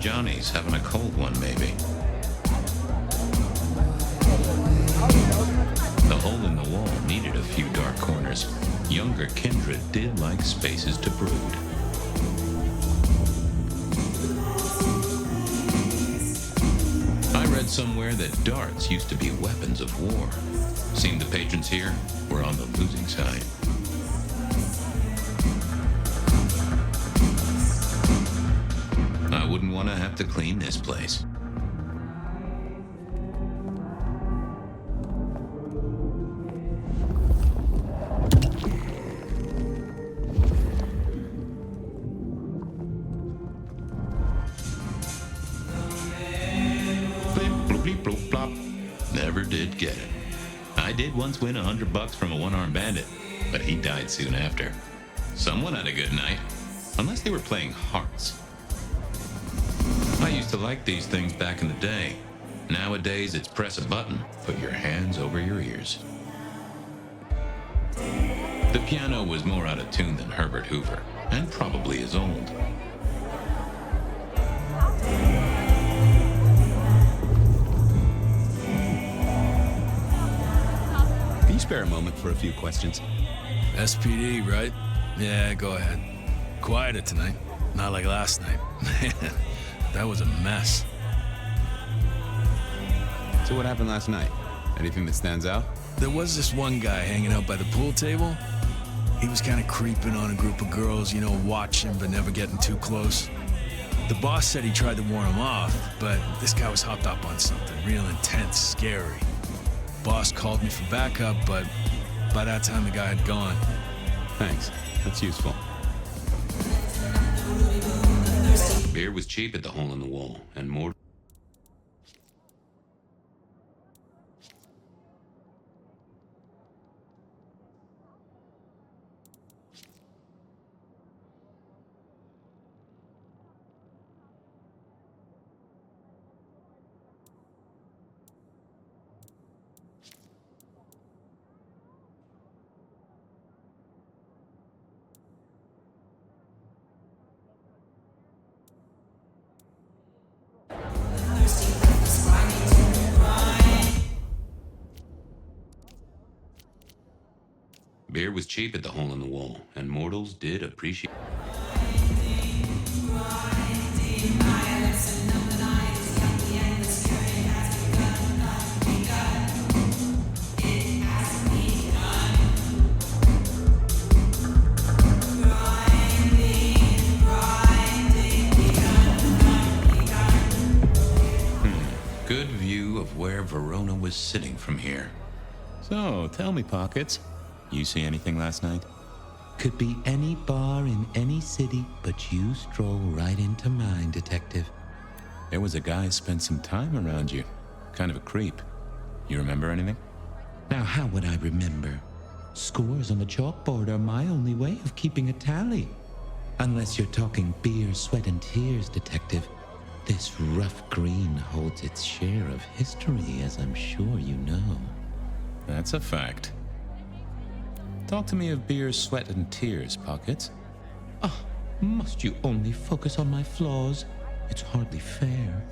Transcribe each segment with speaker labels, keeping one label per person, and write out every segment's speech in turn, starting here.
Speaker 1: Johnny's, having a cold one, maybe. The hole in the wall needed a few dark corners. Younger kindred did like spaces to brood. I read somewhere that darts used to be weapons of war. Seemed the patrons here were on the losing side. I wouldn't want to have to clean this place. Never did get it. I did once win $100 from a one-armed bandit, but he died soon after. Someone had a good night, unless they were playing hearts. I used to like these things back in the day. Nowadays, it's press a button, put your hands over your ears. The piano was more out of tune than Herbert Hoover, and probably as old.
Speaker 2: Spare a moment for a few questions.
Speaker 3: SPD, right? Yeah, go ahead. Quieter tonight. Not like last night. Man, that was a mess.
Speaker 2: So what happened last night? Anything that stands out?
Speaker 3: There was this one guy hanging out by the pool table. He was kind of creeping on a group of girls, you know, watching but never getting too close. The boss said he tried to warn him off, but this guy was hopped up on something real intense, scary. Boss called me for backup, but by that time the guy had gone.
Speaker 2: Thanks. That's useful.
Speaker 1: Beer was cheap at the hole in the wall, and more. Beer was cheap at the hole in the wall, and mortals did appreciate. Good view of where Verona was sitting from here.
Speaker 4: So, tell me, Pockets. You see anything last night?
Speaker 5: Could be any bar in any city, but you stroll right into mine, Detective.
Speaker 4: There was a guy spent some time around you. Kind of a creep. You remember anything?
Speaker 5: Now, how would I remember? Scores on the chalkboard are my only way of keeping a tally. Unless you're talking beer, sweat, and tears, Detective. This rough green holds its share of history, as I'm sure you know.
Speaker 4: That's a fact. Talk to me of beer, sweat, and tears, Pockets.
Speaker 5: Oh, must you only focus on my flaws? It's hardly fair.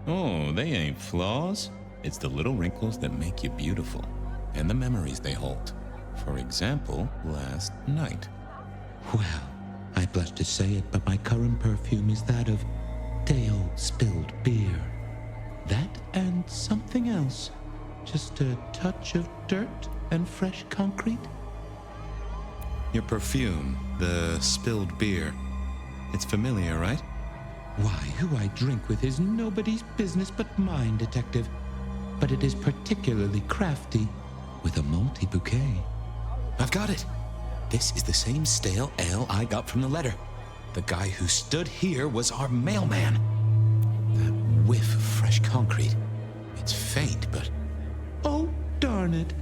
Speaker 4: Oh, they ain't flaws. It's the little wrinkles that make you beautiful, and the memories they hold. For example, last night.
Speaker 5: Well, I blush to say it, but my current perfume is that of day-old spilled beer. That and something else. Just a touch of dirt and fresh concrete.
Speaker 4: Your perfume, the spilled beer. It's familiar, right?
Speaker 5: Why, who I drink with is nobody's business but mine, Detective. But it is particularly crafty, with a malty bouquet.
Speaker 2: I've got it. This is the same stale ale I got from the letter. The guy who stood here was our mailman. That whiff of fresh concrete. It's faint, but...
Speaker 5: Oh, darn it.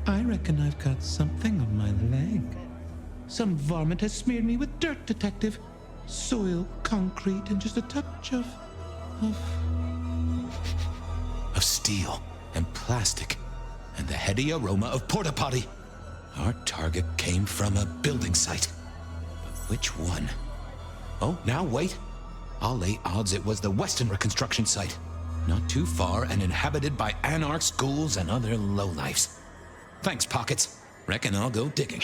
Speaker 5: I reckon I've got something on my leg. Some varmint has smeared me with dirt, Detective. Soil, concrete, and just a touch of
Speaker 2: steel and plastic and the heady aroma of porta potty. Our target came from a building site. But which one? Oh, now wait. I'll lay odds it was the Western reconstruction site. Not too far and inhabited by anarchs, ghouls, and other lowlifes. Thanks, Pockets. Reckon I'll go digging.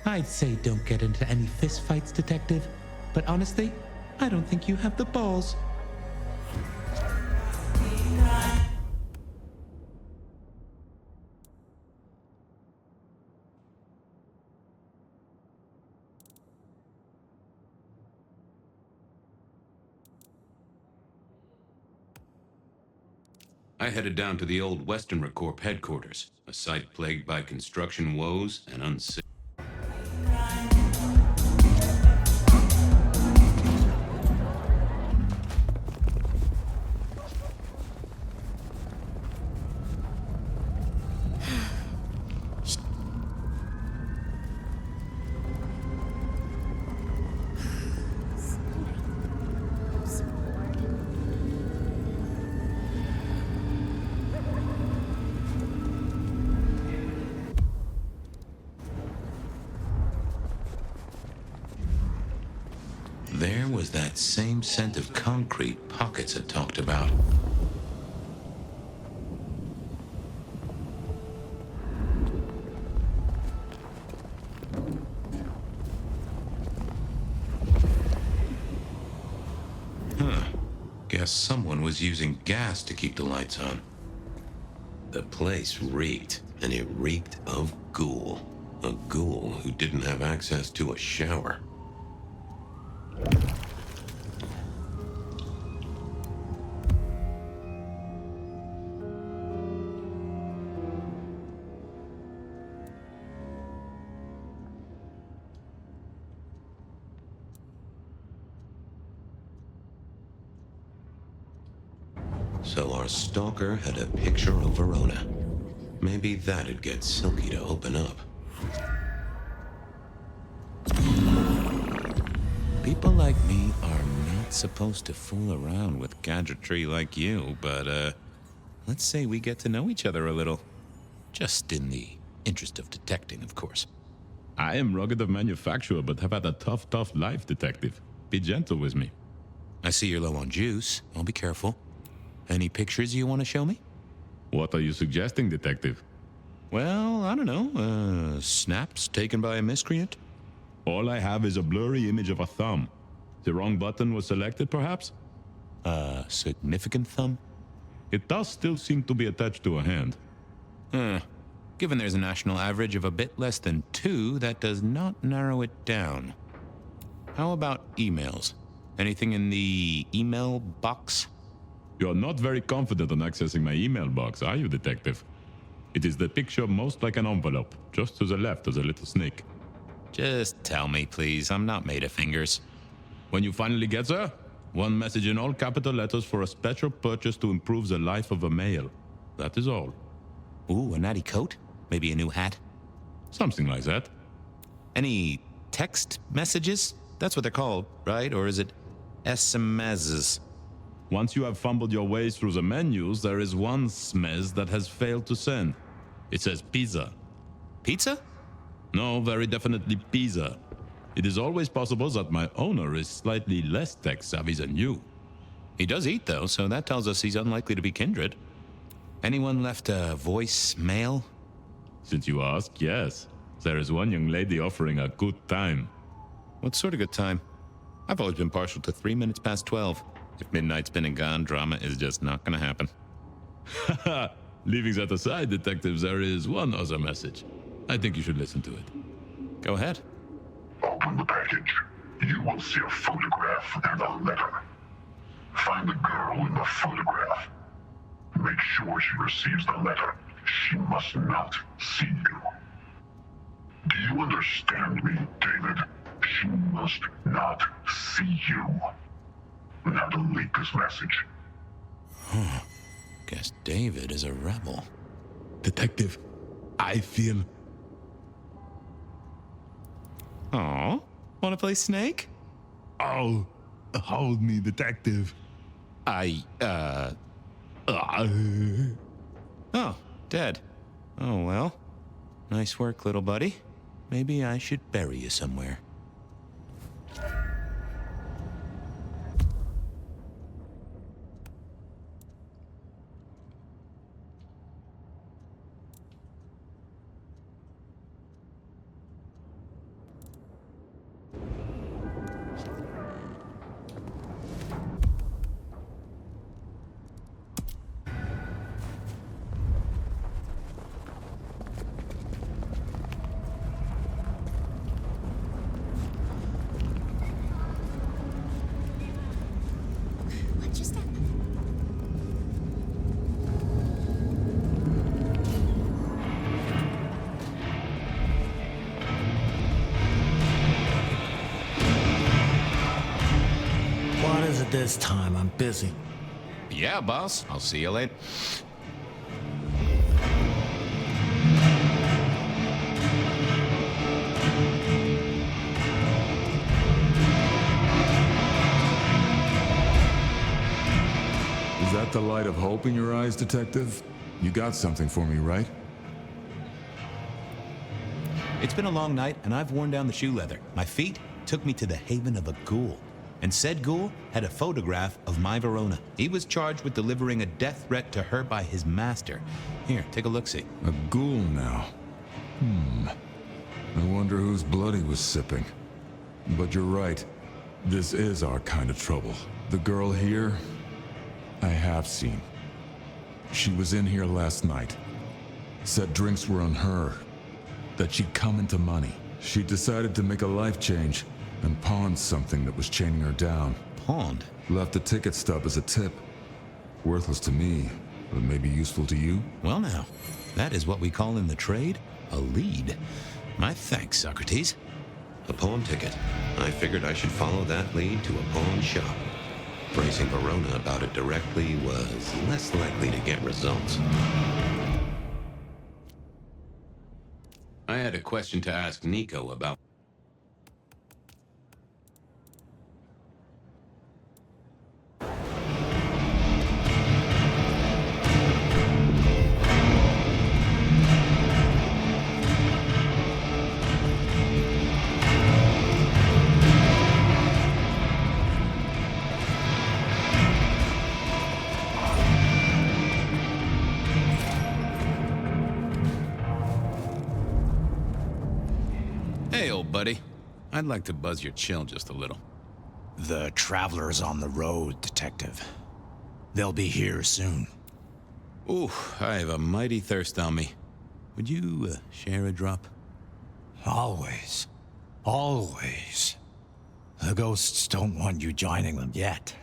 Speaker 5: I'd say don't get into any fistfights, Detective. But honestly, I don't think you have the balls.
Speaker 6: I headed down to the old Western Corp headquarters, a site plagued by construction woes and unsafe.
Speaker 1: There was that same scent of concrete Pockets had talked about. Guess someone was using gas to keep the lights on. The place reeked, and it reeked of ghoul. A ghoul who didn't have access to a shower. So our stalker had a picture of Verona. Maybe that'd get Silky to open up.
Speaker 4: People like me are not supposed to fool around with gadgetry like you, but, let's say we get to know each other a little.
Speaker 2: Just in the interest of detecting, of course.
Speaker 7: I am rugged of manufacture, but have had a tough life, Detective. Be gentle with me.
Speaker 2: I see you're low on juice. I'll be careful. Any pictures you want to show me?
Speaker 7: What are you suggesting, Detective?
Speaker 2: Well, I don't know. Snaps taken by a miscreant?
Speaker 7: All I have is a blurry image of a thumb. The wrong button was selected, perhaps?
Speaker 2: Significant thumb?
Speaker 7: It does still seem to be attached to a hand.
Speaker 2: Given there's a national average of a bit less than 2, that does not narrow it down. How about emails? Anything in the email box?
Speaker 7: You're not very confident on accessing my email box, are you, Detective? It is the picture most like an envelope. Just to the left is a little snake.
Speaker 2: Just tell me, please. I'm not made of fingers.
Speaker 7: When you finally get there, one message in all capital letters for a special purchase to improve the life of a male. That is all.
Speaker 2: Ooh, a natty coat? Maybe a new hat?
Speaker 7: Something like that.
Speaker 2: Any text messages? That's what they're called, right? Or is it SMSs?
Speaker 7: Once you have fumbled your way through the menus, there is one smez that has failed to send. It says pizza.
Speaker 2: Pizza?
Speaker 7: No, very definitely pizza. It is always possible that my owner is slightly less tech-savvy than you.
Speaker 2: He does eat, though, so that tells us he's unlikely to be kindred. Anyone left a voicemail?
Speaker 7: Since you ask, yes. There is one young lady offering a good time.
Speaker 2: What sort of good time? I've always been partial to 3 minutes past 12. If midnight's been and gone, drama is just not gonna happen.
Speaker 7: Haha, leaving that aside, detectives, there is one other message. I think you should listen to it.
Speaker 2: Go ahead.
Speaker 8: Open the package. You will see a photograph and a letter. Find the girl in the photograph. Make sure she receives the letter. She must not see you. Do you understand me, David? She must not see you. Now delete this message.
Speaker 2: Guess David is a rebel.
Speaker 7: Detective, I feel...
Speaker 2: Aw, wanna play Snake?
Speaker 7: Oh, hold me, detective.
Speaker 2: Oh, dead. Oh, well. Nice work, little buddy. Maybe I should bury you somewhere.
Speaker 3: this time. I'm busy.
Speaker 2: Yeah, boss. I'll see you later.
Speaker 9: Is that the light of hope in your eyes, Detective? You got something for me, right?
Speaker 2: It's been a long night, and I've worn down the shoe leather. My feet took me to the haven of a ghoul. And said ghoul had a photograph of my Verona. He was charged with delivering a death threat to her by his master. Here, take a look-see.
Speaker 9: A ghoul now. I wonder whose blood he was sipping. But you're right. This is our kind of trouble. The girl here, I have seen. She was in here last night. Said drinks were on her. That she'd come into money. She decided to make a life change and pawned something that was chaining her down.
Speaker 2: Pawned?
Speaker 9: Left a ticket stub as a tip. Worthless to me, but maybe useful to you?
Speaker 2: Well now, that is what we call in the trade a lead. My thanks, Socrates.
Speaker 6: A pawn ticket. I figured I should follow that lead to a pawn shop. Bracing Verona about it directly was less likely to get results. I had a question to ask Nico about.
Speaker 2: Hey, old buddy. I'd like to buzz your chill just a little.
Speaker 3: The traveler's on the road, Detective. They'll be here soon.
Speaker 2: Ooh, I have a mighty thirst on me. Would you share a drop?
Speaker 3: Always. Always. The ghosts don't want you joining them yet.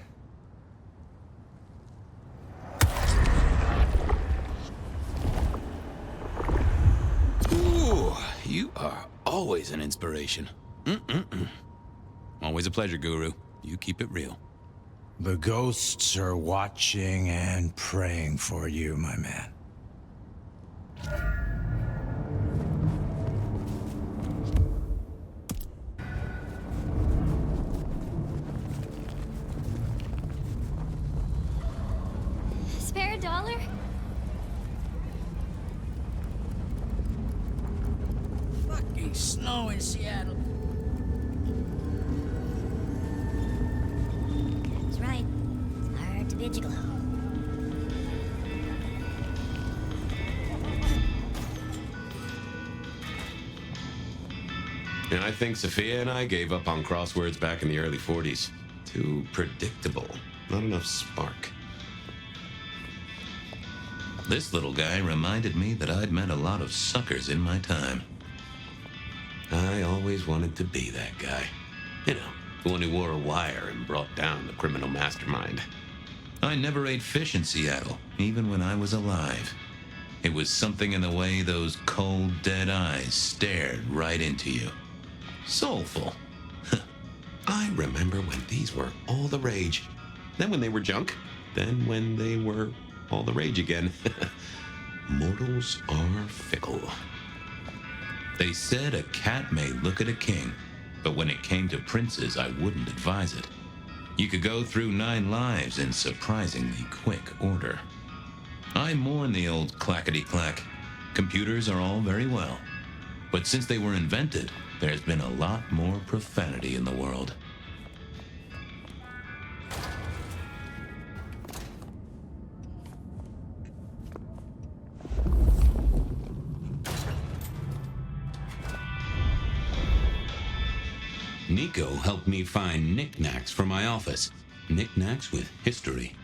Speaker 2: Ooh, you are always an inspiration. Always a pleasure, Guru. You keep it real.
Speaker 3: The ghosts are watching and praying for you, my man.
Speaker 10: Spare a dollar?
Speaker 11: Fucking snow in Seattle.
Speaker 10: That's right. It's hard to be a gigolo.
Speaker 6: And I think Sophia and I gave up on crosswords back in the early 40s. Too predictable. Not enough spark.
Speaker 1: This little guy reminded me that I'd met a lot of suckers in my time.
Speaker 6: I always wanted to be that guy. You know, the one who wore a wire and brought down the criminal mastermind.
Speaker 1: I never ate fish in Seattle, even when I was alive. It was something in the way those cold, dead eyes stared right into you. Soulful.
Speaker 6: I remember when these were all the rage. Then when they were junk. Then when they were all the rage again. Mortals are fickle.
Speaker 1: They said a cat may look at a king, but when it came to princes, I wouldn't advise it. You could go through 9 lives in surprisingly quick order. I mourn the old clackety-clack. Computers are all very well, but since they were invented, there's been a lot more profanity in the world.
Speaker 6: Nico helped me find knickknacks for my office. Knickknacks with history.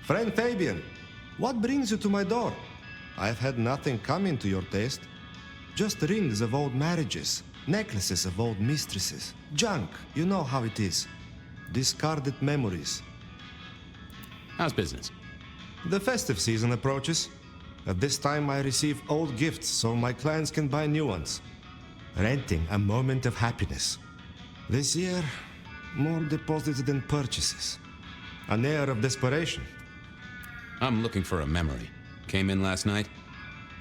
Speaker 12: Friend Fabien, what brings you to my door? I've had nothing coming to your taste. Just rings of old marriages, necklaces of old mistresses, junk, you know how it is. Discarded memories.
Speaker 2: How's business?
Speaker 12: The festive season approaches. At this time I receive old gifts so my clients can buy new ones. Renting a moment of happiness. This year, more deposits than purchases. An air of desperation.
Speaker 2: I'm looking for a memory. Came in last night?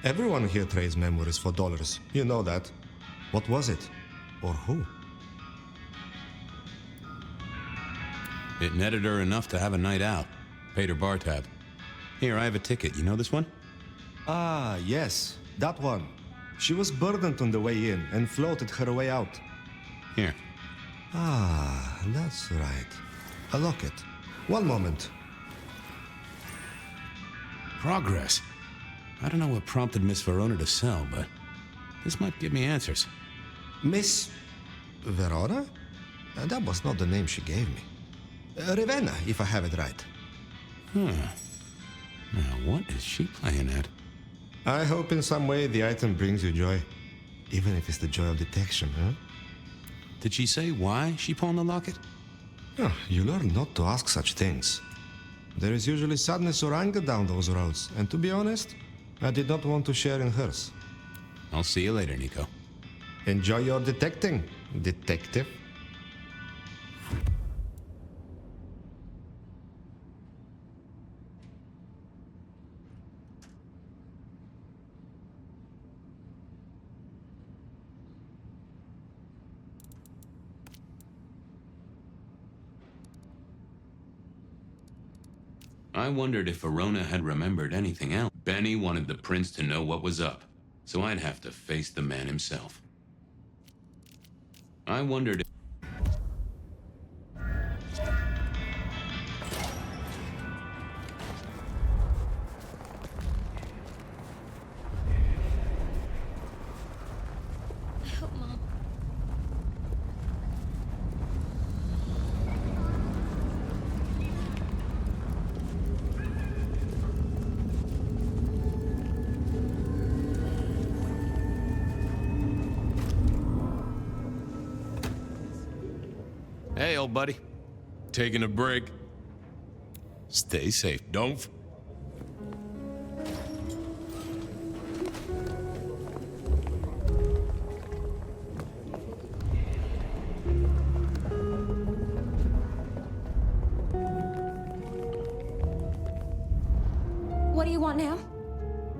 Speaker 12: Everyone here trades memories for dollars. You know that. What was it? Or who?
Speaker 2: It netted her enough to have a night out. Paid her bar tab. Here, I have a ticket. You know this one?
Speaker 12: Ah, yes. That one. She was burdened on the way in and floated her way out.
Speaker 2: Here.
Speaker 12: Ah, that's right. A locket. One moment.
Speaker 2: Progress. I don't know what prompted Miss Verona to sell, but this might give me answers.
Speaker 12: Miss Verona? That was not the name she gave me. Ravenna, if I have it right.
Speaker 2: Now, what is she playing at?
Speaker 12: I hope in some way the item brings you joy. Even if it's the joy of detection, huh?
Speaker 2: Did she say why she pawned the locket?
Speaker 12: Oh, you learn not to ask such things. There is usually sadness or anger down those roads, and to be honest, I did not want to share in hers.
Speaker 2: I'll see you later, Nico.
Speaker 12: Enjoy your detecting, detective.
Speaker 2: I wondered if Verona had remembered anything else. Benny wanted the prince to know what was up, so I'd have to face the man himself. I wondered if...
Speaker 10: I hope Mom.
Speaker 3: Hey, old buddy. Taking a break. Stay safe, don't.
Speaker 13: What do you want now?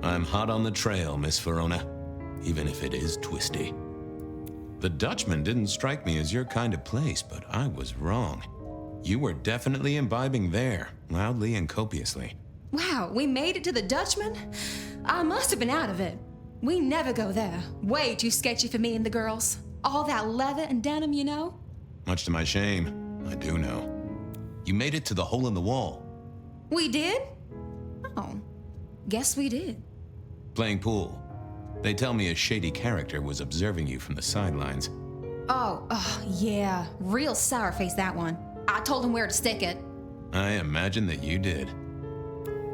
Speaker 2: I'm hot on the trail, Miss Verona, even if it is twisty. The Dutchman didn't strike me as your kind of place, but I was wrong. You were definitely imbibing there, loudly and copiously.
Speaker 13: Wow, we made it to the Dutchman? I must have been out of it. We never go there. Way too sketchy for me and the girls. All that leather and denim, you know?
Speaker 2: Much to my shame, I do know. You made it to the hole in the wall.
Speaker 13: We did? Oh, guess we did.
Speaker 2: Playing pool. They tell me a shady character was observing you from the sidelines.
Speaker 13: Oh, yeah. Real sour face, that one. I told him where to stick it.
Speaker 2: I imagine that you did.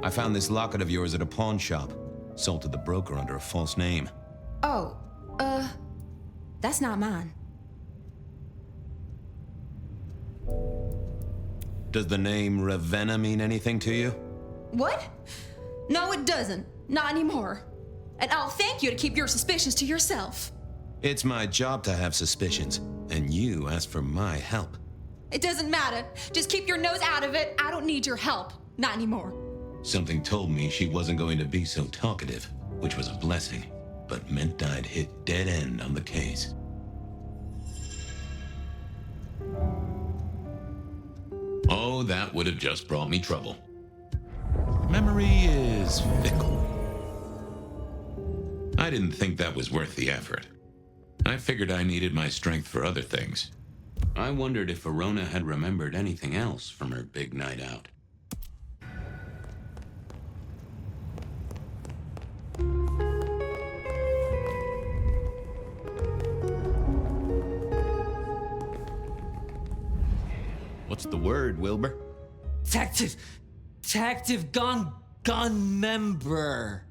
Speaker 2: I found this locket of yours at a pawn shop, sold to the broker under a false name.
Speaker 13: Oh, that's not mine.
Speaker 2: Does the name Ravenna mean anything to you?
Speaker 13: What? No, it doesn't. Not anymore. And I'll thank you to keep your suspicions to yourself.
Speaker 2: It's my job to have suspicions, and you asked for my help.
Speaker 13: It doesn't matter. Just keep your nose out of it. I don't need your help. Not anymore.
Speaker 2: Something told me she wasn't going to be so talkative, which was a blessing, but meant I'd hit dead end on the case.
Speaker 1: Oh, that would have just brought me trouble.
Speaker 2: Memory is fickle.
Speaker 1: I didn't think that was worth the effort. I figured I needed my strength for other things.
Speaker 2: I wondered if Verona had remembered anything else from her big night out.
Speaker 3: What's the word, Wilbur?
Speaker 11: Tactive gun member.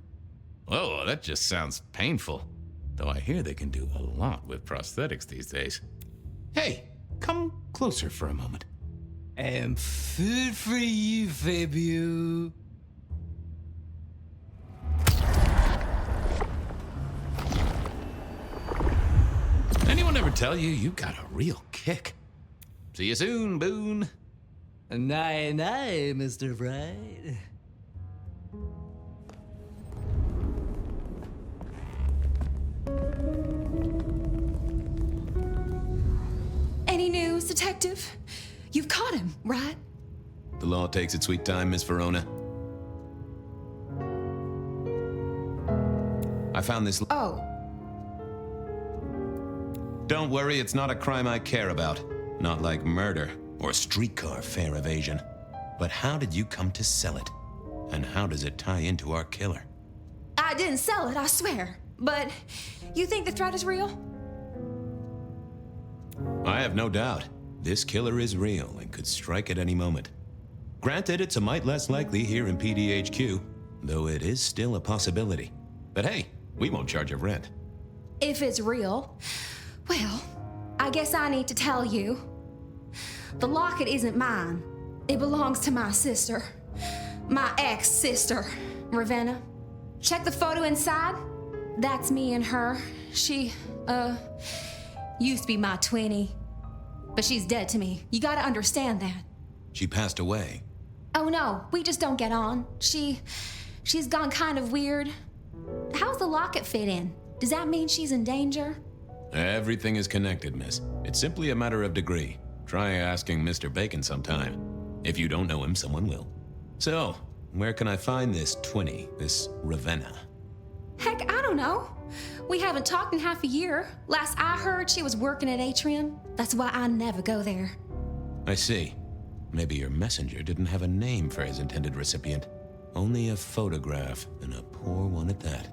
Speaker 4: Oh, that just sounds painful. Though I hear they can do a lot with prosthetics these days. Hey, come closer for a moment.
Speaker 11: Food for you, Fabien.
Speaker 4: Anyone ever tell you you got a real kick? See you soon, Boone.
Speaker 11: Nay, nay, Mr. Bright.
Speaker 13: Any news, Detective? You've caught him, right?
Speaker 6: The law takes its sweet time, Miss Verona. I found this.
Speaker 13: Oh,
Speaker 6: Don't worry, it's not a crime I care about. Not like murder or streetcar fare evasion. But how did you come to sell it? And how does it tie into our killer?
Speaker 13: I didn't sell it, I swear. But you think the threat is real?
Speaker 6: I have no doubt. This killer is real and could strike at any moment. Granted, it's a mite less likely here in PDHQ, though it is still a possibility. But hey, we won't charge a rent.
Speaker 13: If it's real, well, I guess I need to tell you. The locket isn't mine. It belongs to my sister. My ex-sister, Ravenna. Check the photo inside. That's me and her. She, used to be my twinnie. But she's dead to me. You gotta understand that.
Speaker 6: She passed away.
Speaker 13: Oh no, we just don't get on. She's gone kind of weird. How's the locket fit in? Does that mean she's in danger?
Speaker 6: Everything is connected, miss. It's simply a matter of degree. Try asking Mr. Bacon sometime. If you don't know him, someone will. So, where can I find this twinnie, this Ravenna?
Speaker 13: Heck, I don't know. We haven't talked in half a year. Last I heard, she was working at Atrium. That's why I never go there.
Speaker 6: I see. Maybe your messenger didn't have a name for his intended recipient. Only a photograph, and a poor one at that.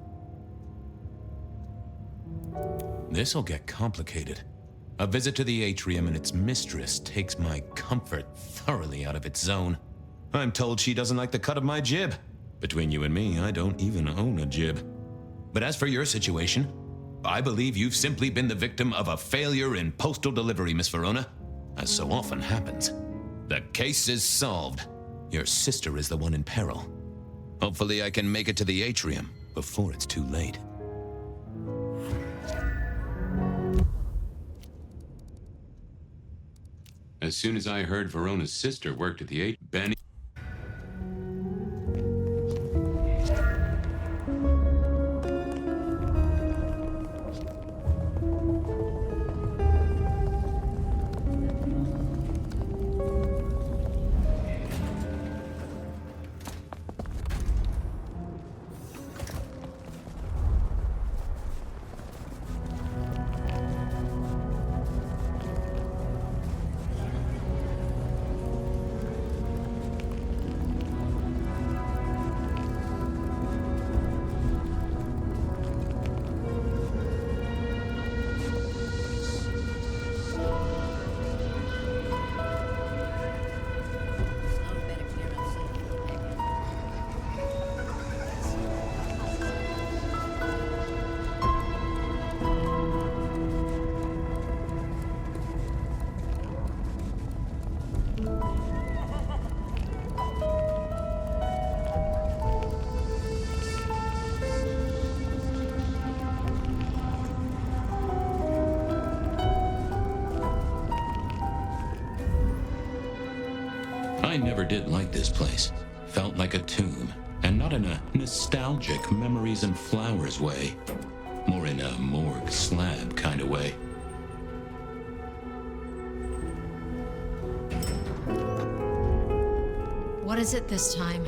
Speaker 6: This'll get complicated. A visit to the atrium and its mistress takes my comfort thoroughly out of its zone. I'm told she doesn't like the cut of my jib. Between you and me, I don't even own a jib. But as for your situation, I believe you've simply been the victim of a failure in postal delivery, Miss Verona. As so often happens. The case is solved. Your sister is the one in peril. Hopefully I can make it to the atrium before it's too late. As soon as I heard Verona's sister worked at the atrium, Benny... I never did like this place. Felt like a tomb, and not in a nostalgic memories and flowers way. More in a morgue slab kind of way.
Speaker 14: What is it this time?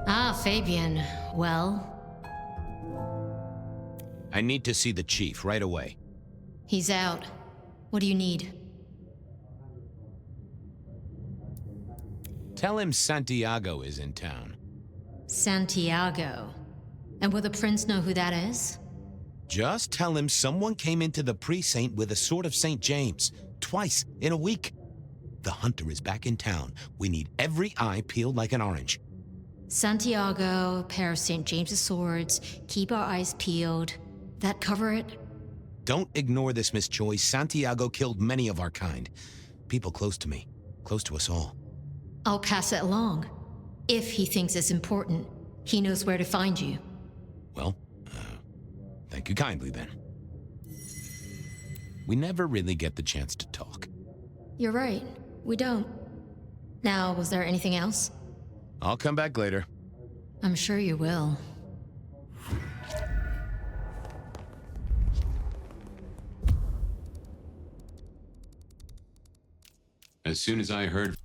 Speaker 14: Ah, Fabien. Well?
Speaker 6: I need to see the chief right away.
Speaker 14: He's out. What do you need?
Speaker 6: Tell him Santiago is in town.
Speaker 14: Santiago. And will the prince know who that is?
Speaker 6: Just tell him someone came into the precinct with a sword of St. James. Twice in a week. The hunter is back in town. We need every eye peeled like an orange.
Speaker 14: Santiago, pair of St. James's swords, keep our eyes peeled. That cover it?
Speaker 6: Don't ignore this, Miss Choi. Santiago killed many of our kind. People close to me. Close to us all.
Speaker 14: I'll pass it along. If he thinks it's important, he knows where to find you.
Speaker 6: Well, thank you kindly then. We never really get the chance to talk.
Speaker 14: You're right. We don't. Now, was there anything else?
Speaker 3: I'll come back later.
Speaker 14: I'm sure you will.
Speaker 6: As soon as I heard...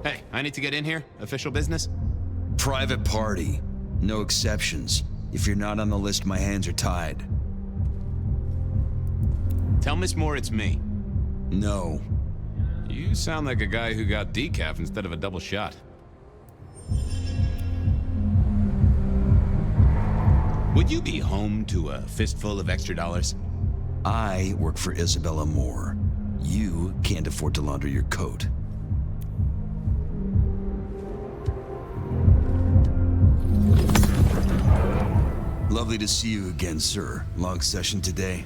Speaker 6: Hey, I need to get in here. Official business?
Speaker 15: Private party. No exceptions. If you're not on the list, my hands are tied.
Speaker 6: Tell Miss Moore it's me.
Speaker 15: No.
Speaker 6: You sound like a guy who got decaf instead of a double shot. Would you be home to a fistful of extra dollars?
Speaker 15: I work for Isabella Moore. You can't afford to launder your coat. Lovely to see you again, sir. Long session today?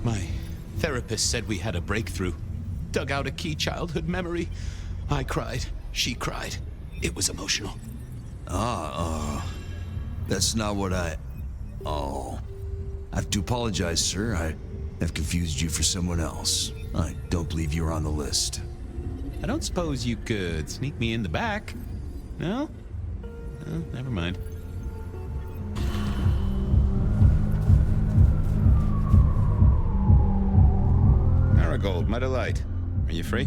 Speaker 6: My therapist said we had a breakthrough. Dug out a key childhood memory. I cried. She cried. It was emotional.
Speaker 15: That's not what I... Oh. I have to apologize, sir. I have confused you for someone else. I don't believe you're on the list.
Speaker 6: I don't suppose you could sneak me in the back? No? Oh, never mind. Marigold, my delight. Are you free?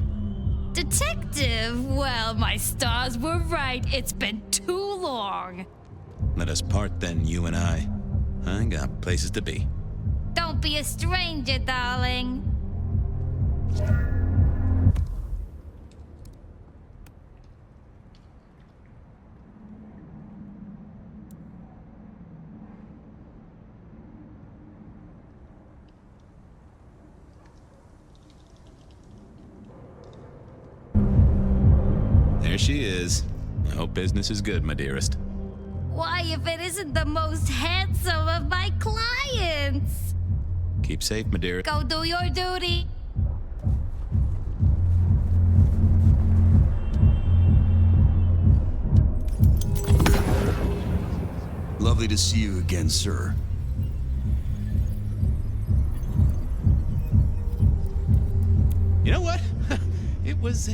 Speaker 16: Detective, well, my stars were right. It's been too long.
Speaker 6: Let us part then, you and I. I got places to be.
Speaker 16: Don't be a stranger, darling.
Speaker 6: There she is. I hope business is good, my dearest.
Speaker 16: Why, if it isn't the most handsome of my clients?
Speaker 6: Keep safe, my dear.
Speaker 16: Go do your duty.
Speaker 15: Lovely to see you again, sir.
Speaker 6: You know what? It was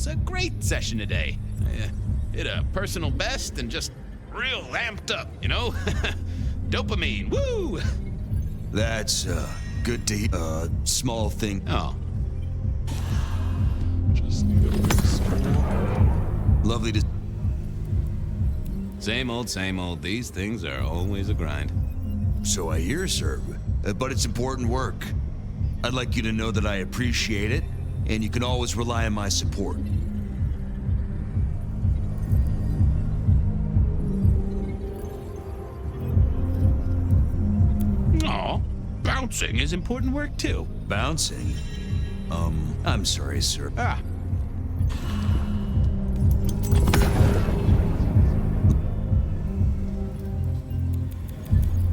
Speaker 6: a great session today. I hit a personal best and just real amped up, you know? Dopamine, woo!
Speaker 15: That's, good to hear. Small thing.
Speaker 6: Oh.
Speaker 7: Just need a big score.
Speaker 15: Lovely to...
Speaker 6: Same old. These things are always a grind.
Speaker 15: So I hear, sir. But it's important work. I'd like you to know that I appreciate it, and you can always rely on my support.
Speaker 6: Aw, bouncing is important work too.
Speaker 15: Bouncing? I'm sorry, sir.
Speaker 6: Ah.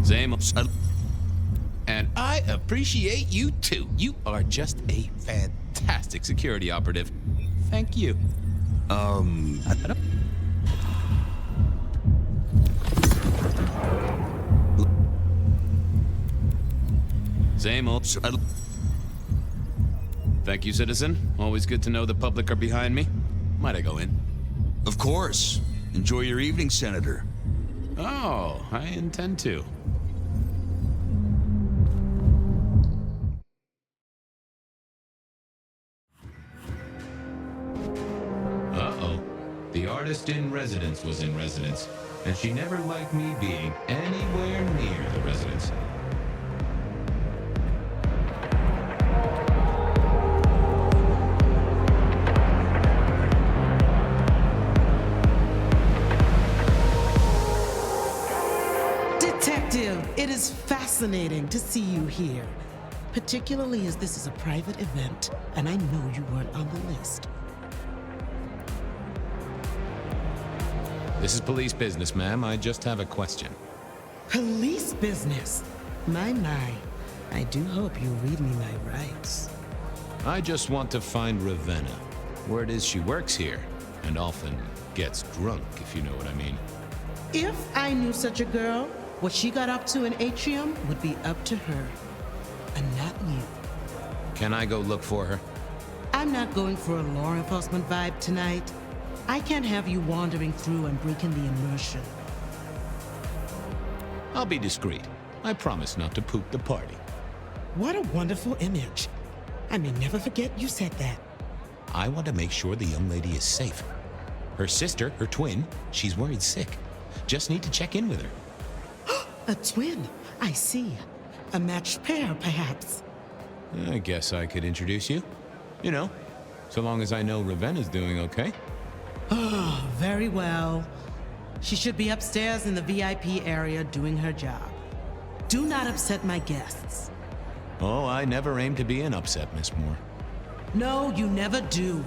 Speaker 6: Same old. And I appreciate you too. You are just a fantastic security operative. Thank you.
Speaker 15: I don't...
Speaker 6: Same old. Thank you, citizen. Always good to know the public are behind me. Might I go in?
Speaker 15: Of course. Enjoy your evening, Senator.
Speaker 6: Oh, I intend to. Uh-oh. The artist in residence was in residence. and she never liked me being anywhere near the residence.
Speaker 17: Detective, it is fascinating to see you here, particularly as this is a private event, and I know you weren't on the list.
Speaker 6: This is police business, ma'am. I just have a question.
Speaker 17: Police business? My. I do hope you read me my rights.
Speaker 6: I just want to find Ravenna. Word is she works here, and often gets drunk, if you know what I mean.
Speaker 17: If I knew such a girl, what she got up to in Atrium would be up to her, and not you.
Speaker 6: Can I go look for her?
Speaker 17: I'm not going for a law enforcement vibe tonight. I can't have you wandering through and breaking the immersion.
Speaker 6: I'll be discreet. I promise not to poop the party.
Speaker 17: What a wonderful image. I may never forget you said that.
Speaker 6: I want to make sure the young lady is safe. Her sister, her twin, she's worried sick. Just need to check in with her.
Speaker 17: A twin, I see. A matched pair, perhaps.
Speaker 6: I guess I could introduce you. You know, so long as I know Ravenna's doing okay.
Speaker 17: Oh, very well. She should be upstairs in the VIP area doing her job. Do not upset my guests.
Speaker 6: Oh, I never aim to be an upset, Miss Moore.
Speaker 17: No, you never do.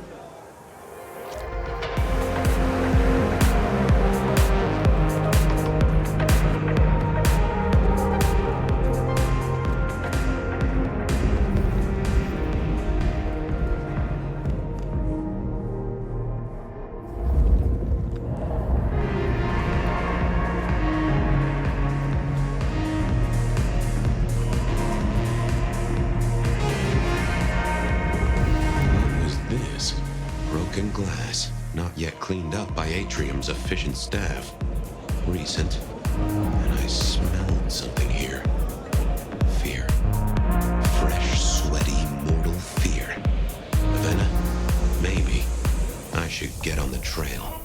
Speaker 18: Glass, not yet cleaned up by Atrium's efficient staff. Recent, and I smelled something here. Fear. Fresh, sweaty, mortal fear. Ravenna, maybe I should get on the trail.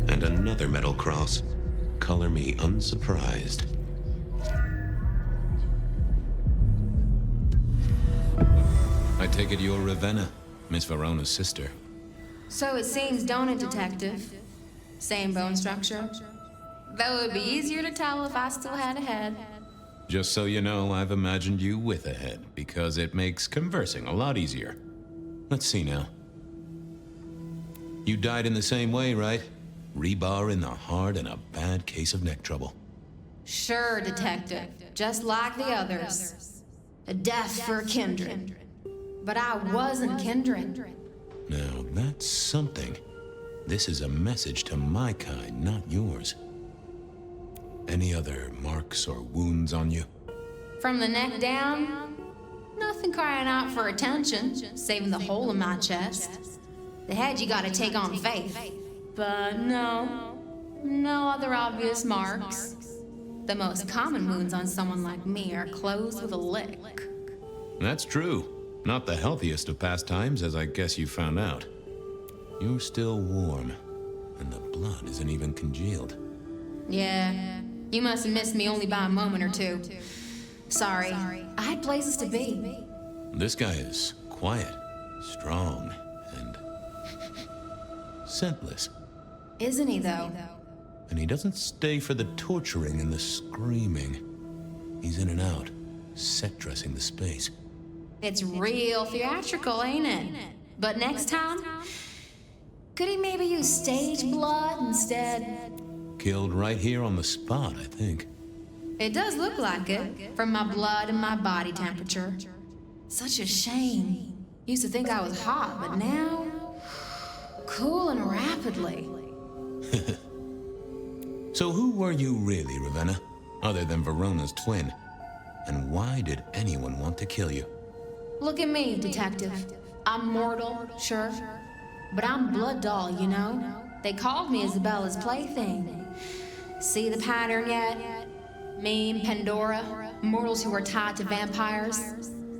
Speaker 18: Another metal cross. Color me unsurprised.
Speaker 6: I take it you're Ravenna, Miss Verona's sister.
Speaker 13: So it seems, don't it, Detective? Same bone structure. Though it would be easier to tell if I still had a head.
Speaker 6: Just so you know, I've imagined you with a head, because it makes conversing a lot easier. Let's see now. You died in the same way, right? Rebar in the heart and a bad case of neck trouble.
Speaker 13: Sure, Detective. Just like the others. A death for kindred. But I wasn't kindred.
Speaker 6: Now, that's something. This is a message to my kind, not yours. Any other marks or wounds on you?
Speaker 13: From the neck down, nothing crying out for attention, saving the hole in my chest. The head you gotta take on faith. But no other obvious marks. The most common wounds on someone like me are closed with a lick.
Speaker 6: That's true. Not the healthiest of pastimes, as I guess you found out. You're still warm, and the blood isn't even congealed.
Speaker 13: Yeah, you must have missed me only by a moment or two. Sorry, I had places to be.
Speaker 6: This guy is quiet, strong, and scentless.
Speaker 13: Isn't he, though?
Speaker 6: And he doesn't stay for the torturing and the screaming. He's in and out, set dressing the space.
Speaker 13: It's real theatrical, ain't it? But next time, could he maybe use stage blood instead?
Speaker 6: Killed right here on the spot, I think.
Speaker 13: It does look like it, from my blood and my body temperature. Such a shame. Used to think I was hot, but now, cooling rapidly.
Speaker 6: So who were you really, Ravenna? Other than Verona's twin? And why did anyone want to kill you?
Speaker 13: Look at me, detective. I'm mortal, sure. But I'm blood doll, you know? They called me Isabella's plaything. See the pattern yet? Me and Pandora, mortals who are tied to vampires.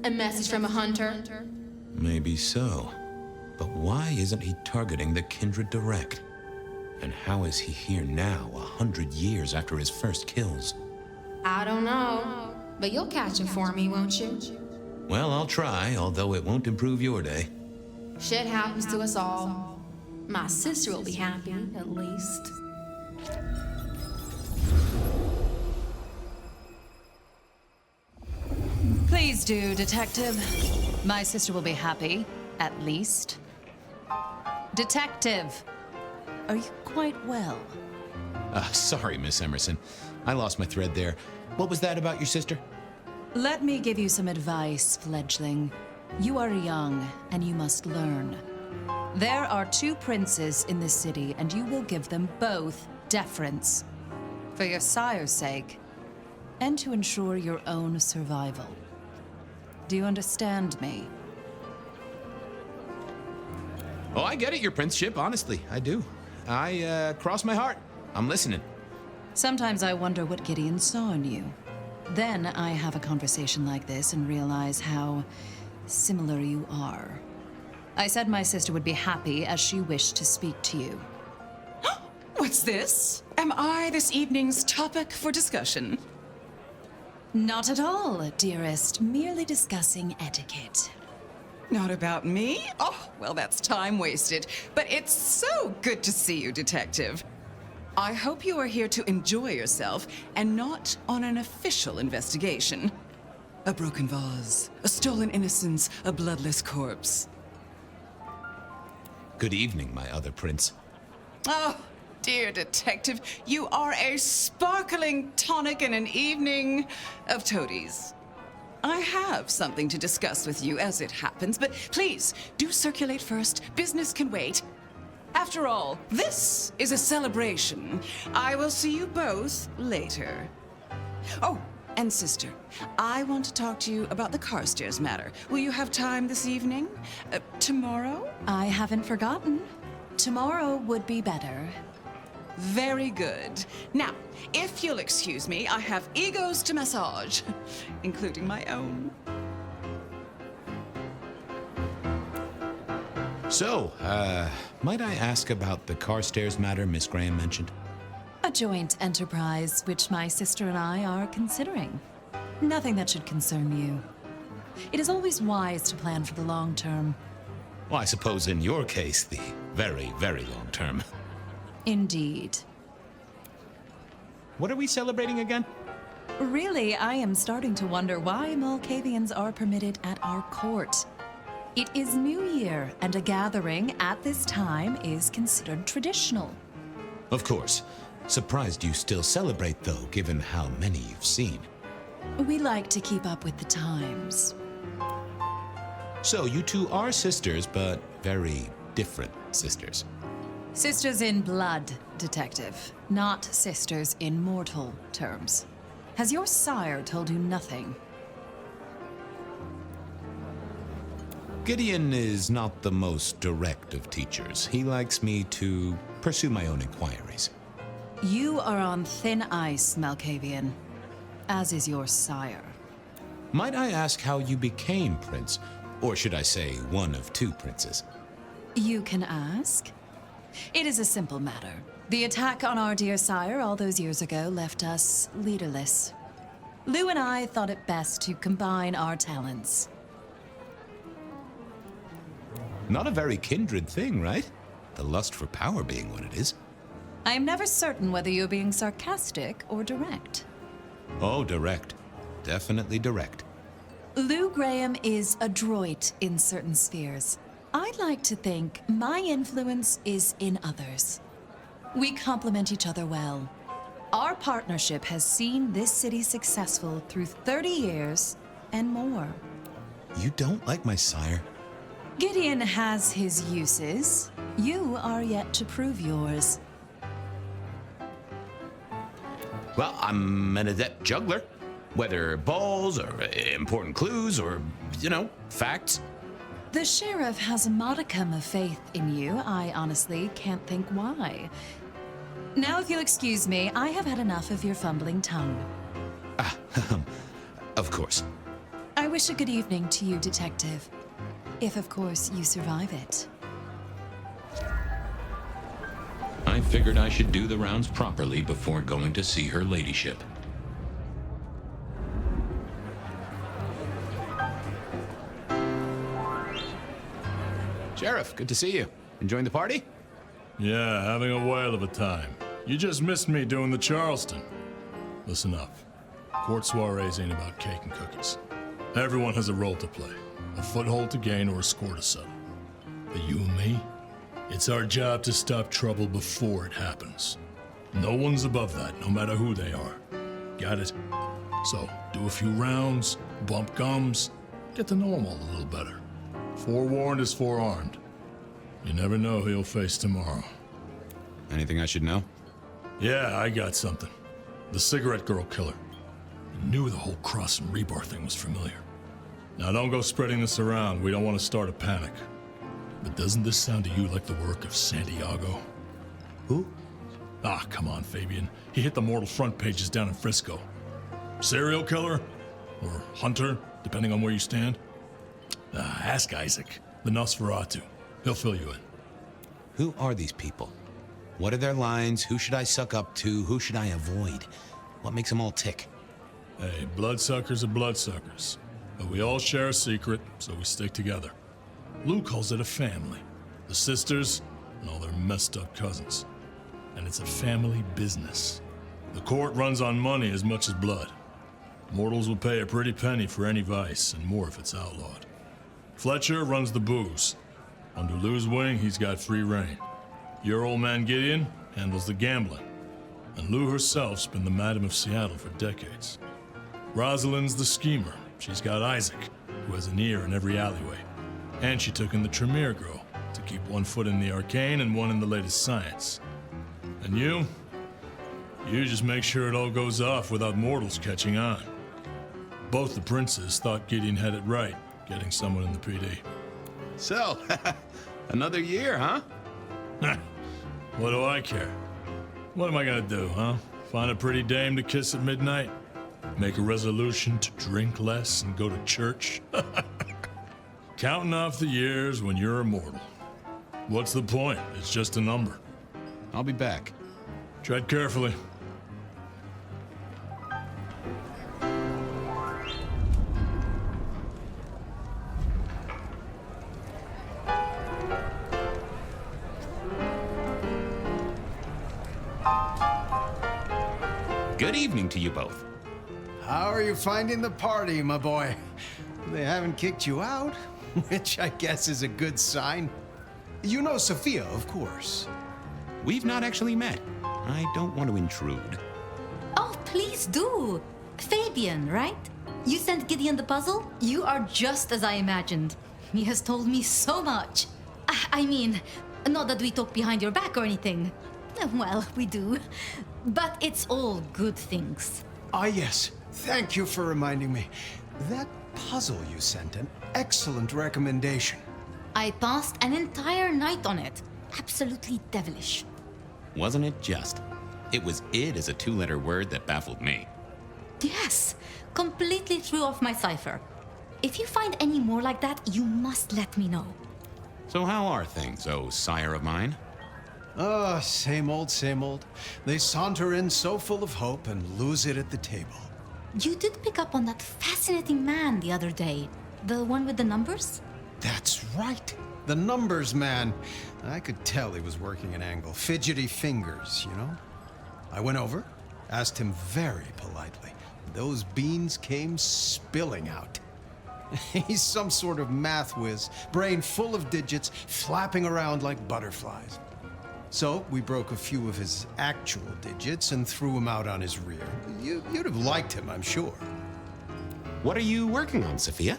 Speaker 13: A message from a hunter.
Speaker 6: Maybe so. But why isn't he targeting the kindred direct? And how is he here now, 100 years after his first kills?
Speaker 13: I don't know. But you'll catch him for me, won't you?
Speaker 6: Well, I'll try, although it won't improve your day.
Speaker 13: Shit happens to us all. My sister will be happy, at least.
Speaker 19: Please do, Detective. My sister will be happy, at least. Detective, are you quite well?
Speaker 6: Sorry, Miss Emerson. I lost my thread there. What was that about your sister?
Speaker 19: Let me give you some advice, fledgling. You are young, and you must learn. There are 2 princes in this city, and you will give them both deference. For your sire's sake, and to ensure your own survival. Do you understand me?
Speaker 6: Oh, I get it, your princeship, honestly. I do. I cross my heart. I'm listening.
Speaker 19: Sometimes I wonder what Gideon saw in you. Then I have a conversation like this and realize how similar you are. I said my sister would be happy as she wished to speak to you.
Speaker 20: What's this? Am I this evening's topic for discussion?
Speaker 19: Not at all, dearest. Merely discussing etiquette.
Speaker 20: Not about me? Oh, well, that's time wasted. But it's so good to see you, Detective. I hope you are here to enjoy yourself and not on an official investigation. A broken vase, a stolen innocence, a bloodless corpse.
Speaker 6: Good evening, my other prince.
Speaker 20: Oh, dear Detective, you are a sparkling tonic in an evening of toadies. I have something to discuss with you as it happens, but please, do circulate first. Business can wait. After all, this is a celebration. I will see you both later. Oh, and sister, I want to talk to you about the Carstairs matter. Will you have time this evening? Tomorrow?
Speaker 19: I haven't forgotten. Tomorrow would be better.
Speaker 20: Very good. Now, if you'll excuse me, I have egos to massage, including my own.
Speaker 6: So, might I ask about the Carstairs matter Miss Graham mentioned?
Speaker 19: A joint enterprise which my sister and I are considering. Nothing that should concern you. It is always wise to plan for the long term.
Speaker 6: Well, I suppose in your case, the very, very long term.
Speaker 19: Indeed.
Speaker 6: What are we celebrating again?
Speaker 19: Really, I am starting to wonder why Malkavians are permitted at our court. It is New Year, and a gathering at this time is considered traditional.
Speaker 6: Of course. Surprised you still celebrate, though, given how many you've seen.
Speaker 19: We like to keep up with the times.
Speaker 6: So, you two are sisters, but very different sisters.
Speaker 19: Sisters in blood, Detective, not sisters in mortal terms. Has your sire told you nothing?
Speaker 6: Gideon is not the most direct of teachers. He likes me to pursue my own inquiries.
Speaker 19: You are on thin ice, Malkavian, as is your sire.
Speaker 6: Might I ask how you became prince? Or should I say, one of 2 princes?
Speaker 19: You can ask. It is a simple matter. The attack on our dear sire all those years ago left us leaderless. Lou and I thought it best to combine our talents.
Speaker 6: Not a very kindred thing, right? The lust for power being what it is.
Speaker 19: I am never certain whether you're being sarcastic or direct.
Speaker 6: Oh, direct. Definitely direct.
Speaker 19: Lou Graham is adroit in certain spheres. I'd like to think my influence is in others. We complement each other well. Our partnership has seen this city successful through 30 years and more.
Speaker 6: You don't like my sire?
Speaker 19: Gideon has his uses. You are yet to prove yours.
Speaker 6: Well, I'm an adept juggler. Whether balls or important clues or facts.
Speaker 19: The sheriff has a modicum of faith in you. I honestly can't think why. Now, if you'll excuse me, I have had enough of your fumbling tongue.
Speaker 6: Of course.
Speaker 19: I wish a good evening to you, Detective. If, of course, you survive it.
Speaker 1: I figured I should do the rounds properly before going to see her ladyship.
Speaker 6: Sheriff, good to see you. Enjoying the party?
Speaker 3: Yeah, having a whale of a time. You just missed me doing the Charleston. Listen up. Court soirees ain't about cake and cookies. Everyone has a role to play, a foothold to gain or a score to settle. But you and me, it's our job to stop trouble before it happens. No one's above that, no matter who they are. Got it? So, do a few rounds, bump gums, get to know them all a little better. Forewarned is forearmed. You never know who you'll face tomorrow.
Speaker 6: Anything I should know?
Speaker 3: Yeah, I got something. The cigarette girl killer. I knew the whole Cross and Rebar thing was familiar. Now don't go spreading this around. We don't want to start a panic. But doesn't this sound to you like the work of Santiago?
Speaker 15: Who?
Speaker 3: Ah, come on, Fabien. He hit the mortal front pages down in Frisco. Serial killer? Or hunter, depending on where you stand? Ask Isaac, the Nosferatu. He'll fill you in.
Speaker 6: Who are these people? What are their lines? Who should I suck up to? Who should I avoid? What makes them all tick?
Speaker 3: Hey, bloodsuckers are bloodsuckers. But we all share a secret, so we stick together. Lou calls it a family. The sisters and all their messed up cousins. And it's a family business. The court runs on money as much as blood. Mortals will pay a pretty penny for any vice, and more if it's outlawed. Fletcher runs the booze. Under Lou's wing, he's got free reign. Your old man Gideon handles the gambling. And Lou herself's been the Madam of Seattle for decades. Rosalind's the schemer. She's got Isaac, who has an ear in every alleyway. And she took in the Tremere girl to keep one foot in the arcane and one in the latest science. And you just make sure it all goes off without mortals catching on. Both the princes thought Gideon had it right, getting someone in the PD.
Speaker 6: So, another year, huh?
Speaker 3: What do I care? What am I gonna do, huh? Find a pretty dame to kiss at midnight? Make a resolution to drink less and go to church? Counting off the years when you're immortal. What's the point? It's just a number.
Speaker 6: I'll be back.
Speaker 3: Tread carefully.
Speaker 6: Good evening to you both.
Speaker 2: How are you finding the party, my boy? They haven't kicked you out, which I guess is a good sign. You know Sophia, of course.
Speaker 6: We've not actually met. I don't want to intrude.
Speaker 14: Oh, please do. Fabien, right? You sent Gideon the puzzle? You are just as I imagined. He has told me so much. I mean, not that we talk behind your back or anything. Well, we do. But it's all good things.
Speaker 2: Ah, yes. Thank you for reminding me. That puzzle you sent, an excellent recommendation.
Speaker 14: I passed an entire night on it. Absolutely devilish.
Speaker 6: Wasn't it just? It was id as a two-letter word that baffled me.
Speaker 14: Yes, completely threw off my cipher. If you find any more like that, you must let me know.
Speaker 6: So how are things, oh sire of mine?
Speaker 2: Ah, same old, same old. They saunter in so full of hope and lose it at the table.
Speaker 14: You did pick up on that fascinating man the other day. The one with the numbers?
Speaker 2: That's right. The numbers man. I could tell he was working an angle. Fidgety fingers, you know? I went over, asked him very politely. Those beans came spilling out. He's some sort of math whiz, brain full of digits, flapping around like butterflies. So we broke a few of his actual digits and threw him out on his rear. You'd have liked him, I'm sure.
Speaker 6: What are you working on, Sophia?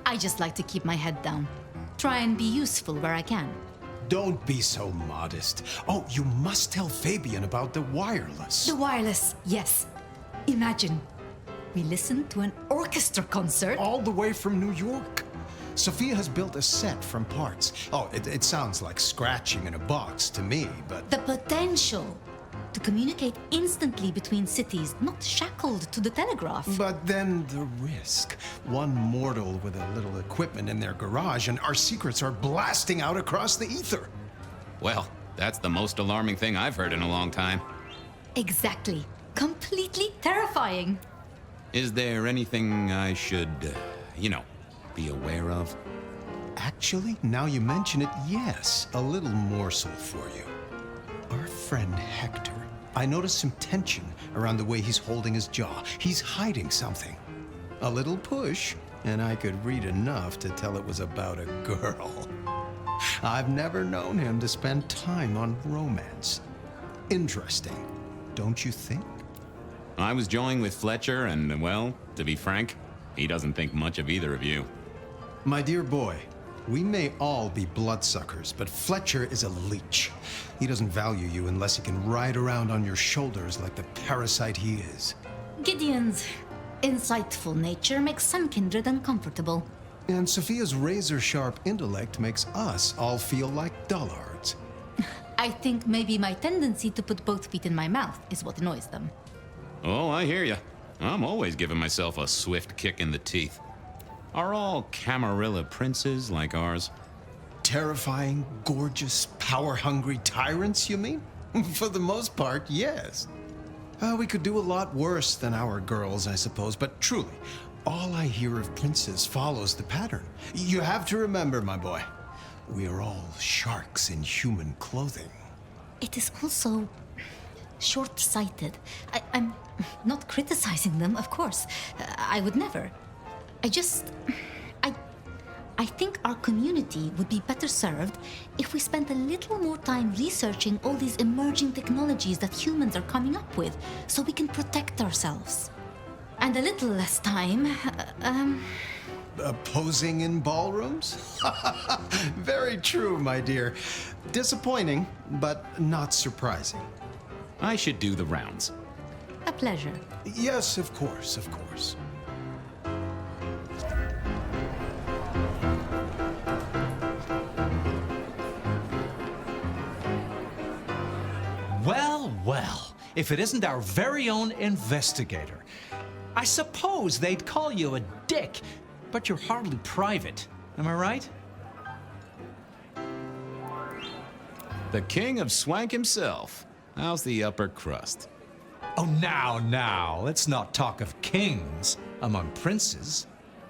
Speaker 14: I just like to keep my head down. Try and be useful where I can.
Speaker 2: Don't be so modest. Oh, you must tell Fabien about the wireless.
Speaker 14: The wireless, yes. Imagine. We listened to an orchestra concert.
Speaker 21: All the way from New York. Sophia has built a set from parts. Oh, it sounds like scratching in a box to me, but...
Speaker 14: The potential to communicate instantly between cities, not shackled to the telegraph.
Speaker 21: But then the risk. One mortal with a little equipment in their garage, and our secrets are blasting out across the ether.
Speaker 6: Well, that's the most alarming thing I've heard in a long time.
Speaker 14: Exactly. Completely terrifying.
Speaker 6: Is there anything I should, be aware of?
Speaker 21: Actually, now you mention it, yes. A little morsel for you. Our friend Hector. I noticed some tension around the way he's holding his jaw. He's hiding something. A little push, and I could read enough to tell it was about a girl. I've never known him to spend time on romance. Interesting, don't you think?
Speaker 6: I was joined with Fletcher, and, well, to be frank, he doesn't think much of either of you.
Speaker 21: My dear boy, we may all be bloodsuckers, but Fletcher is a leech. He doesn't value you unless he can ride around on your shoulders like the parasite he is.
Speaker 14: Gideon's insightful nature makes some kindred uncomfortable.
Speaker 21: And Sophia's razor-sharp intellect makes us all feel like dullards.
Speaker 14: I think maybe my tendency to put both feet in my mouth is what annoys them.
Speaker 6: Oh, I hear you. I'm always giving myself a swift kick in the teeth. Are all Camarilla princes like ours?
Speaker 21: Terrifying, gorgeous, power-hungry tyrants, you mean? For the most part, yes. We could do a lot worse than our girls, I suppose, but truly, all I hear of princes follows the pattern. You have to remember, my boy, we are all sharks in human clothing.
Speaker 14: It is also short-sighted. I'm not criticizing them, of course. I would never. I think our community would be better served if we spent a little more time researching all these emerging technologies that humans are coming up with, so we can protect ourselves. And a little less time,
Speaker 21: Posing in ballrooms? Very true, my dear. Disappointing, but not surprising.
Speaker 6: I should do the rounds.
Speaker 14: A pleasure.
Speaker 21: Yes, of course, of course.
Speaker 22: Well, well, if it isn't our very own investigator. I suppose they'd call you a dick, but you're hardly private. Am I right?
Speaker 6: The king of swank himself. How's the upper crust?
Speaker 22: Oh, now, let's not talk of kings among princes.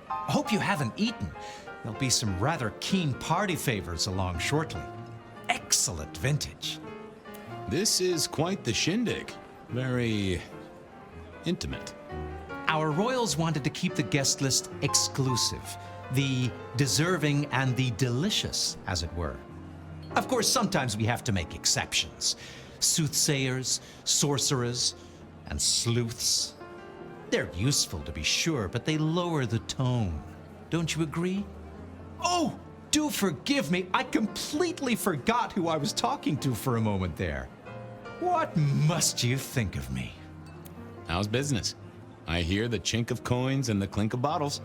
Speaker 22: I hope you haven't eaten. There'll be some rather keen party favors along shortly. Excellent vintage.
Speaker 6: This is quite the shindig. Very intimate.
Speaker 22: Our royals wanted to keep the guest list exclusive. The deserving and the delicious, as it were. Of course, sometimes we have to make exceptions. Soothsayers, sorcerers, and sleuths. They're useful, to be sure, but they lower the tone. Don't you agree? Oh, do forgive me. I completely forgot who I was talking to for a moment there. What must you think of me?
Speaker 6: How's business? I hear the chink of coins and the clink of bottles.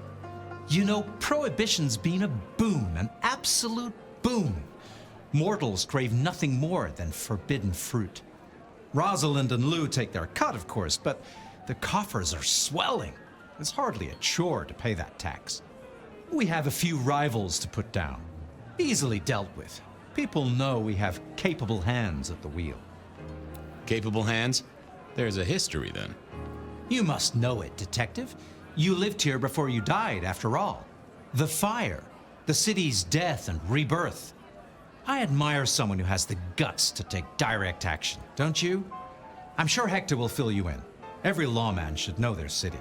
Speaker 22: You know, Prohibition's been a boon, an absolute boon. Mortals crave nothing more than forbidden fruit. Rosalind and Lou take their cut, of course, but the coffers are swelling. It's hardly a chore to pay that tax. We have a few rivals to put down. Easily dealt with. People know we have capable hands at the wheel.
Speaker 6: Capable hands? There's a history, then.
Speaker 22: You must know it, Detective. You lived here before you died, after all. The fire, the city's death and rebirth. I admire someone who has the guts to take direct action, don't you? I'm sure Hector will fill you in. Every lawman should know their city.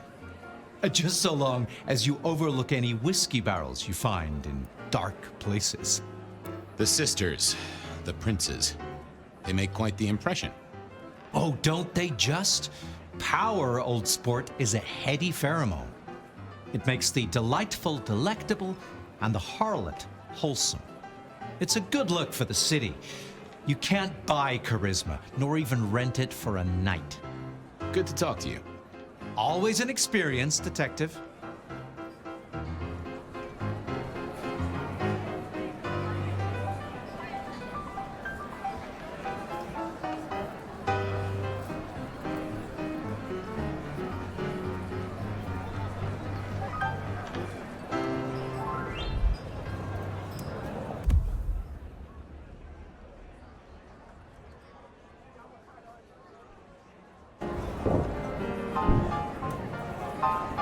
Speaker 22: Just so long as you overlook any whiskey barrels you find in dark places.
Speaker 6: The sisters, the princes, they make quite the impression.
Speaker 22: Oh, don't they just? Power, old sport, is a heady pheromone. It makes the delightful delectable and the harlot wholesome. It's a good look for the city. You can't buy charisma, nor even rent it for a night.
Speaker 6: Good to talk to you.
Speaker 22: Always an experienced detective.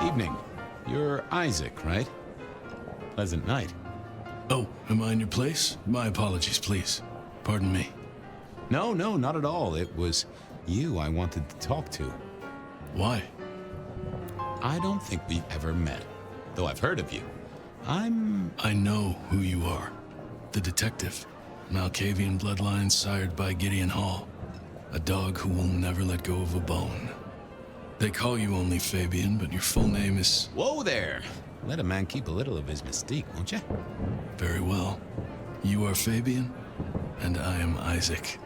Speaker 6: Evening. You're Isaac, right? Pleasant night.
Speaker 3: Oh, am I in your place? My apologies, please. Pardon me.
Speaker 6: No, not at all. It was you I wanted to talk to.
Speaker 3: Why?
Speaker 6: I don't think we've ever met, though I've heard of you.
Speaker 3: I know who you are. The detective. Malkavian bloodlines sired by Gideon Hall. A dog who will never let go of a bone. They call you only Fabien, but your full name is...
Speaker 6: Whoa there! Let a man keep a little of his mystique, won't you?
Speaker 3: Very well. You are Fabien, and I am Isaac.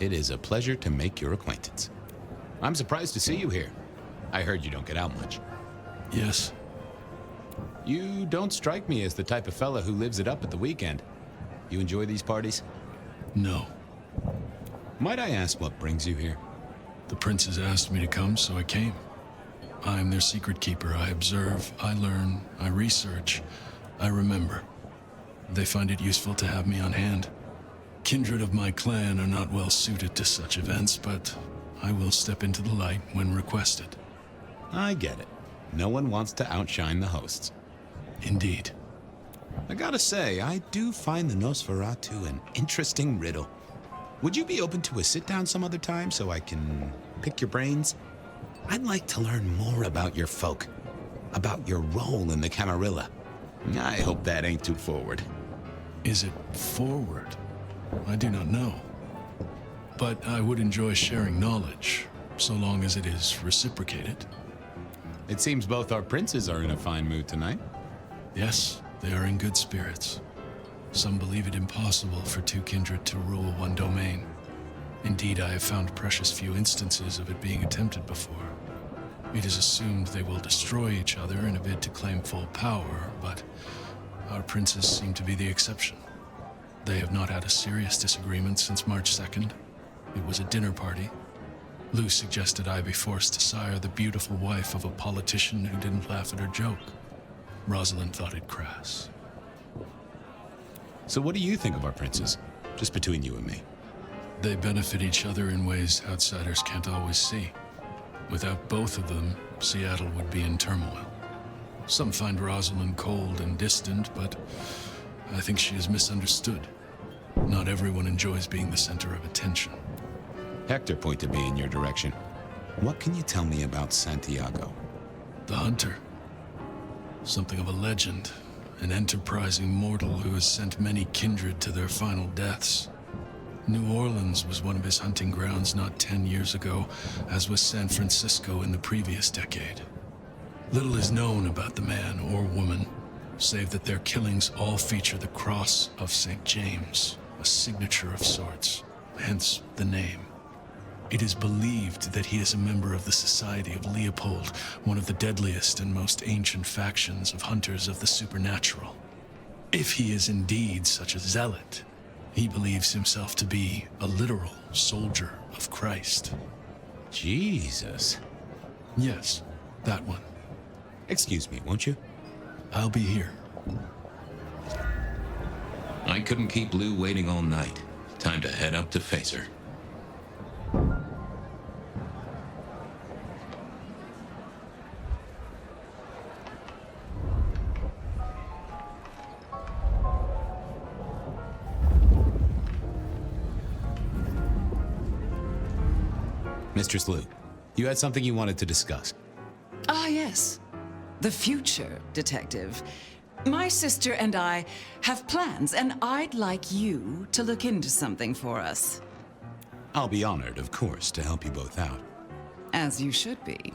Speaker 6: It is a pleasure to make your acquaintance. I'm surprised to see you here. I heard you don't get out much.
Speaker 3: Yes.
Speaker 6: You don't strike me as the type of fella who lives it up at the weekend. You enjoy these parties?
Speaker 3: No.
Speaker 6: Might I ask what brings you here?
Speaker 3: The princes asked me to come, so I came. I am their secret keeper. I observe, I learn, I research, I remember. They find it useful to have me on hand. Kindred of my clan are not well suited to such events, but I will step into the light when requested.
Speaker 6: I get it. No one wants to outshine the hosts.
Speaker 3: Indeed.
Speaker 6: I gotta say, I do find the Nosferatu an interesting riddle. Would you be open to a sit-down some other time so I can pick your brains? I'd like to learn more about your folk, about your role in the Camarilla. I hope that ain't too forward.
Speaker 3: Is it forward? I do not know. But I would enjoy sharing knowledge, so long as it is reciprocated.
Speaker 6: It seems both our princes are in a fine mood tonight.
Speaker 3: Yes, they are in good spirits. Some believe it impossible for two kindred to rule one domain. Indeed, I have found precious few instances of it being attempted before. It is assumed they will destroy each other in a bid to claim full power, but our princes seem to be the exception. They have not had a serious disagreement since March 2nd. It was a dinner party. Lou suggested I be forced to sire the beautiful wife of a politician who didn't laugh at her joke. Rosalind thought it crass.
Speaker 6: So what do you think of our princes? Just between you and me.
Speaker 3: They benefit each other in ways outsiders can't always see. Without both of them, Seattle would be in turmoil. Some find Rosalind cold and distant, but I think she is misunderstood. Not everyone enjoys being the center of attention.
Speaker 6: Hector pointed me in your direction. What can you tell me about Santiago?
Speaker 3: The hunter. Something of a legend. An enterprising mortal who has sent many kindred to their final deaths. New Orleans was one of his hunting grounds not 10 years ago, as was San Francisco in the previous decade. Little is known about the man or woman, save that their killings all feature the cross of St. James, a signature of sorts, hence the name. It is believed that he is a member of the Society of Leopold, one of the deadliest and most ancient factions of hunters of the supernatural. If he is indeed such a zealot, he believes himself to be a literal soldier of Christ.
Speaker 6: Jesus.
Speaker 3: Yes, that one.
Speaker 6: Excuse me, won't you?
Speaker 3: I'll be here.
Speaker 1: I couldn't keep Lou waiting all night. Time to head up to face her.
Speaker 6: Mistress Lou, you had something you wanted to discuss.
Speaker 20: Ah, yes. The future, Detective. My sister and I have plans, and I'd like you to look into something for us.
Speaker 6: I'll be honored, of course, to help you both out.
Speaker 20: As you should be.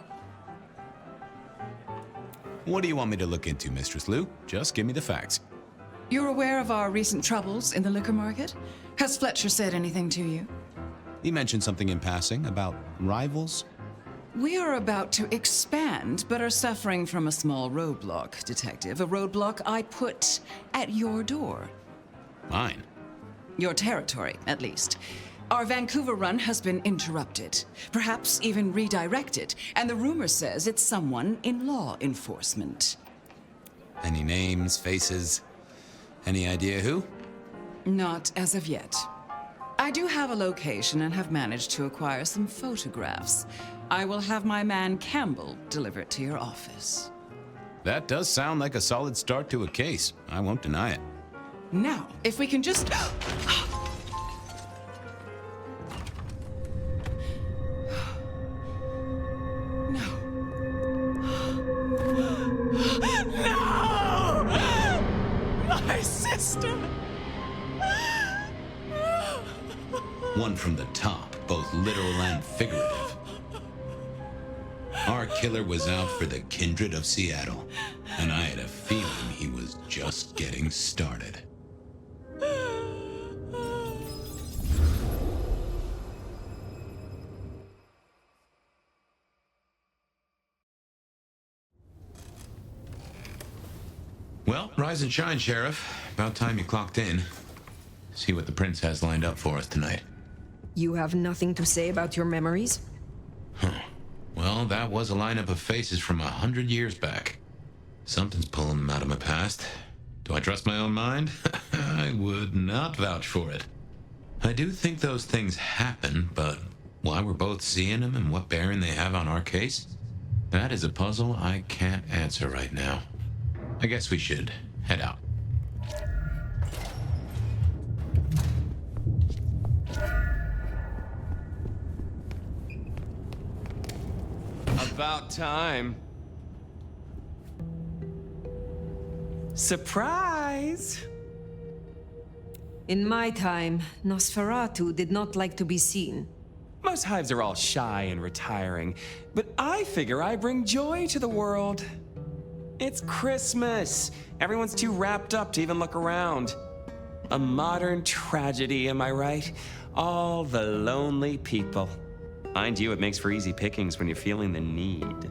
Speaker 6: What do you want me to look into, Mistress Lou? Just give me the facts.
Speaker 20: You're aware of our recent troubles in the liquor market? Has Fletcher said anything to you?
Speaker 6: He mentioned something in passing about rivals.
Speaker 20: We are about to expand, but are suffering from a small roadblock, Detective. A roadblock I put at your door.
Speaker 6: Mine?
Speaker 20: Your territory, at least. Our Vancouver run has been interrupted, perhaps even redirected, and the rumor says it's someone in law enforcement.
Speaker 6: Any names, faces? Any idea who?
Speaker 20: Not as of yet. I do have a location and have managed to acquire some photographs. I will have my man Campbell deliver it to your office.
Speaker 6: That does sound like a solid start to a case. I won't deny it.
Speaker 20: Now, if we can just... No! My sister!
Speaker 6: One from the top, both literal and figurative. Our killer was out for the kindred of Seattle, and I had a feeling he was just getting started. Well, rise and shine, Sheriff. About time you clocked in. See what the prince has lined up for us tonight.
Speaker 5: You have nothing to say about your memories?
Speaker 6: Well, that was a lineup of faces from 100 years back. Something's pulling them out of my past. Do I trust my own mind? I would not vouch for it. I do think those things happen, but why we're both seeing them and what bearing they have on our case? That is a puzzle I can't answer right now. I guess we should head out.
Speaker 8: About time. Surprise!
Speaker 5: In my time, Nosferatu did not like to be seen.
Speaker 8: Most hives are all shy and retiring, but I figure I bring joy to the world. It's Christmas. Everyone's too wrapped up to even look around. A modern tragedy, am I right? All the lonely people. Mind you, it makes for easy pickings when you're feeling the need.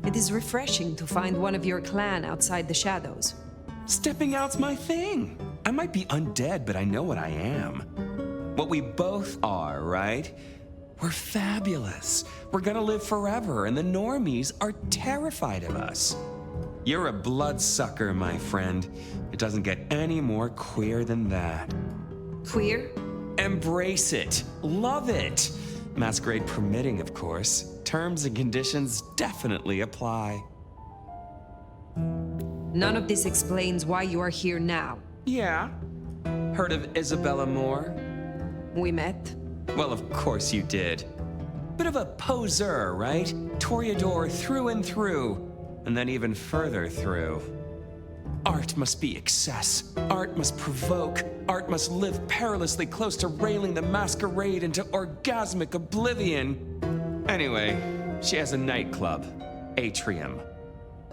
Speaker 5: It is refreshing to find one of your clan outside the shadows.
Speaker 8: Stepping out's my thing. I might be undead, but I know what I am. What we both are, right? We're fabulous. We're gonna live forever, and the normies are terrified of us. You're a bloodsucker, my friend. It doesn't get any more queer than that.
Speaker 5: Queer?
Speaker 8: Embrace it. Love it. Masquerade permitting, of course. Terms and conditions definitely apply.
Speaker 5: None of this explains why you are here now.
Speaker 8: Yeah. Heard of Isabella Moore?
Speaker 5: We met.
Speaker 8: Well, of course you did. Bit of a poseur, right? Toreador through and through, and then even further through. Art must be excess. Art must provoke. Art must live perilously close to railing the masquerade into orgasmic oblivion. Anyway, she has a nightclub, Atrium.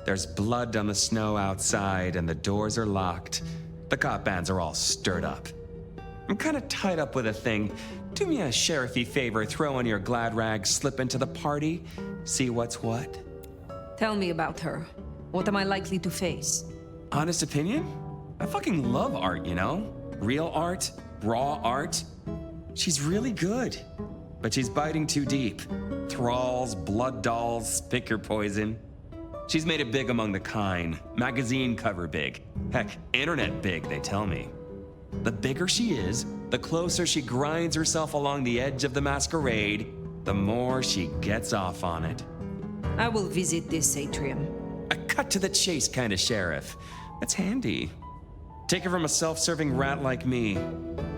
Speaker 8: There's blood on the snow outside, and the doors are locked. The cop bands are all stirred up. I'm kind of tied up with a thing. Do me a sheriffy favor, throw on your glad rags, slip into the party, see what's what.
Speaker 5: Tell me about her. What am I likely to face?
Speaker 8: Honest opinion? I fucking love art, you know? Real art, raw art. She's really good, but she's biting too deep. Thralls, blood dolls, pick your poison. She's made it big among the kind. Magazine cover big. Heck, internet big, they tell me. The bigger she is, the closer she grinds herself along the edge of the masquerade, the more she gets off on it.
Speaker 5: I will visit this atrium.
Speaker 8: A cut to the chase kind of sheriff. That's handy. Take it from a self-serving rat like me.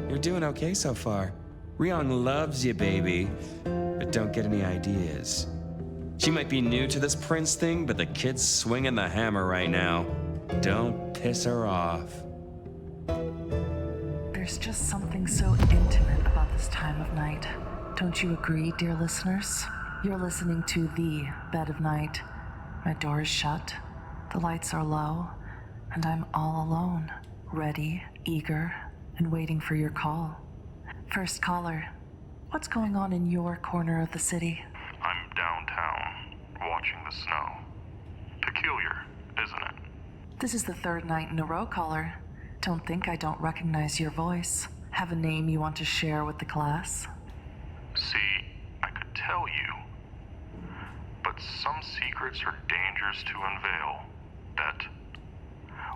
Speaker 8: You're doing okay so far. Ryong loves you, baby, but don't get any ideas. She might be new to this prince thing, but the kid's swinging the hammer right now. Don't piss her off.
Speaker 23: There's just something so intimate about this time of night. Don't you agree, dear listeners? You're listening to The Bed of Night. My door is shut, the lights are low, and I'm all alone, ready, eager, and waiting for your call. First caller, What's going on in your corner of the city?
Speaker 9: I'm downtown, watching the snow. Peculiar, isn't it?
Speaker 23: This is the third night in a row, caller. Don't think I don't recognize your voice. Have a name you want to share with the class?
Speaker 9: See, I could tell you, but some secrets are dangerous to unveil. Bet.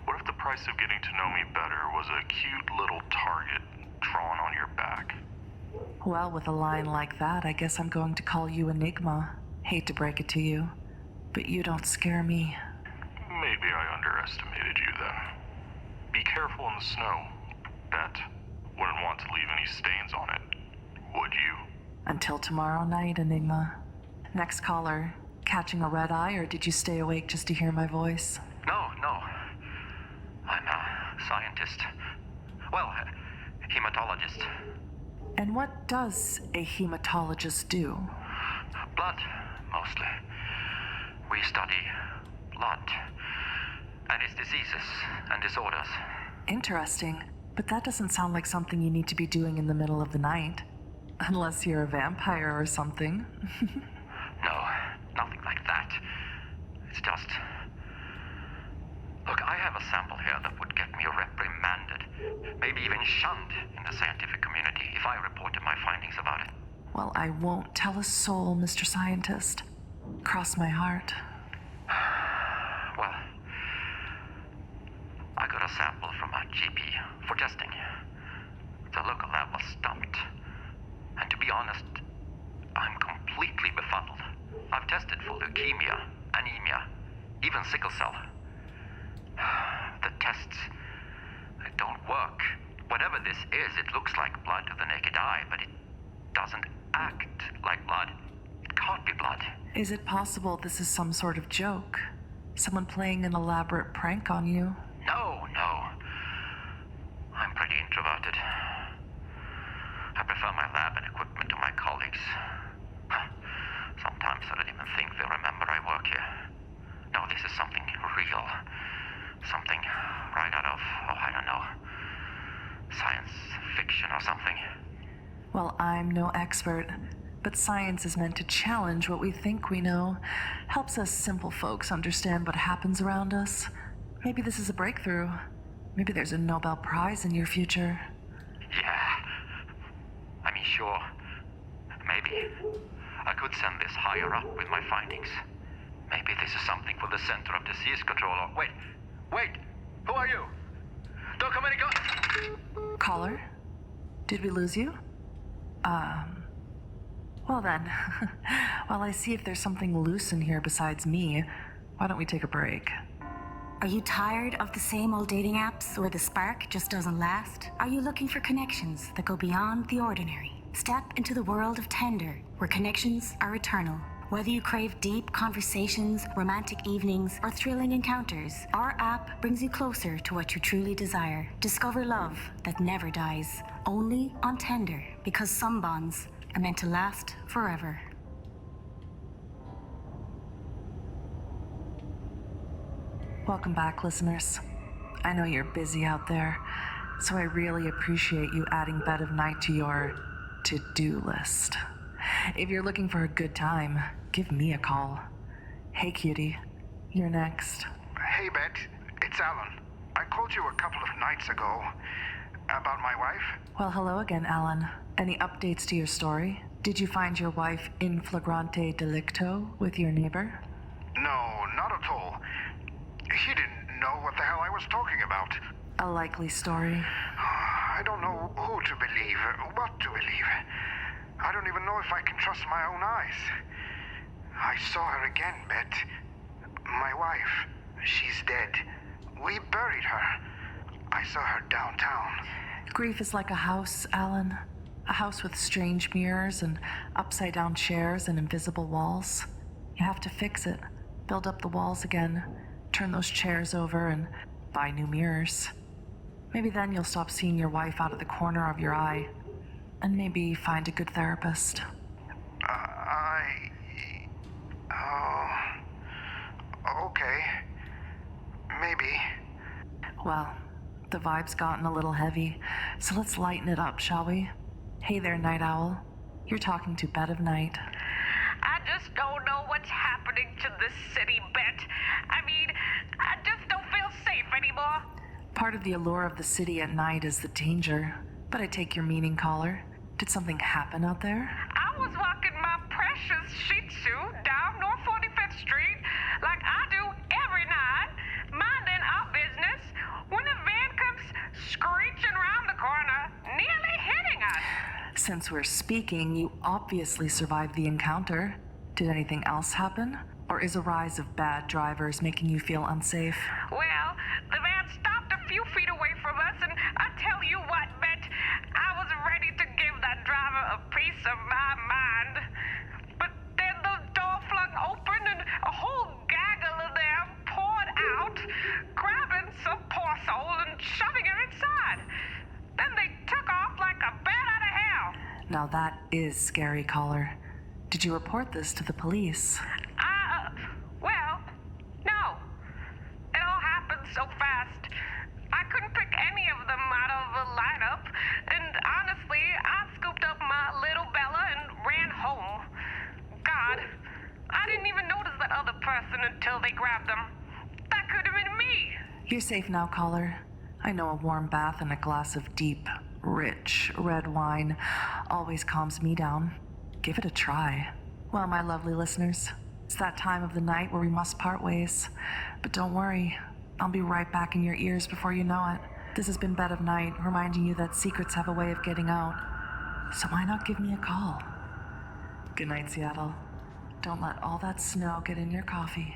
Speaker 9: What if the price of getting to know me better was a cute little target drawn on your back?
Speaker 23: Well, with a line like that, I guess I'm going to call you Enigma. Hate to break it to you, but you don't scare me.
Speaker 9: Maybe I underestimated you then. Be careful in the snow. Bet. Wouldn't want to leave any stains on it, would you?
Speaker 23: Until tomorrow night, Enigma. Next caller, catching a red eye, or did you stay awake just to hear my voice?
Speaker 10: No. I'm a scientist. Well, hematologist.
Speaker 23: And what does a hematologist do?
Speaker 10: Blood, mostly. We study blood and its diseases and disorders.
Speaker 23: Interesting, but that doesn't sound like something you need to be doing in the middle of the night. Unless you're a vampire or something.
Speaker 10: No, nothing like that. It's just... Look, I have a sample here that would get me reprimanded, maybe even shunned in the scientific community if I reported my findings about it.
Speaker 23: Well, I won't tell a soul, Mr. Scientist. Cross my heart.
Speaker 10: Well, I got a sample from a GP for testing. The local lab was stumped. And to be honest, I'm completely befuddled. I've tested for leukemia, anemia, even sickle cell. The tests, they don't work. Whatever this is, it looks like blood to the naked eye, but it doesn't act like blood. It can't be blood.
Speaker 23: Is it possible this is some sort of joke? Someone playing an elaborate prank on you?
Speaker 10: No. I'm pretty introverted. I prefer my lab and equipment to my colleagues. Sometimes I don't even think they remember I work here. No, this is something real. Something right out of, I don't know, science fiction or something.
Speaker 23: Well, I'm no expert, but science is meant to challenge what we think we know. Helps us simple folks understand what happens around us. Maybe this is a breakthrough. Maybe there's a Nobel Prize in your future.
Speaker 10: Yeah. I mean, sure. Maybe. I could send this higher up with my findings. Maybe this is something for the Center of Disease Control or... Wait! Who are you? Don't come any go...
Speaker 23: Caller? Did we lose you? Well then, while I see if there's something loose in here besides me, why don't we take a break?
Speaker 12: Are you tired of the same old dating apps where the spark just doesn't last? Are you looking for connections that go beyond the ordinary? Step into the world of Tender, where connections are eternal. Whether you crave deep conversations, romantic evenings, or thrilling encounters, our app brings you closer to what you truly desire. Discover love that never dies, only on Tender, because some bonds are meant to last forever.
Speaker 23: Welcome back, listeners. I know you're busy out there, so I really appreciate you adding Bed of Night to your to-do list. If you're looking for a good time, give me a call. Hey, cutie. You're next.
Speaker 24: Hey, Bet. It's Alan. I called you a couple of nights ago. About my wife?
Speaker 23: Well, hello again, Alan. Any updates to your story? Did you find your wife in flagrante delicto with your neighbor?
Speaker 24: No, not at all. He didn't know what the hell I was talking about.
Speaker 23: A likely story.
Speaker 24: I don't know who to believe, what to believe. I don't even know if I can trust my own eyes. I saw her again, Bet. My wife. She's dead. We buried her. I saw her downtown.
Speaker 23: Grief is like a house, Alan. A house with strange mirrors and upside-down chairs and invisible walls. You have to fix it, build up the walls again, turn those chairs over, and buy new mirrors. Maybe then you'll stop seeing your wife out of the corner of your eye. And maybe find a good therapist.
Speaker 24: Okay. Maybe.
Speaker 23: Well, the vibe's gotten a little heavy, so let's lighten it up, shall we? Hey there, Night Owl. You're talking to Bed of Night.
Speaker 4: I just don't know what's happening to this city, Bet. I mean, I just don't feel safe anymore.
Speaker 23: Part of the allure of the city at night is the danger. But I take your meaning, caller. Did something happen out there?
Speaker 4: I was walking my precious Shih Tzu down North 45th Street like I do every night, minding our business, when a van comes screeching around the corner, nearly hitting us.
Speaker 23: Since we're speaking, you obviously survived the encounter. Did anything else happen? Or is a rise of bad drivers making you feel unsafe?
Speaker 4: Well, the van stopped a few feet away from us, and I tell you what, Bet, I was ready to give that driver a piece of my mind. But then the door flung open, and a whole gaggle of them poured out, grabbing some poor soul and shoving him inside. Then they took off like a bat out of hell.
Speaker 23: Now that is scary, caller. Did you report this to the police?
Speaker 4: Well, no. It all happened so fast. I couldn't pick any of them out of the lineup, and honestly, I scooped up my little Bella and ran home. God, I didn't even notice that other person until they grabbed them. That could have been me.
Speaker 23: You're safe now, caller. I know a warm bath and a glass of deep, rich red wine always calms me down. Give it a try. Well, my lovely listeners, it's that time of the night where we must part ways. But don't worry, I'll be right back in your ears before you know it. This has been Bed of Night, reminding you that secrets have a way of getting out. So why not give me a call? Good night, Seattle. Don't let all that snow get in your coffee.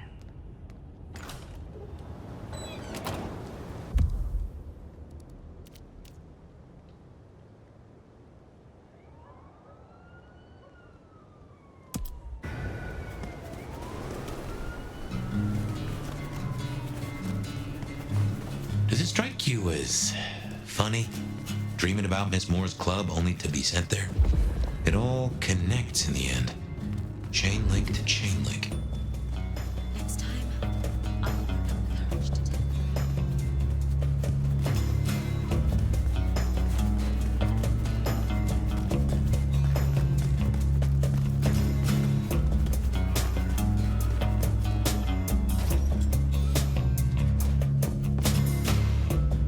Speaker 2: Does it strike you as funny? Dreaming about Miss Moore's club only to be sent there? It all connects in the end. Chain link to chain link.
Speaker 13: Next time, I'll work on the courage to take.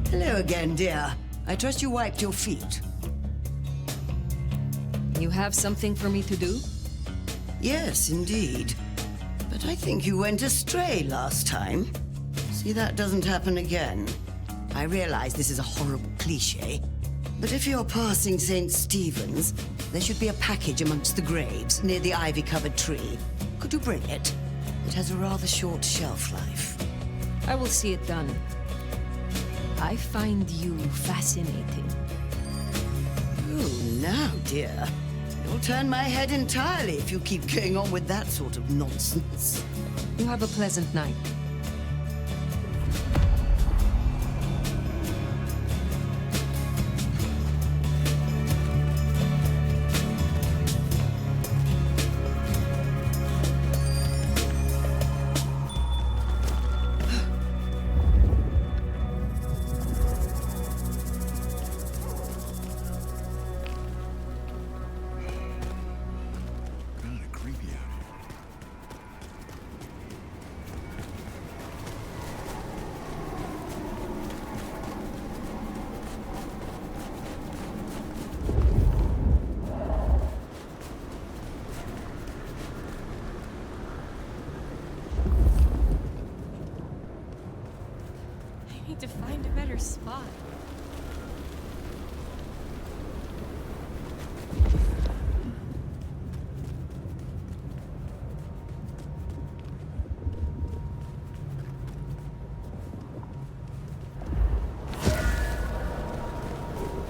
Speaker 7: Hello again, dear. I trust you wiped your feet.
Speaker 5: You have something for me to do?
Speaker 7: Yes, indeed. But I think you went astray last time. See, that doesn't happen again. I realize this is a horrible cliché, but if you're passing St. Stephen's, there should be a package amongst the graves near the ivy-covered tree. Could you bring it? It has a rather short shelf life.
Speaker 5: I will see it done. I find you fascinating.
Speaker 7: Oh, now, dear. You'll turn my head entirely if you keep going on with that sort of nonsense.
Speaker 5: You have a pleasant night.
Speaker 11: I need to find a better spot.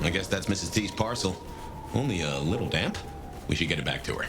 Speaker 2: I guess that's Mrs. T's parcel. Only a little damp. We should get it back to her.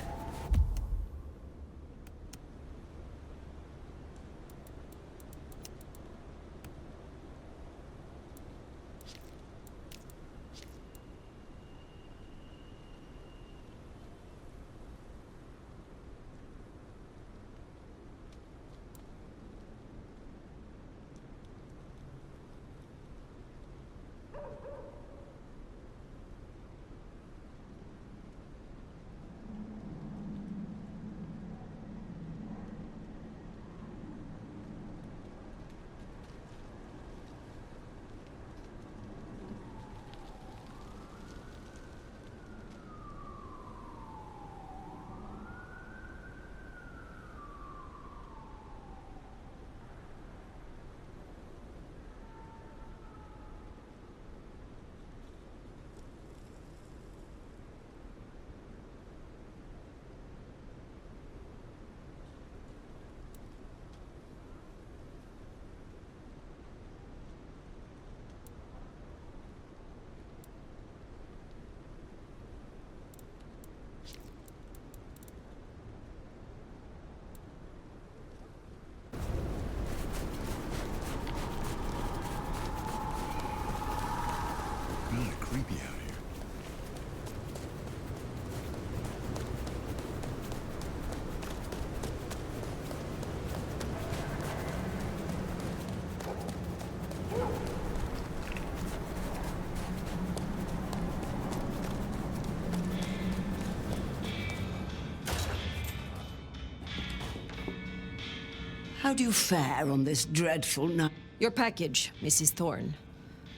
Speaker 7: How do you fare on this dreadful night?
Speaker 5: Your package, Mrs. Thorne.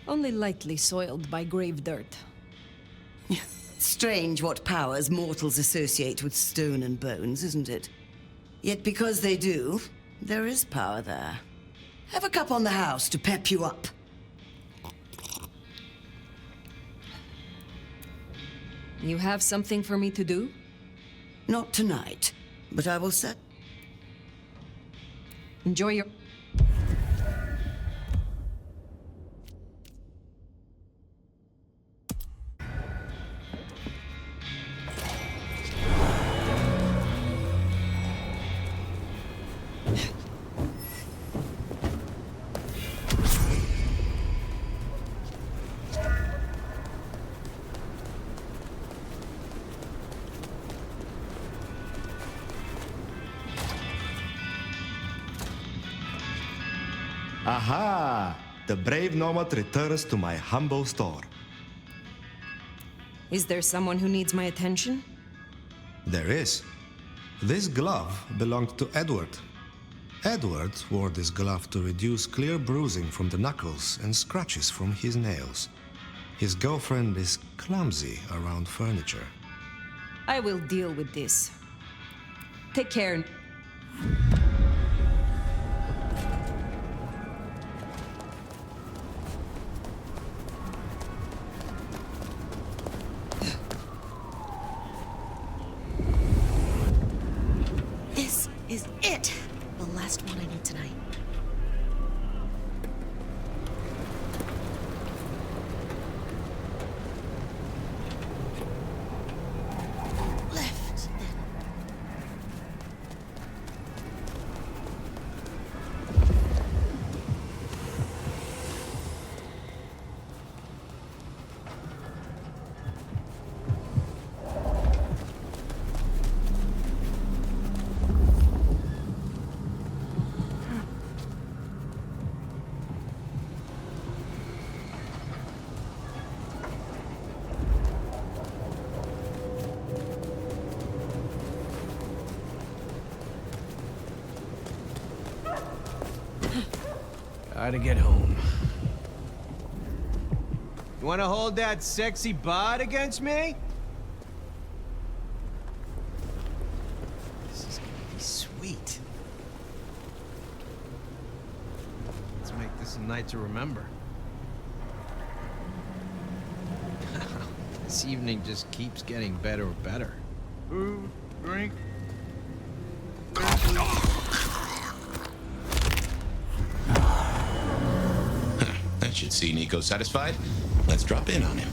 Speaker 5: Only lightly soiled by grave dirt.
Speaker 7: Strange what powers mortals associate with stone and bones, isn't it? Yet because they do, there is power there. Have a cup on the house to pep you up.
Speaker 5: You have something for me to do?
Speaker 7: Not tonight, but I will set.
Speaker 5: Enjoy your...
Speaker 16: Aha! The brave Nomad returns to my humble store.
Speaker 5: Is there someone who needs my attention?
Speaker 16: There is. This glove belonged to Edward. Edward wore this glove to reduce clear bruising from the knuckles and scratches from his nails. His girlfriend is clumsy around furniture.
Speaker 5: I will deal with this. Take care.
Speaker 17: This is it! The last one I need tonight. Left, then.
Speaker 3: Gotta get home. You wanna hold that sexy bod against me? This is gonna be sweet. Let's make this a night to remember. This evening just keeps getting better and better. Food, drink.
Speaker 6: That should see Nico satisfied. Let's drop in on him.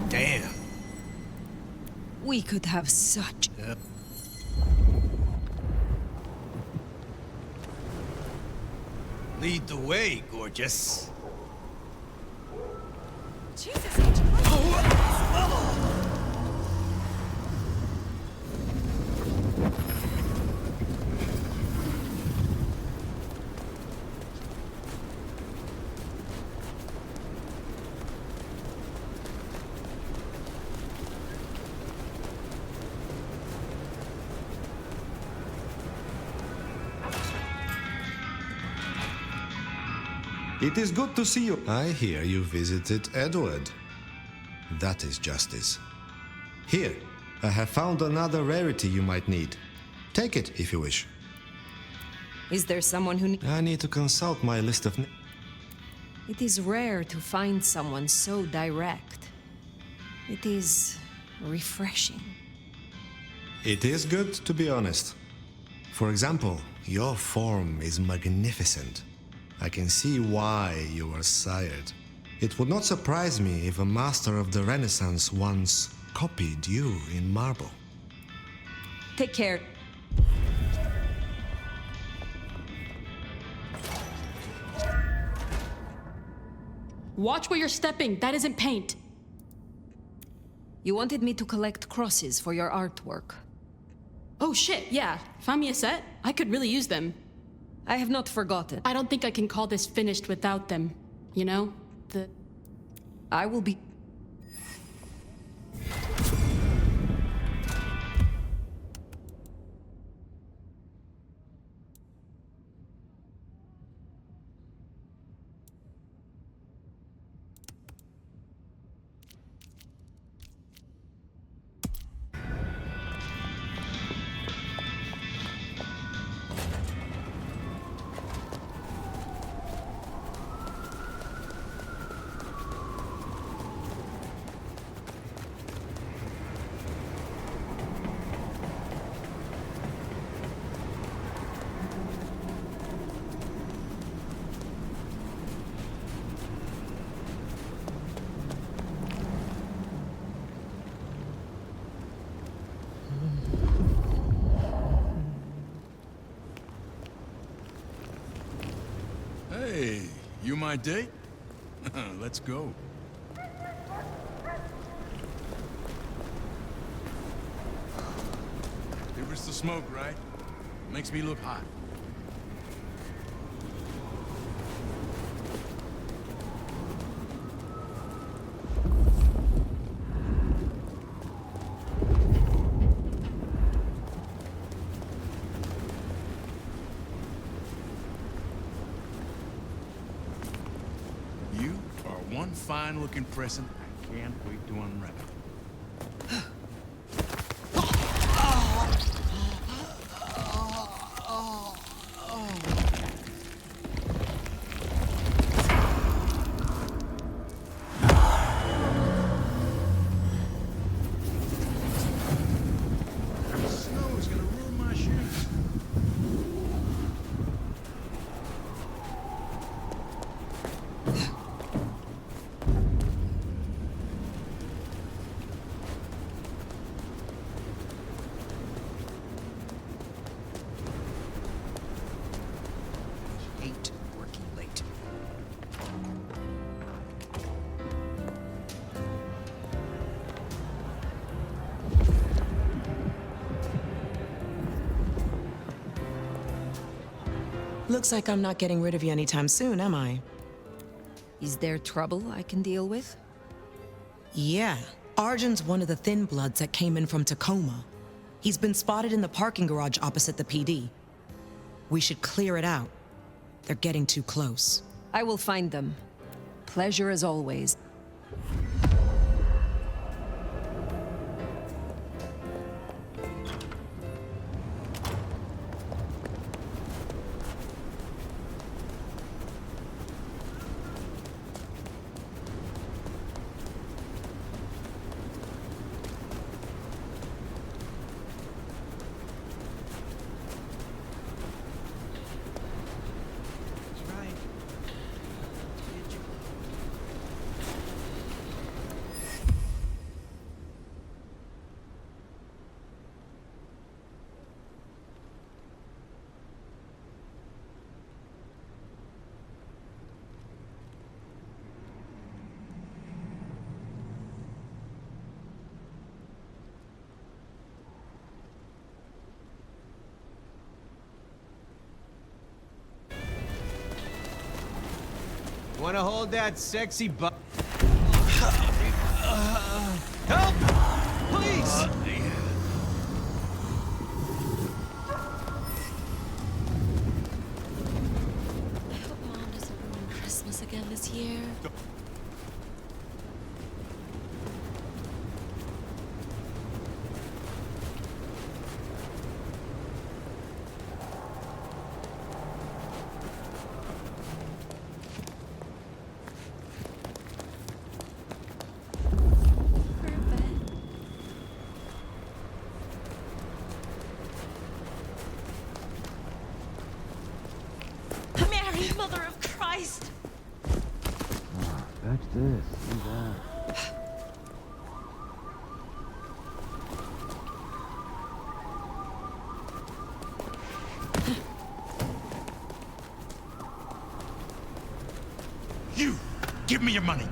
Speaker 3: Damn.
Speaker 5: We could have such...
Speaker 3: Yep. Lead the way, gorgeous.
Speaker 11: Jesus,
Speaker 16: It is good to see you. I hear you visited Edward. That is justice. Here, I have found another rarity you might need. Take it if you wish.
Speaker 5: Is there someone who...
Speaker 16: I need to consult my list of...
Speaker 5: It is rare to find someone so direct. It is refreshing.
Speaker 16: It is good to be honest. For example, your form is magnificent. I can see why you were sired. It would not surprise me if a master of the Renaissance once copied you in marble.
Speaker 5: Take care.
Speaker 18: Watch where you're stepping. That isn't paint.
Speaker 5: You wanted me to collect crosses for your artwork.
Speaker 18: Oh shit, yeah. Find me a set. I could really use them.
Speaker 5: I have not forgotten.
Speaker 18: I don't think I can call this finished without them. You know? I will be...
Speaker 3: my date? Let's go. It was the smoke, right? Makes me look hot. You are one fine-looking present I can't wait to unwrap.
Speaker 14: Looks like I'm not getting rid of you anytime soon, am I?
Speaker 5: Is there trouble I can deal with?
Speaker 14: Yeah. Arjun's one of the Thin Bloods that came in from Tacoma. He's been spotted in the parking garage opposite the PD. We should clear it out. They're getting too close.
Speaker 5: I will find them. Pleasure as always.
Speaker 15: Wanna hold that sexy butt?
Speaker 3: Help! Please!
Speaker 11: I hope Mom doesn't ruin Christmas again this year. Mary, Mother of Christ!
Speaker 15: Fetch this, do that.
Speaker 3: You! Give me your money!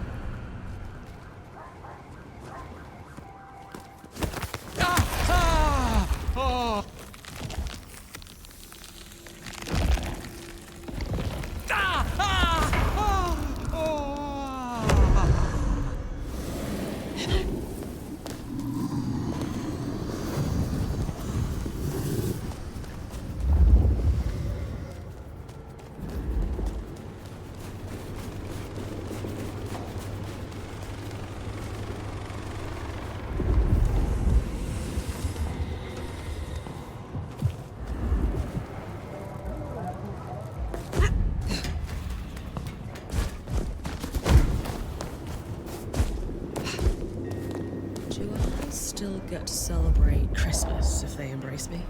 Speaker 14: Still get to celebrate Christmas if they embrace me.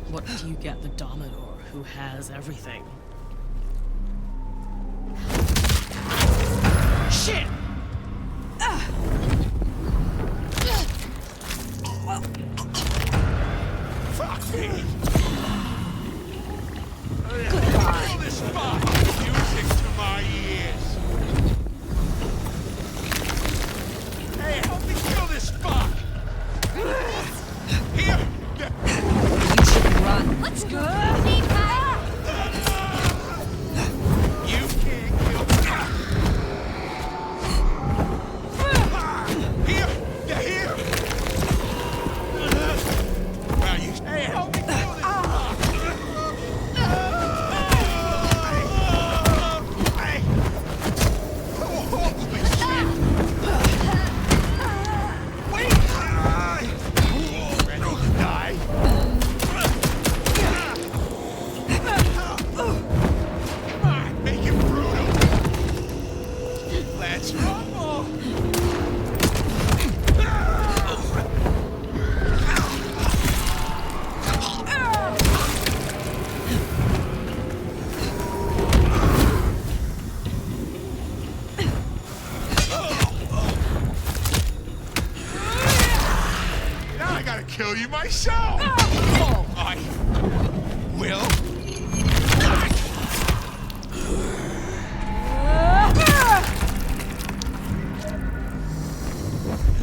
Speaker 14: What do you get the Dominor who has everything? Shit!
Speaker 1: Kill this spot! Music to my ears! Hey, help me kill this spot! Here!
Speaker 5: You should run.
Speaker 11: Let's go!
Speaker 1: You can't kill Here! They're here! Now you... Hey, help me kill this spot! Kill you myself! I will.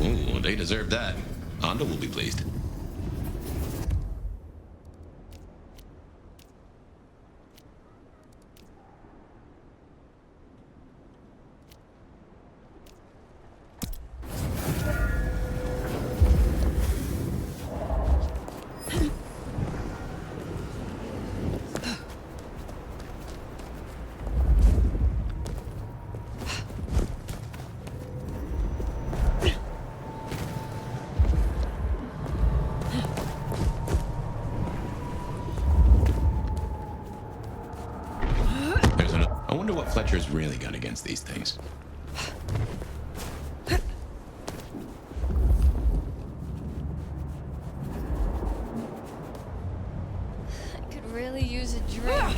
Speaker 6: Ooh, they deserve that. Hondo will be pleased. I wonder what Fletcher's really got against these things.
Speaker 11: I could really use a drink.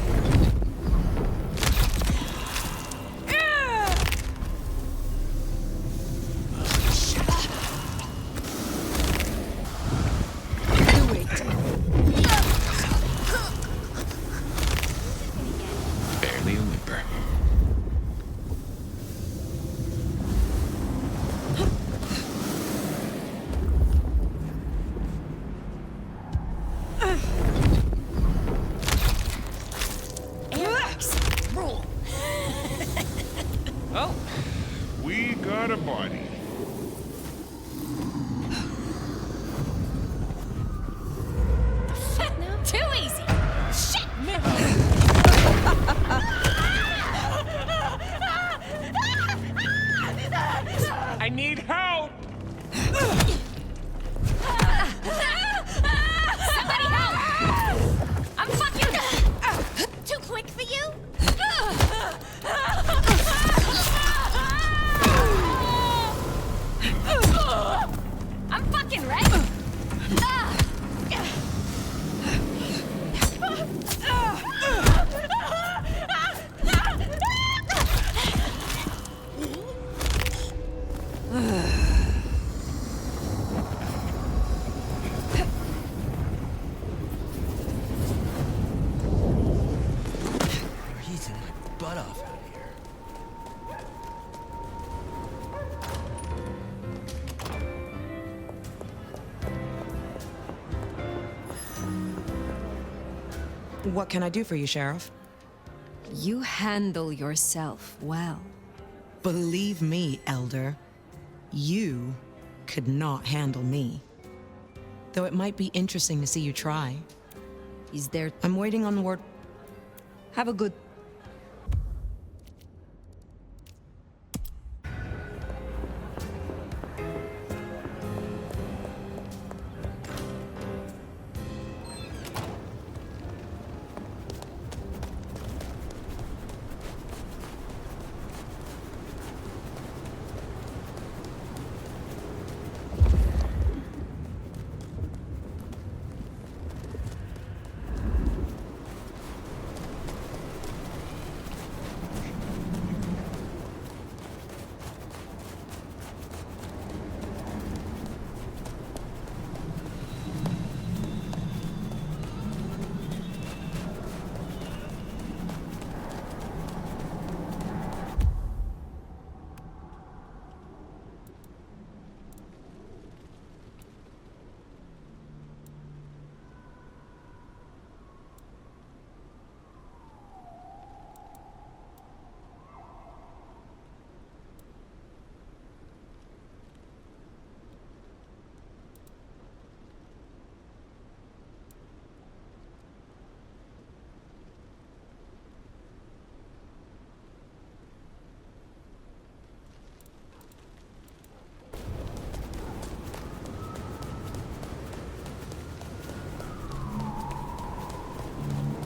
Speaker 6: Barely a whimper.
Speaker 11: Rule.
Speaker 1: Oh, we got a body.
Speaker 11: No, too easy. Shit,
Speaker 1: I need help!
Speaker 11: Somebody help! I'm fucking too quick for you. I'm fucking ready.
Speaker 15: We're eating my butt off out here.
Speaker 14: What can I do for you, Sheriff?
Speaker 5: You handle yourself well.
Speaker 14: Believe me, Elder, you could not handle me. Though it might be interesting to see you try.
Speaker 5: Is there...
Speaker 14: I'm waiting on word. Have a good...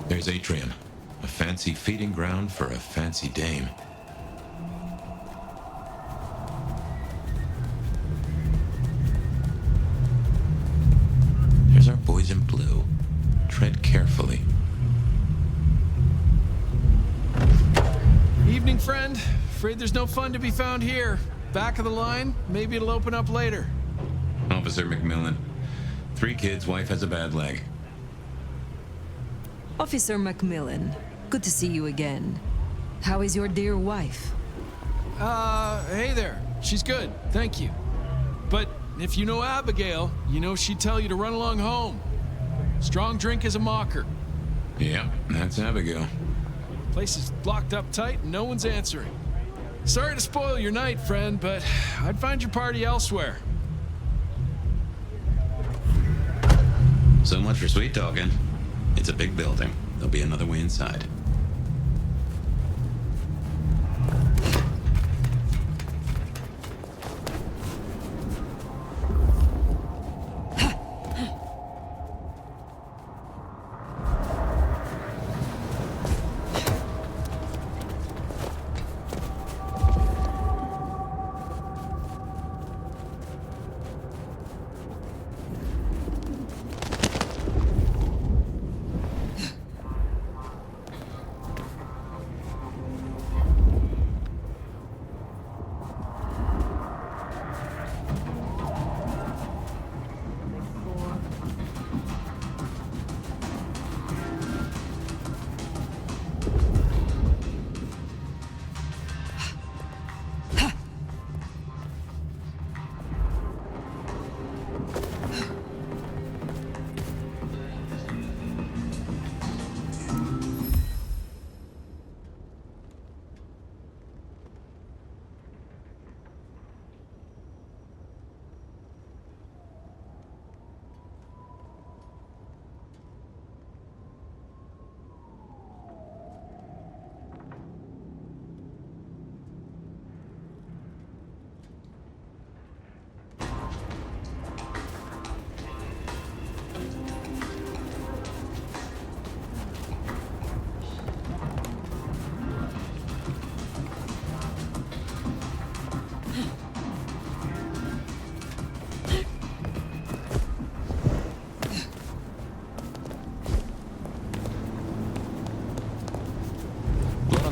Speaker 6: There's Atrium, a fancy feeding ground for a fancy dame. There's our boys in blue. Tread carefully.
Speaker 3: Evening, friend. Afraid there's no fun to be found here. Back of the line, maybe it'll open up later.
Speaker 6: Officer McMillan. 3 kids, wife has a bad leg.
Speaker 5: Officer Macmillan, good to see you again. How is your dear wife?
Speaker 3: Hey there. She's good, thank you. But if you know Abigail, you know she'd tell you to run along home. Strong drink is a mocker.
Speaker 6: Yeah, that's Abigail.
Speaker 3: Place is locked up tight and no one's answering. Sorry to spoil your night, friend, but I'd find your party elsewhere.
Speaker 6: So much for sweet talking. It's a big building. There'll be another way inside.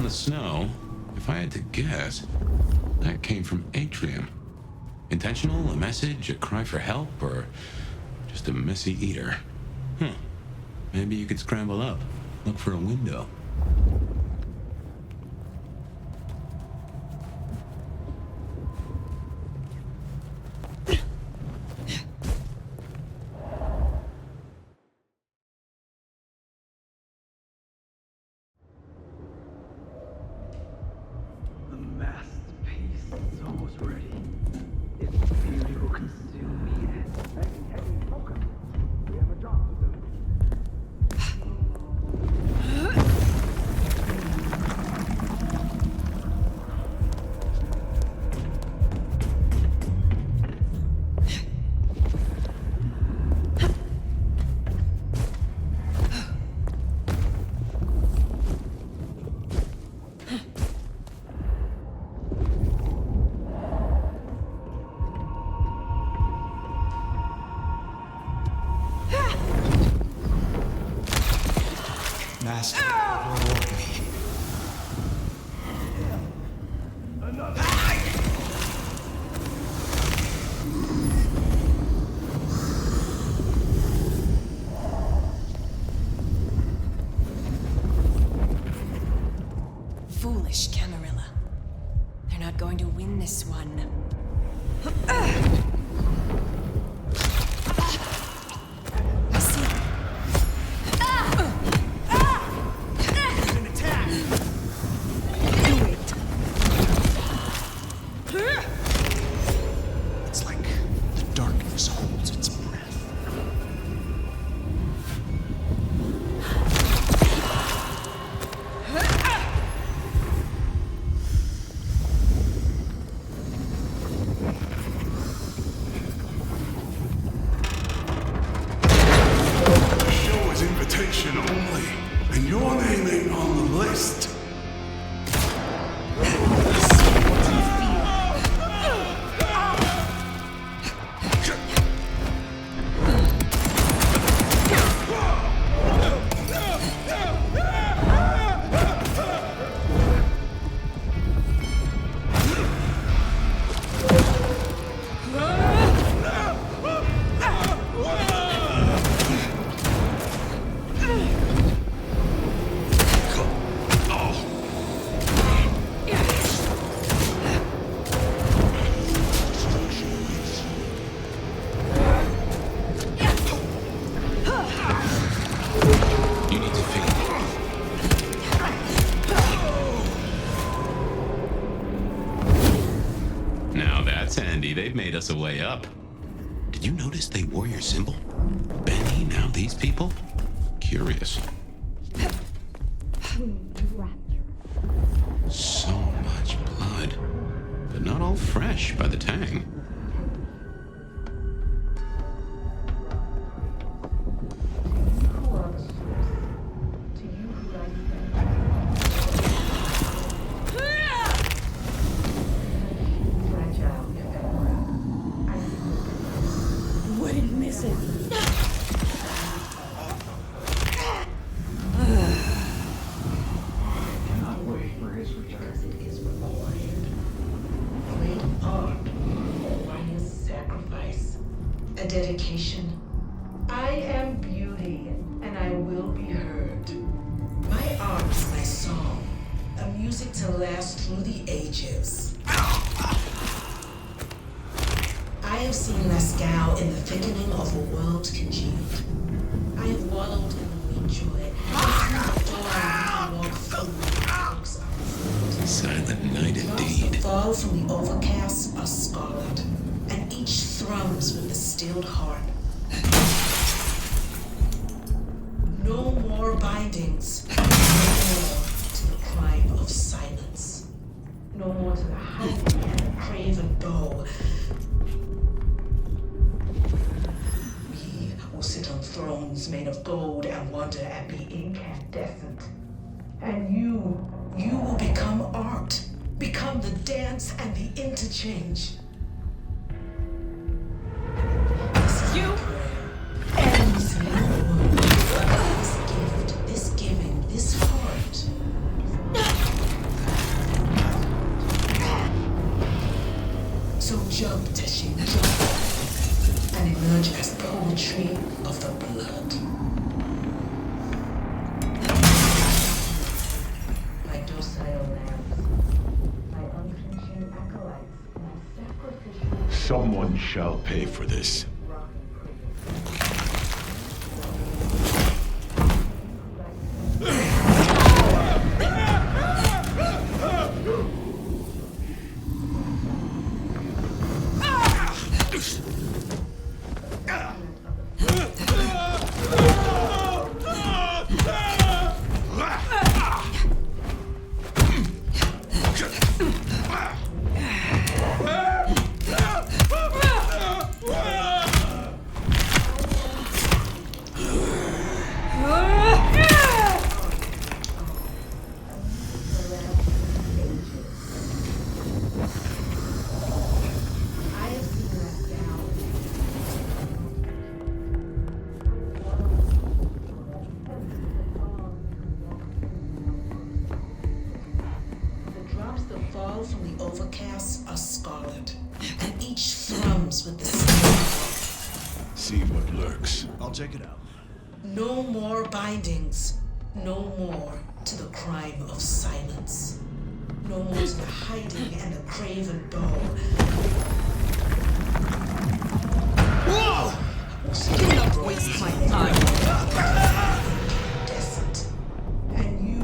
Speaker 6: The snow, if I had to guess, that came from Atrium. Intentional, a message, a cry for help, or just a messy eater? Maybe you could scramble up, look for a window.
Speaker 2: Master, reward me.
Speaker 5: Foolish Camarilla. They're not going to win this one.
Speaker 9: Show is invitation only.
Speaker 19: And your name ain't on the list.
Speaker 6: They've made us a way up. Did you notice they wore your symbol? Benny, now these people? Curious. So much blood. But not all fresh by the tang.
Speaker 20: A dedication. I am beauty, and I will be heard. My art is my song, a music to last through the ages. I have seen Masquerade in the thickening of a world congealed. I have wallowed in the weak joy. I walk through the
Speaker 6: Silent night indeed.
Speaker 20: fall from the overcast are scarlet, and each thrums with the stilled heart. No more bindings. No more to the crime of silence. No more to the hiding and the craven bow. We will sit on thrones made of gold and wonder and be incandescent. And you will become art. Become the dance and the interchange. This giving, this heart. So jump, Teshin, jump, and emerge as poetry of the blood. My docile lambs, my unflinching acolytes, my sacrificial...
Speaker 19: Someone shall pay for this.
Speaker 20: From the overcast are scarlet, and each thrums with the same.
Speaker 19: See what lurks. I'll check it out.
Speaker 20: No more bindings. No more to the crime of silence. No more to the hiding and the craven bow.
Speaker 17: Whoa! Do not waste my time.
Speaker 20: Descent. And you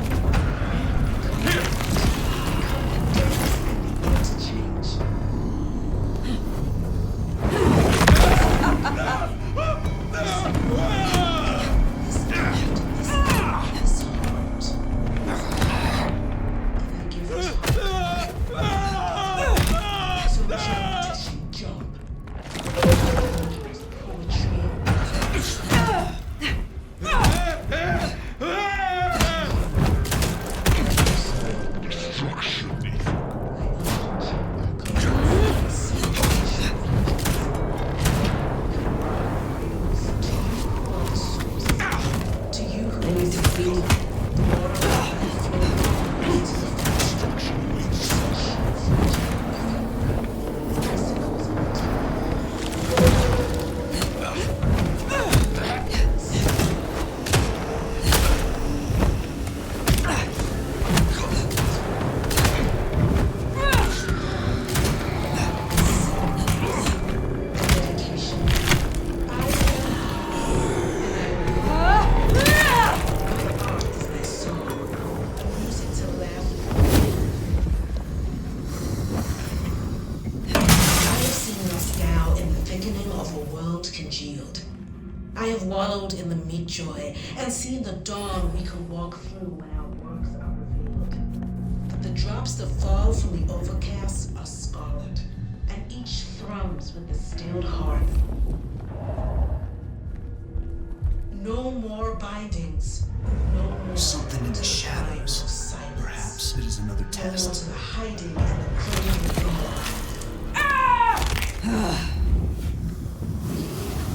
Speaker 20: reveled in the meat joy and seen the dawn we could walk through when our works are revealed. The drops that fall from the overcast are scarlet, and each thrums with the stilled heart. No more bindings. No more.
Speaker 19: Something in the shadows. Perhaps it is another test.
Speaker 20: No more to the hiding and the craving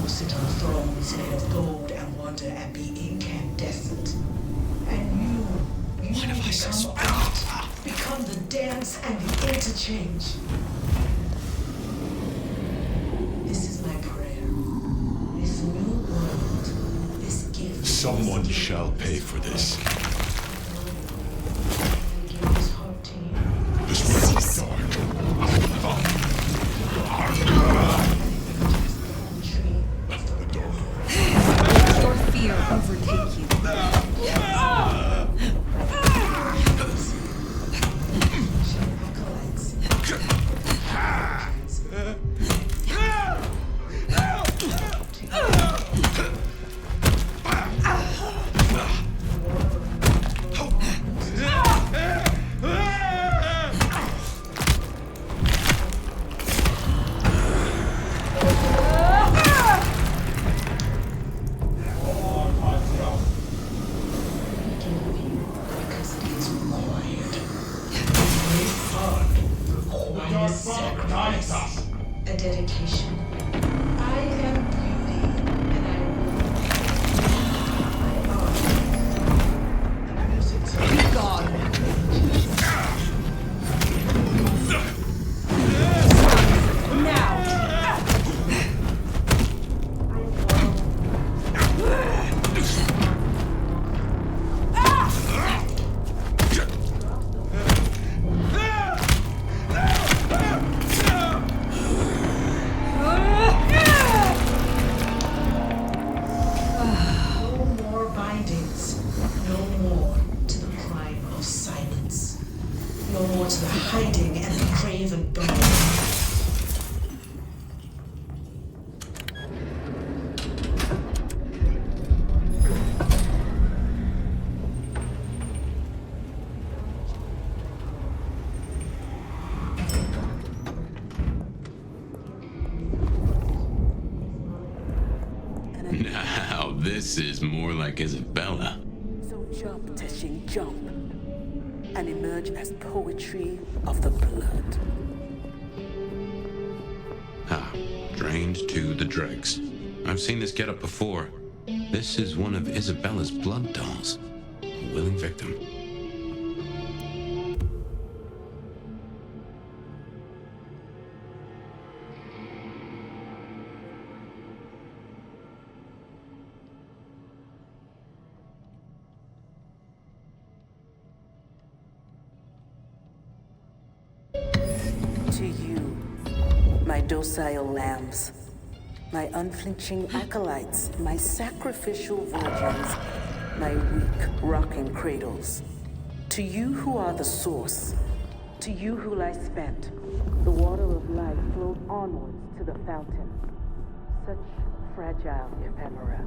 Speaker 20: will sit on thrones made of gold and wonder and be incandescent. And you become the dance and the interchange. This is my prayer. This new world, this gift.
Speaker 19: Someone shall pay for this. This will be dark.
Speaker 5: Your fear overtake you.
Speaker 20: A dedication. I am beauty, and I will. Music to be gone. Now.
Speaker 6: Now, this is more like Isabella.
Speaker 8: So jump, Teshing, jump, and emerge as poetry of the blood.
Speaker 6: Ah, drained to the dregs. I've seen this getup before. This is one of Isabella's blood dolls. A willing victim.
Speaker 8: To you, my docile lambs, my unflinching acolytes, my sacrificial virgins, my weak rocking cradles. To you who are the source, to you who lie spent, the water of life flows onwards to the fountain. Such fragile ephemera,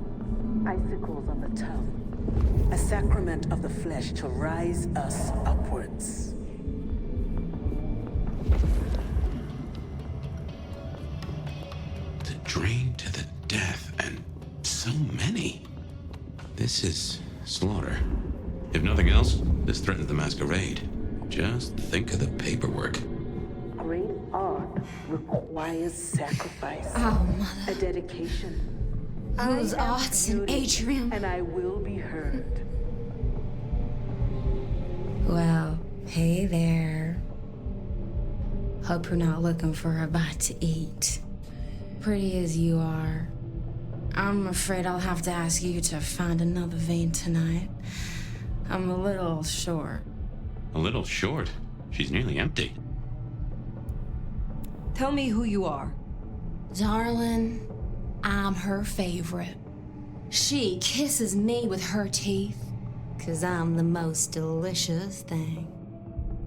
Speaker 8: icicles on the tongue, a sacrament of the flesh to rise us upwards.
Speaker 6: Drained to the death, and so many. This is slaughter. If nothing else, this threatens the Masquerade. Just think of the paperwork.
Speaker 8: Great art requires sacrifice.
Speaker 13: Oh, Mother.
Speaker 8: A dedication.
Speaker 13: Whose art's in Atrium?
Speaker 8: And I will be heard.
Speaker 13: Well, hey there. Hope you're not looking for a bite to eat. Pretty as you are, I'm afraid I'll have to ask you to find another vein tonight. I'm a little short.
Speaker 6: A little short? She's nearly empty.
Speaker 5: Tell me who you are.
Speaker 13: Darling, I'm her favorite. She kisses me with her teeth, 'cause I'm the most delicious thing.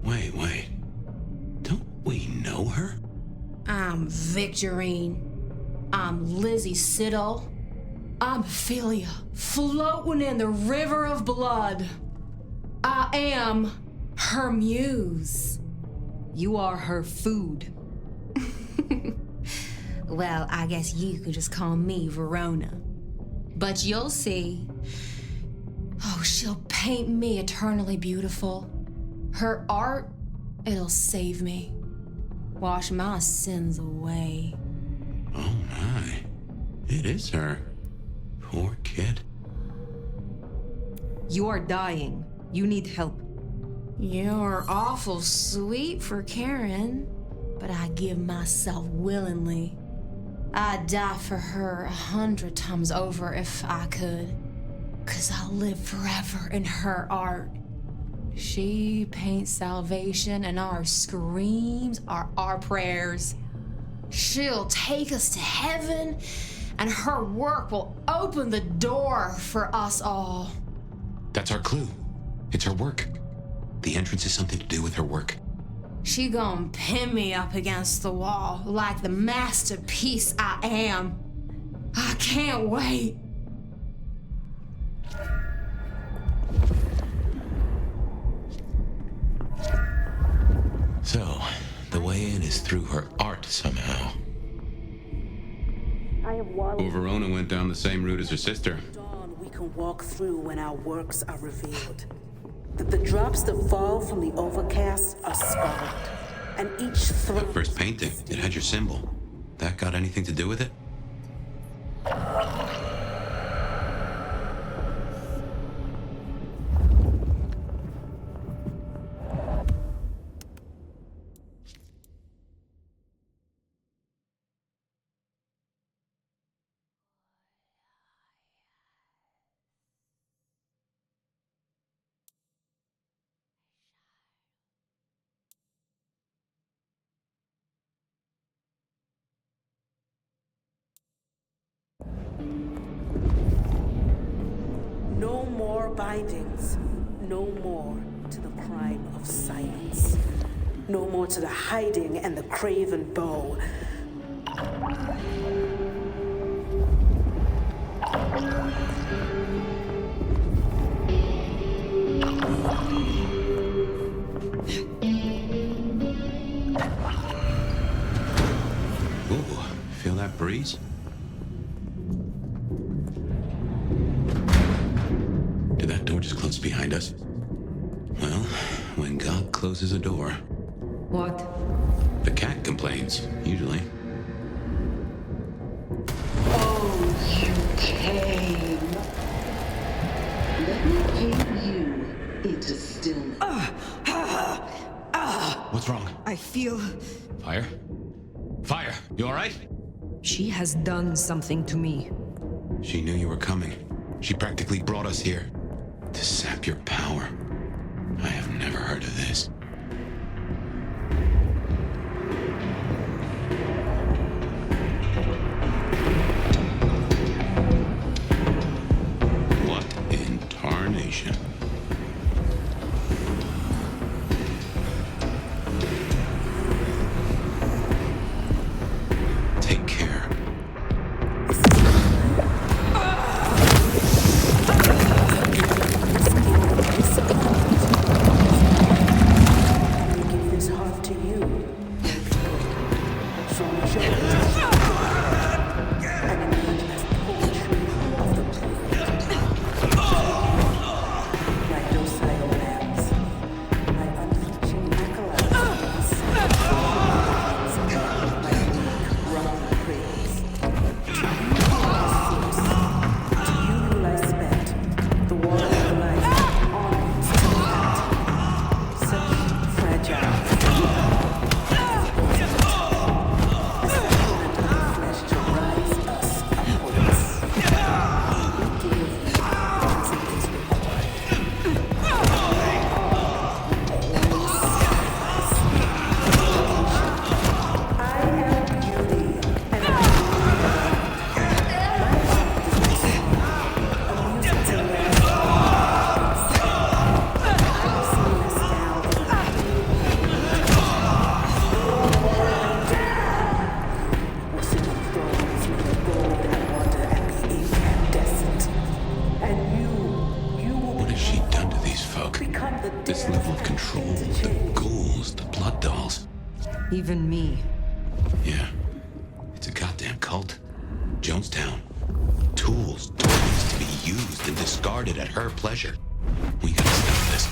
Speaker 6: Wait. Don't we know her?
Speaker 13: I'm Victorine. I'm Lizzie Siddle. I'm Ophelia, floating in the river of blood. I am her muse.
Speaker 5: You are her food.
Speaker 13: Well, I guess you could just call me Verona. But you'll see. Oh, she'll paint me eternally beautiful. Her art, it'll save me. Wash my sins away.
Speaker 6: Oh my. It is her. Poor kid.
Speaker 5: You are dying. You need help.
Speaker 13: You're awful sweet for Karen, but I give myself willingly. I'd die for her 100 times over if I could. 'Cause I'll live forever in her art. She paints salvation, and our screams are our prayers. She'll take us to heaven, and her work will open the door for us all.
Speaker 6: That's our clue. It's her work. The entrance is something to do with her work.
Speaker 13: She gon' pin me up against the wall like the masterpiece I am. I can't wait.
Speaker 6: So, the way in is through her art somehow. Verona went down the same route as her sister.
Speaker 8: Dawn we can walk through when our works are revealed. The drops that fall from the overcast are scarlet, and each
Speaker 6: The first painting, it had your symbol. That got anything to do with it?
Speaker 8: No more bindings. No more to the crime of silence. No more to the hiding and the craven bow.
Speaker 6: Ooh, feel that breeze? Did that door just close behind us? Well, when God closes a door...
Speaker 5: What?
Speaker 6: The cat complains, usually.
Speaker 20: Oh, you came. Let me paint you into stillness.
Speaker 6: What's wrong?
Speaker 5: I feel...
Speaker 6: Fire? Fire, you alright?
Speaker 5: She has done something to me.
Speaker 6: She knew you were coming. She practically brought us here. To sap your power. I have never heard of this. What in tarnation? Take care. this level of control. The ghouls, the blood dolls.
Speaker 5: Even me.
Speaker 6: Yeah. It's a goddamn cult. Jonestown. Tools to be used and discarded at her pleasure. We gotta stop this.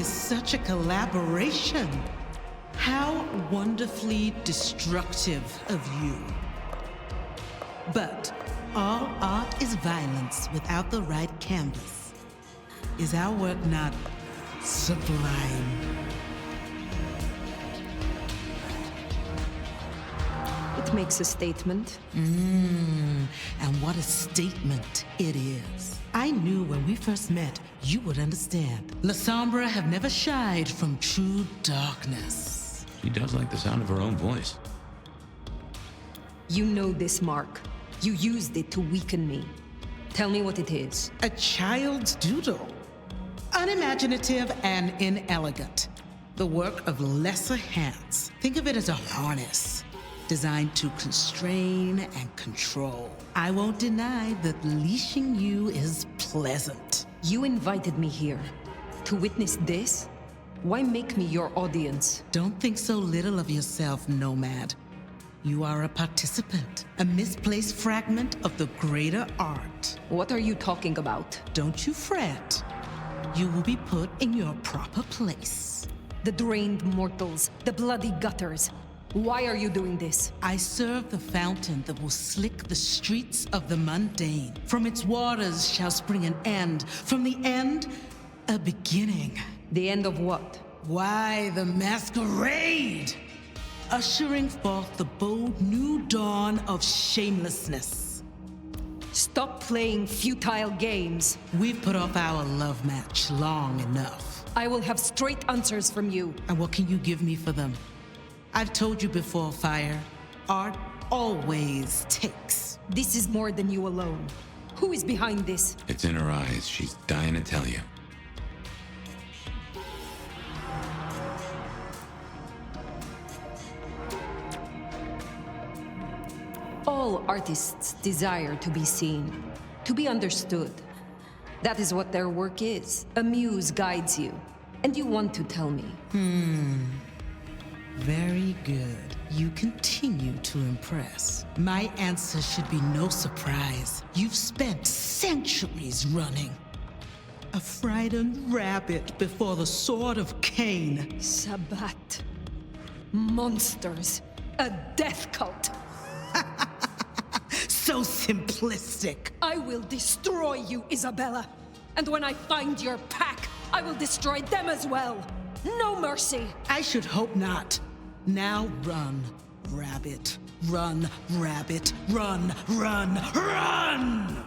Speaker 20: Such a collaboration. How wonderfully destructive of you. But all art is violence without the right canvas. Is our work not sublime?
Speaker 5: It makes a statement.
Speaker 20: And what a statement it is. I knew when we first met, you would understand. La Sombra have never shied from true darkness.
Speaker 6: She does like the sound of her own voice.
Speaker 5: You know this mark. You used it to weaken me. Tell me what it is.
Speaker 20: A child's doodle. Unimaginative and inelegant. The work of lesser hands. Think of it as a harness. Designed to constrain and control. I won't deny that leashing you is pleasant.
Speaker 5: You invited me here to witness this? Why make me your audience?
Speaker 20: Don't think so little of yourself, Nomad. You are a participant, a misplaced fragment of the greater art.
Speaker 5: What are you talking about?
Speaker 20: Don't you fret. You will be put in your proper place.
Speaker 5: The drained mortals, the bloody gutters. Why are you doing this?
Speaker 20: I serve the fountain that will slick the streets of the mundane. From its waters shall spring an end. From the end, a beginning.
Speaker 5: The end of what?
Speaker 20: Why, the Masquerade! ushering forth the bold new dawn of shamelessness.
Speaker 5: Stop playing futile games.
Speaker 20: We've put off our love match long enough.
Speaker 5: I will have straight answers from you.
Speaker 20: And what can you give me for them? I've told you before, Fire. Art always takes.
Speaker 5: This is more than you alone. Who is behind this?
Speaker 6: It's in her eyes. She's dying to tell you.
Speaker 5: All artists desire to be seen, to be understood. That is what their work is. A muse guides you, and you want to tell me.
Speaker 20: Very good. You continue to impress. My answer should be no surprise. You've spent centuries running. A frightened rabbit before the sword of Cain.
Speaker 5: Sabbat. Monsters. A death cult.
Speaker 20: So simplistic.
Speaker 5: I will destroy you, Isabella. And when I find your pack, I will destroy them as well. No mercy.
Speaker 20: I should hope not. Now run, rabbit. Run, rabbit. Run, run, run!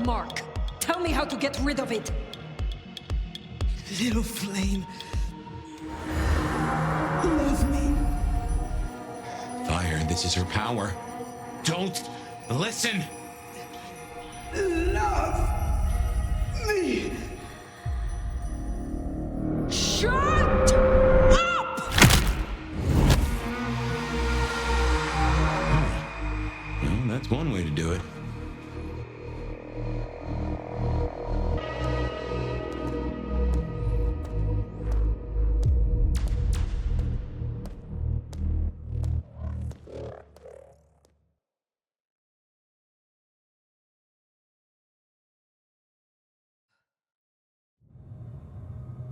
Speaker 5: mark. Tell me how to get rid of it.
Speaker 20: Little flame. Love me.
Speaker 6: Fire, this is her power. Don't listen!
Speaker 20: Love me.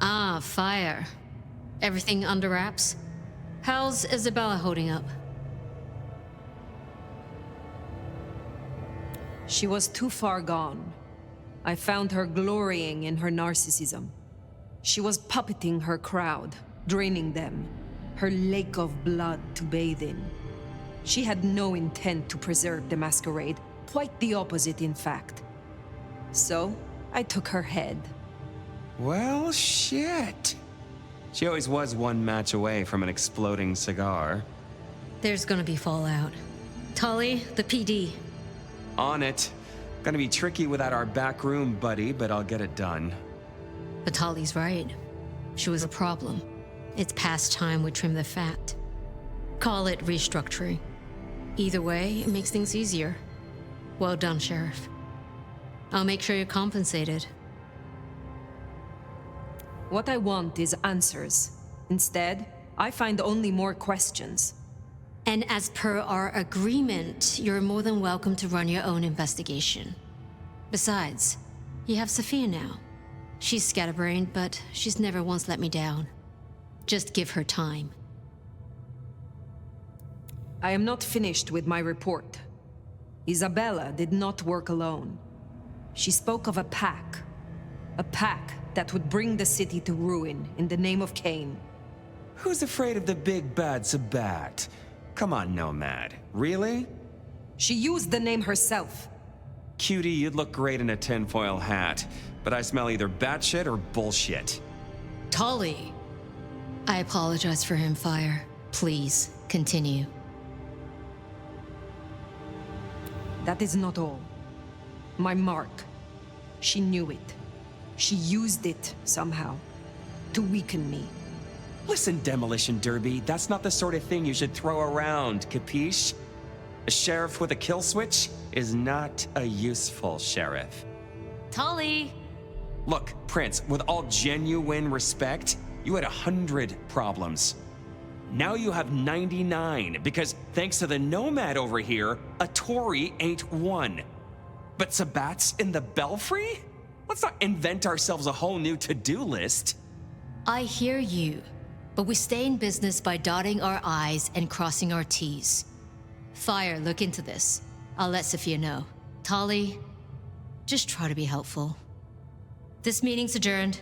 Speaker 11: Ah, fire. Everything under wraps? How's Isabella holding up?
Speaker 5: She was too far gone. I found her glorying in her narcissism. She was puppeting her crowd, draining them, her lake of blood to bathe in. She had no intent to preserve the Masquerade, quite the opposite, in fact. So, I took her head.
Speaker 10: Well, shit. She always was one match away from an exploding cigar.
Speaker 11: There's gonna be fallout. Tully, the PD.
Speaker 10: On it. Gonna be tricky without our back room buddy, but I'll get it done.
Speaker 11: But Tully's right. She was a problem. It's past time we trim the fat. Call it restructuring. Either way, it makes things easier. Well done, Sheriff. I'll make sure you're compensated.
Speaker 5: What I want is answers. Instead, I find only more questions.
Speaker 11: And as per our agreement, you're more than welcome to run your own investigation. Besides, you have Sophia now. She's scatterbrained, but she's never once let me down. Just give her time.
Speaker 5: I am not finished with my report. Isabella did not work alone. She spoke of a pack. A pack that would bring the city to ruin in the name of Cain.
Speaker 10: Who's afraid of the big bad Sabat? Come on, Nomad. Really?
Speaker 5: She used the name herself.
Speaker 10: Cutie, you'd look great in a tinfoil hat, but I smell either batshit or bullshit.
Speaker 11: Tully! I apologize for him, Fire. Please, continue.
Speaker 5: That is not all. My mark. She knew it. She used it somehow to weaken me.
Speaker 10: Listen, Demolition Derby, that's not the sort of thing you should throw around, capiche? A sheriff with a kill switch is not a useful sheriff.
Speaker 11: Tully!
Speaker 10: Look, Prince, with all genuine respect, you had 100 problems. Now you have 99, because thanks to the Nomad over here, a Tory ain't one. But Sabat's in the Belfry? Let's not invent ourselves a whole new to-do list.
Speaker 11: I hear you, but we stay in business by dotting our I's and crossing our T's. Fire, look into this. I'll let Sophia know. Tully, just try to be helpful. This meeting's adjourned.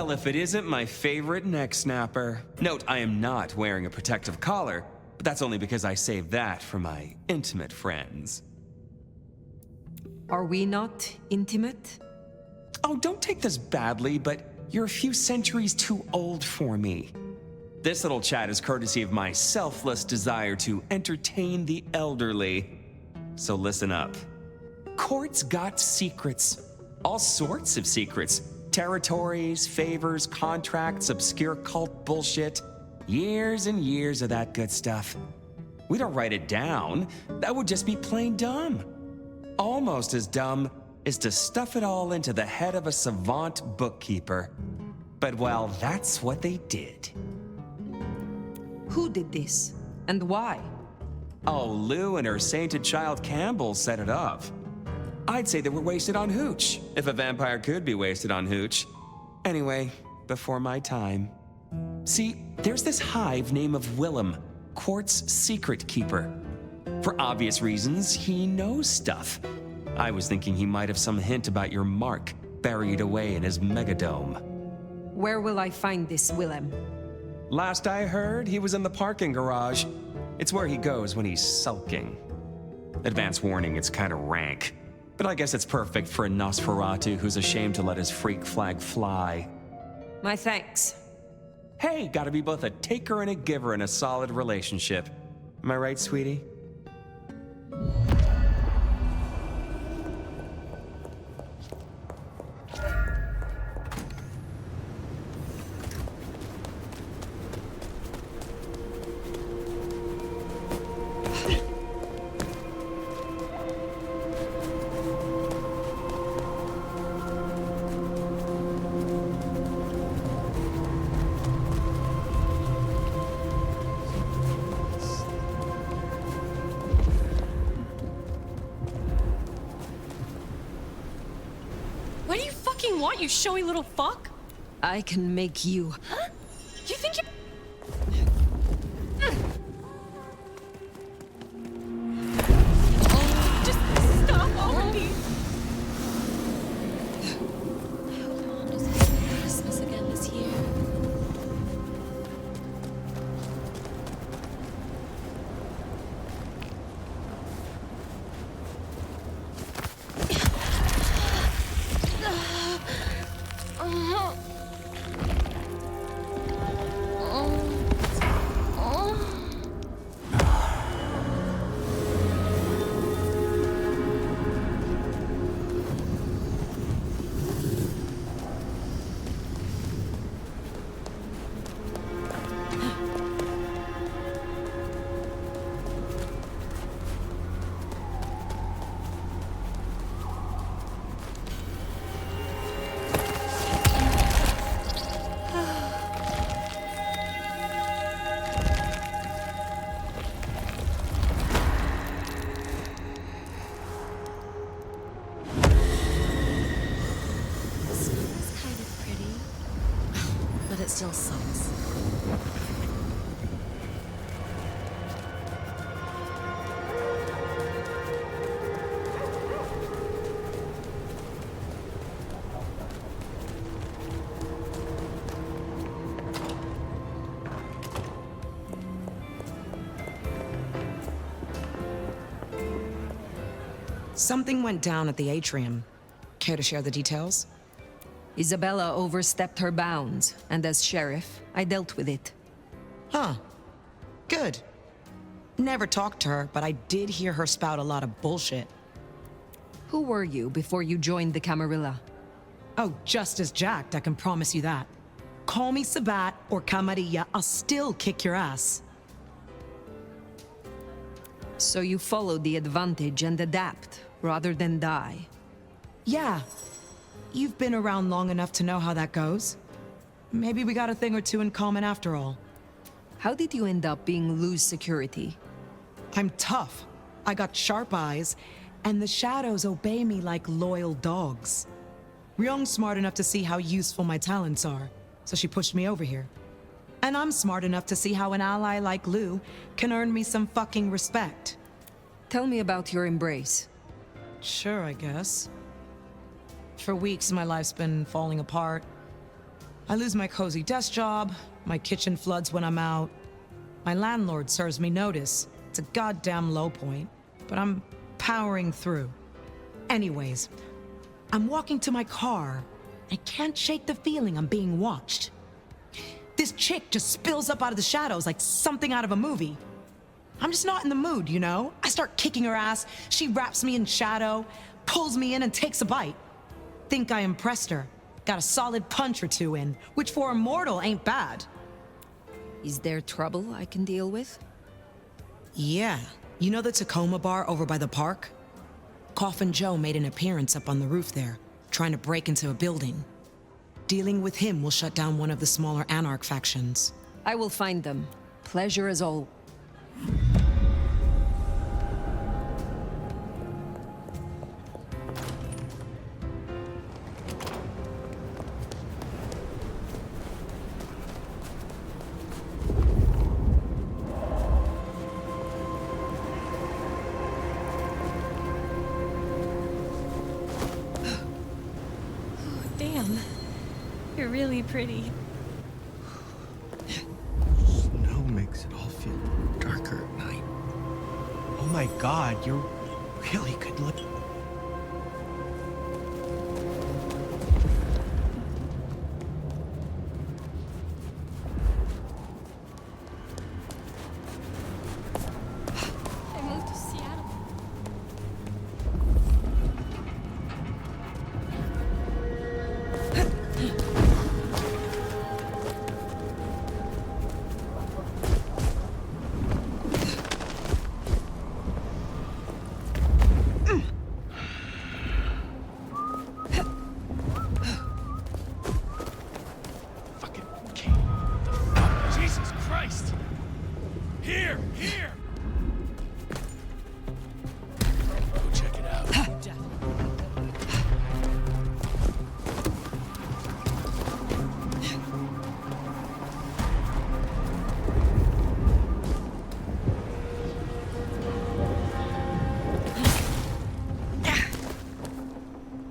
Speaker 10: Well, if it isn't my favorite neck snapper. Note, I am not wearing a protective collar, but that's only because I saved that for my intimate friends.
Speaker 5: Are we not intimate?
Speaker 10: Oh, don't take this badly, but you're a few centuries too old for me. This little chat is courtesy of my selfless desire to entertain the elderly. So listen up. Court's got secrets. All sorts of secrets. Territories, favors, contracts, obscure cult bullshit. Years and years of that good stuff. We don't write it down. That would just be plain dumb. Almost as dumb is to stuff it all into the head of a savant bookkeeper. But well, that's what they did.
Speaker 5: Who did this? And why?
Speaker 10: Oh, Lou and her sainted child Campbell set it up. I'd say they were wasted on hooch, if a vampire could be wasted on hooch. Anyway, before my time. See, there's this hive named of Willem, Quart's secret keeper. For obvious reasons, he knows stuff. I was thinking he might have some hint about your mark buried away in his megadome.
Speaker 5: Where will I find this Willem?
Speaker 10: Last I heard, he was in the parking garage. It's where he goes when he's sulking. Advance warning, it's kind of rank. But I guess it's perfect for a Nosferatu who's ashamed to let his freak flag fly.
Speaker 5: My thanks.
Speaker 10: Hey, gotta be both a taker and a giver in a solid relationship. Am I right, sweetie?
Speaker 18: What do you fucking want, you showy little fuck?
Speaker 5: I can make you.
Speaker 18: Huh? You think you... Oh, just stop already.
Speaker 11: How long does it be Christmas again this year? It still sucks.
Speaker 14: Something went down at the atrium. Care to share the details?
Speaker 5: Isabella overstepped her bounds, and as sheriff, I dealt with it.
Speaker 14: Huh. Good. Never talked to her, but I did hear her spout a lot of bullshit.
Speaker 5: Who were you before you joined the Camarilla?
Speaker 14: Oh, just as jacked, I can promise you that. Call me Sabat or Camarilla, I'll still kick your ass.
Speaker 5: So you followed the advantage and adapt, rather than die?
Speaker 14: Yeah. You've been around long enough to know how that goes. Maybe we got a thing or two in common after all.
Speaker 5: How did you end up being Lou's security?
Speaker 14: I'm tough. I got sharp eyes, and the shadows obey me like loyal dogs. Ryong's smart enough to see how useful my talents are, so she pushed me over here. And I'm smart enough to see how an ally like Lou can earn me some fucking respect.
Speaker 5: Tell me about your embrace.
Speaker 14: Sure, I guess. For weeks, my life's been falling apart. I lose my cozy desk job, my kitchen floods when I'm out. My landlord serves me notice. It's a goddamn low point, but I'm powering through. Anyways, I'm walking to my car. I can't shake the feeling I'm being watched. This chick just spills up out of the shadows like something out of a movie. I'm just not in the mood, you know? I start kicking her ass, she wraps me in shadow, pulls me in and takes a bite. Think I impressed her. Got a solid punch or two in, which for a mortal ain't bad.
Speaker 5: Is there trouble I can deal with?
Speaker 14: Yeah. You know the Tacoma bar over by the park? Coffin Joe made an appearance up on the roof there, trying to break into a building. Dealing with him will shut down one of the smaller Anarch factions.
Speaker 5: I will find them. Pleasure is all.
Speaker 17: Damn. You're really pretty.
Speaker 15: Snow makes it all feel darker at night. Oh my god, you're really good looking.
Speaker 17: I moved to Seattle.
Speaker 3: Jesus Christ! Here! Here! Go check it out.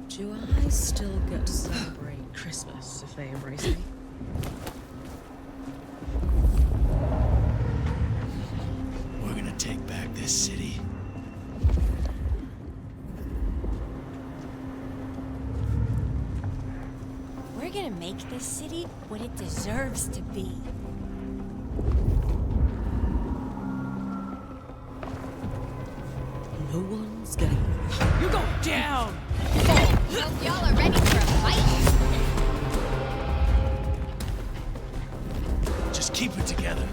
Speaker 12: Do I still get to celebrate Christmas if they embrace me?
Speaker 3: We're gonna take back this city.
Speaker 17: We're gonna make this city what it deserves to be.
Speaker 12: No one's getting...
Speaker 3: You go down!
Speaker 17: Hope y'all are ready for a fight.
Speaker 3: Just keep it together.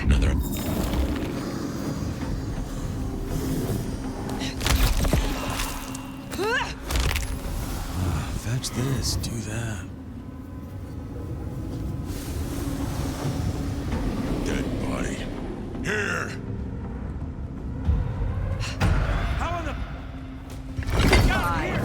Speaker 6: Another.
Speaker 3: Fetch this, do that.
Speaker 19: Dead body. Here!
Speaker 3: How in the... Get out of here!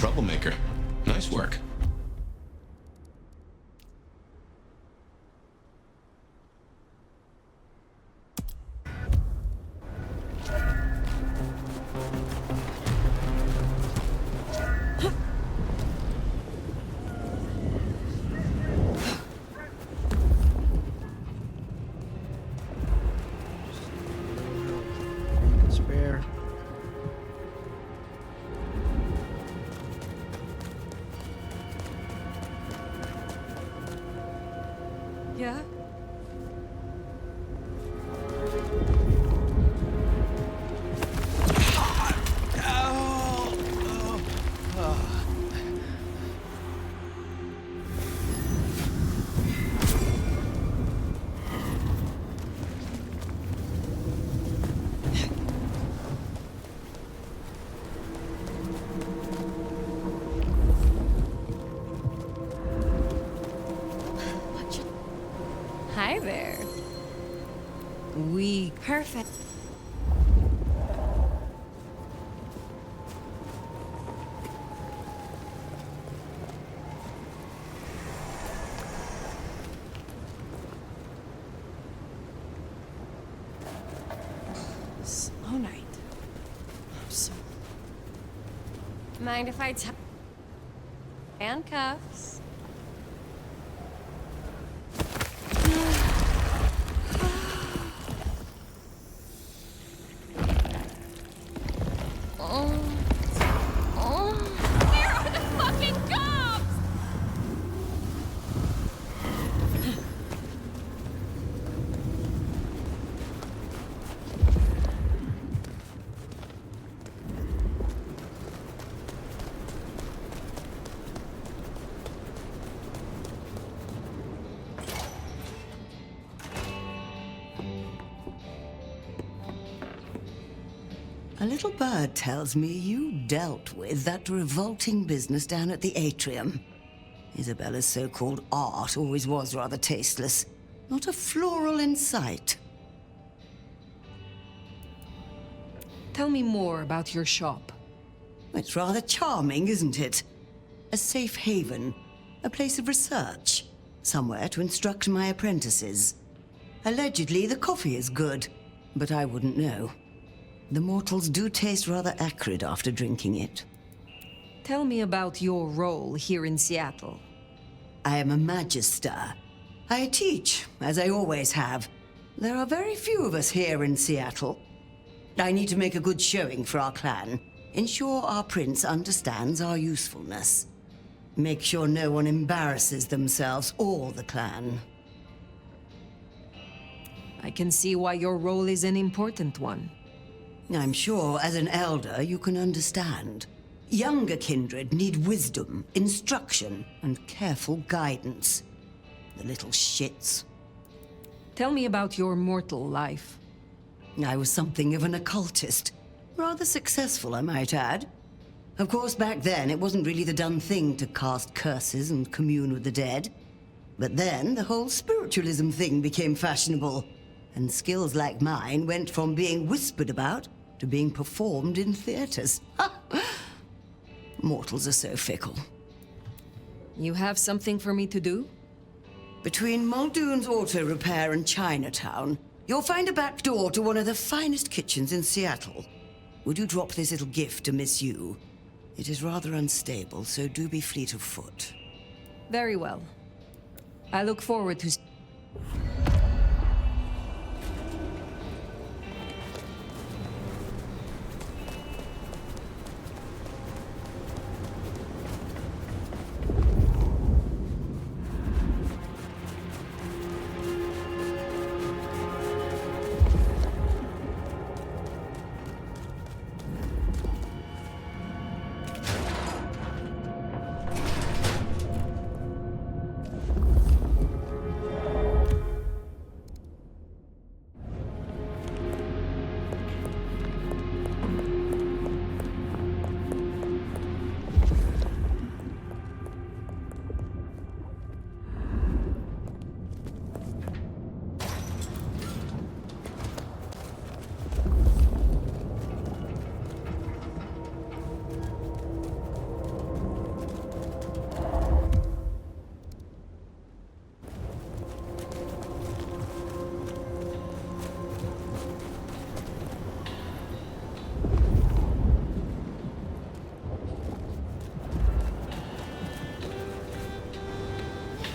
Speaker 6: troublemaker. Nice work.
Speaker 15: Spare.
Speaker 5: Yeah?
Speaker 4: Hi there. Perfect.
Speaker 12: Slow night. So
Speaker 4: Mind if I handcuffs? Where are the fucking cops?
Speaker 7: A little bird tells me you dealt with that revolting business down at the atrium. Isabella's so-called art always was rather tasteless. Not a floral in sight.
Speaker 5: Tell me more about your shop.
Speaker 7: It's rather charming, isn't it? A safe haven, a place of research, somewhere to instruct my apprentices. Allegedly, the coffee is good, but I wouldn't know. The mortals do taste rather acrid after drinking it.
Speaker 5: Tell me about your role here in Seattle.
Speaker 7: I am a magister. I teach, as I always have. There are very few of us here in Seattle. I need to make a good showing for our clan. Ensure our prince understands our usefulness. Make sure no one embarrasses themselves or the clan.
Speaker 5: I can see why your role is an important one.
Speaker 7: I'm sure, as an elder, you can understand. Younger kindred need wisdom, instruction, and careful guidance. The little shits.
Speaker 5: Tell me about your mortal life.
Speaker 7: I was something of an occultist. Rather successful, I might add. Of course, back then, it wasn't really the done thing to cast curses and commune with the dead. But then, the whole spiritualism thing became fashionable. And skills like mine went from being whispered about to being performed in theaters. Mortals are so fickle.
Speaker 5: You have something for me to do?
Speaker 7: Between Muldoon's Auto Repair and Chinatown, you'll find a back door to one of the finest kitchens in Seattle. Would you drop this little gift to Miss Yu? It is rather unstable, so do be fleet of foot.
Speaker 5: Very well. I look forward to...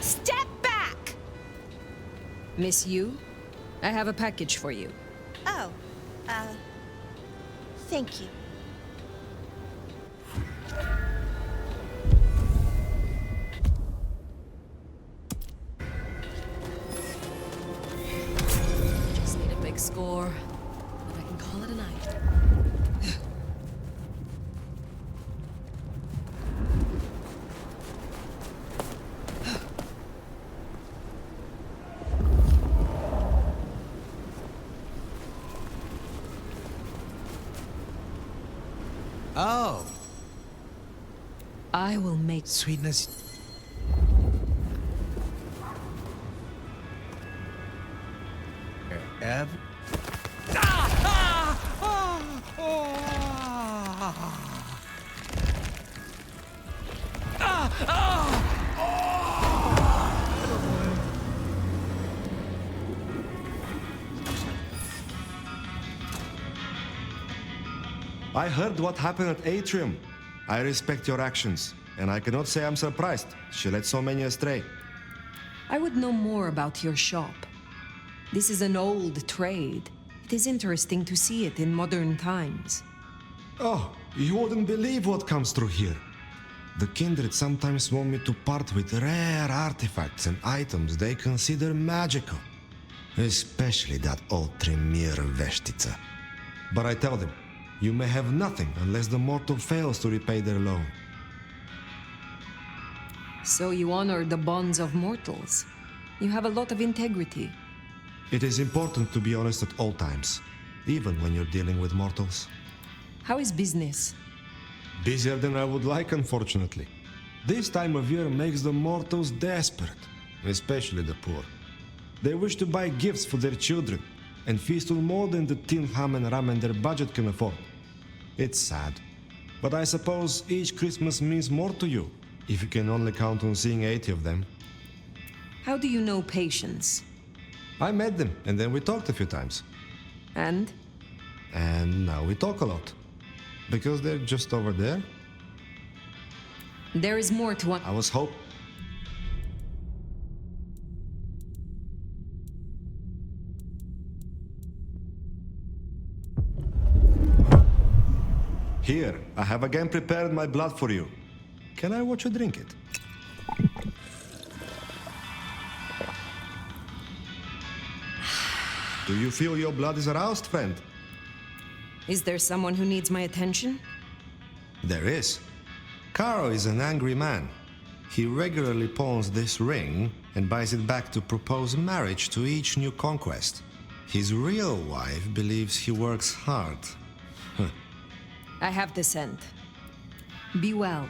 Speaker 13: Step back!
Speaker 5: Miss Yu, I have a package for you.
Speaker 17: Oh, thank you.
Speaker 12: Just need a big score, and I can call it a night.
Speaker 15: Oh.
Speaker 5: I will make
Speaker 15: sweetness. Ev.
Speaker 16: I heard what happened at Atrium. I respect your actions, and I cannot say I'm surprised. She led so many astray.
Speaker 5: I would know more about your shop. This is an old trade. It is interesting to see it in modern times.
Speaker 16: Oh, you wouldn't believe what comes through here. The Kindred sometimes want me to part with rare artifacts and items they consider magical. Especially that old Tremere Veshtica. But I tell them, you may have nothing unless the mortal fails to repay their loan.
Speaker 5: So you honor the bonds of mortals. You have a lot of integrity.
Speaker 16: It is important to be honest at all times, even when you're dealing with mortals.
Speaker 5: How is business?
Speaker 16: Busier than I would like, unfortunately. This time of year makes the mortals desperate, especially the poor. They wish to buy gifts for their children, and feast on more than the tin ham and ramen their budget can afford. It's sad, but I suppose each Christmas means more to you, if you can only count on seeing 80 of them.
Speaker 5: How do you know patience?
Speaker 16: I met them, and then we talked a few times.
Speaker 5: And?
Speaker 16: And now we talk a lot. Because they're just over there?
Speaker 5: There is more to
Speaker 16: I was hope. Here, I have again prepared my blood for you. Can I watch you drink it? Do you feel your blood is aroused, friend?
Speaker 5: Is there someone who needs my attention?
Speaker 16: There is. Caro is an angry man. He regularly pawns this ring and buys it back to propose marriage to each new conquest. His real wife believes he works hard.
Speaker 5: I have the scent. Be well.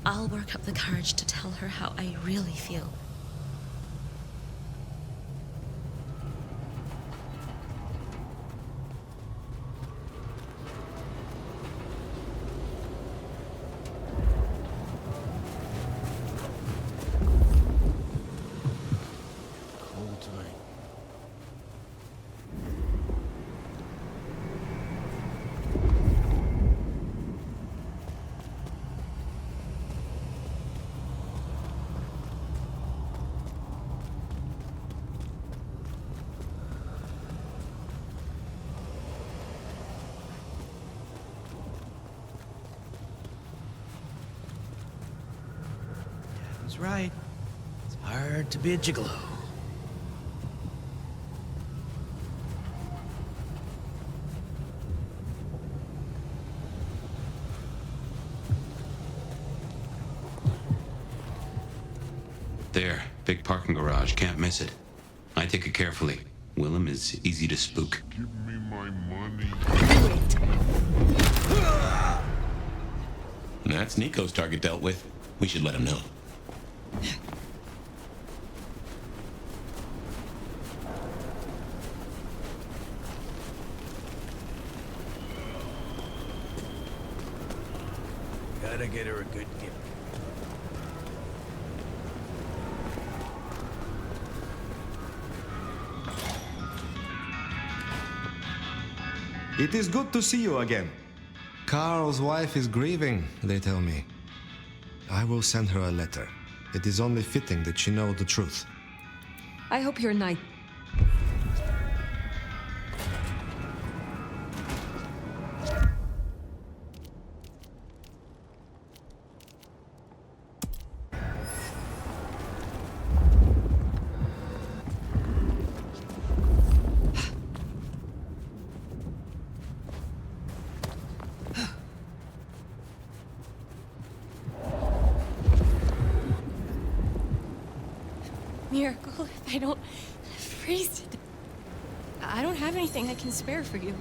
Speaker 12: I'll work up the courage to tell her how I really feel.
Speaker 19: Cold tonight.
Speaker 15: Right. It's
Speaker 3: Hard to be a gigolo.
Speaker 6: There, big parking garage, can't miss it. I take it carefully. Willem is easy to spook.
Speaker 1: Give me my money.
Speaker 6: That's Nico's target dealt with. We should let him know.
Speaker 3: Gotta get her a good gift.
Speaker 16: It is good to see you again. Carl's wife is grieving, they tell me. I will send her a letter. It is only fitting that she know the truth.
Speaker 5: I hope your night.
Speaker 4: Miracle if I don't freeze to death. I don't have anything I can spare for you.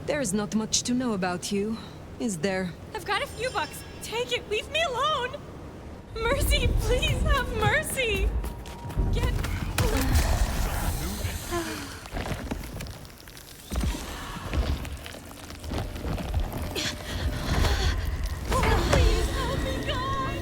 Speaker 5: There's not much to know about you, is there?
Speaker 4: I've got a few bucks. Take it. Leave me alone. Mercy, please have mercy. Get. Please help me, God.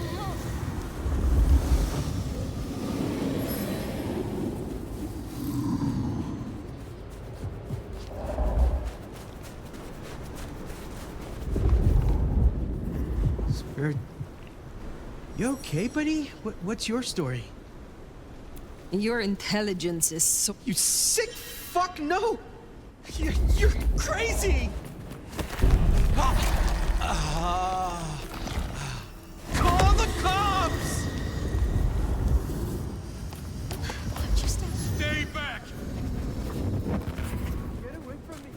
Speaker 15: Spirit. You okay, buddy? What's your story?
Speaker 5: Your intelligence is so...
Speaker 15: You sick fuck, no! You're crazy! Call the cops!
Speaker 1: Stay back!
Speaker 15: Get away from me!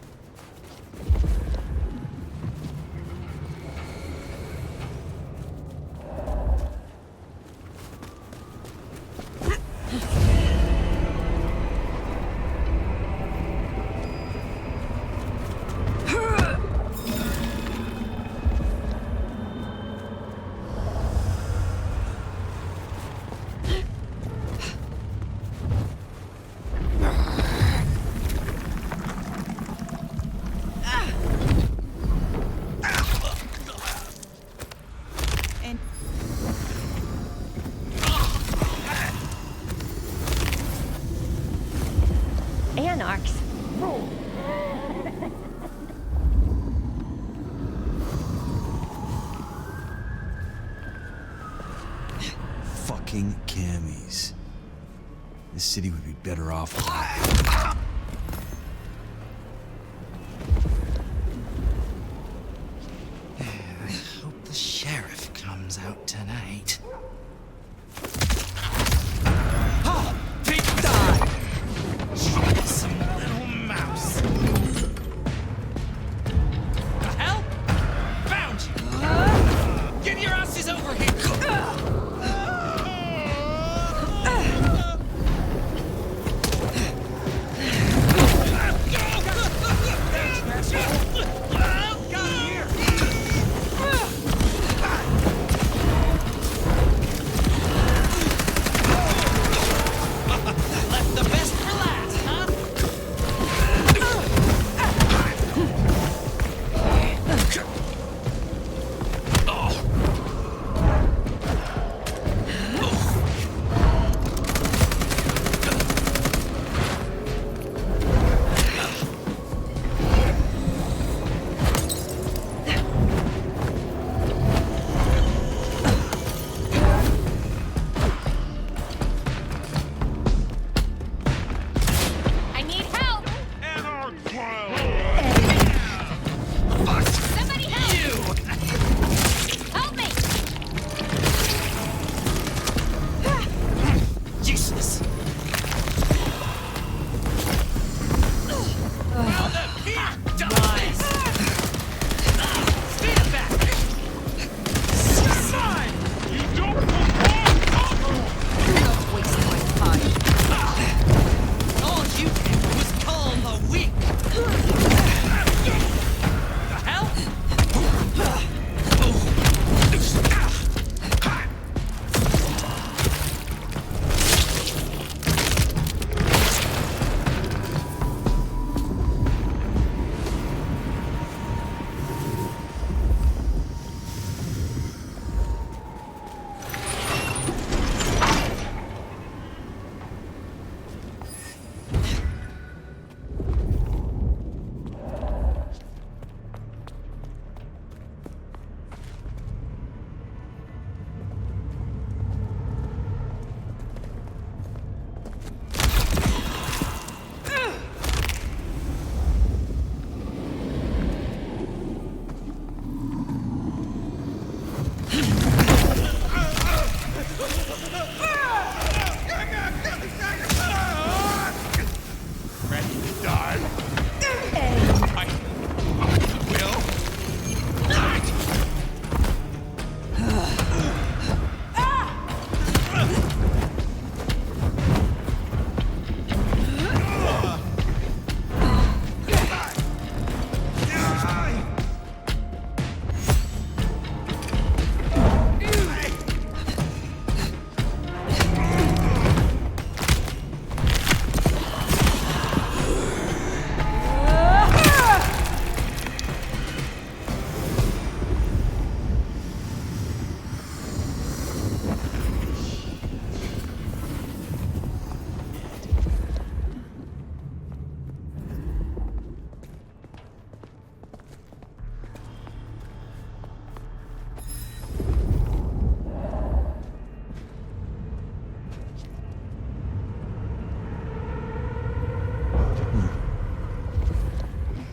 Speaker 4: Anarchs rule.
Speaker 3: Fucking cammies. This city would be better off without.
Speaker 15: I hope the sheriff comes out tonight. Some little mouse.
Speaker 10: The hell? Found you! Get your asses over here!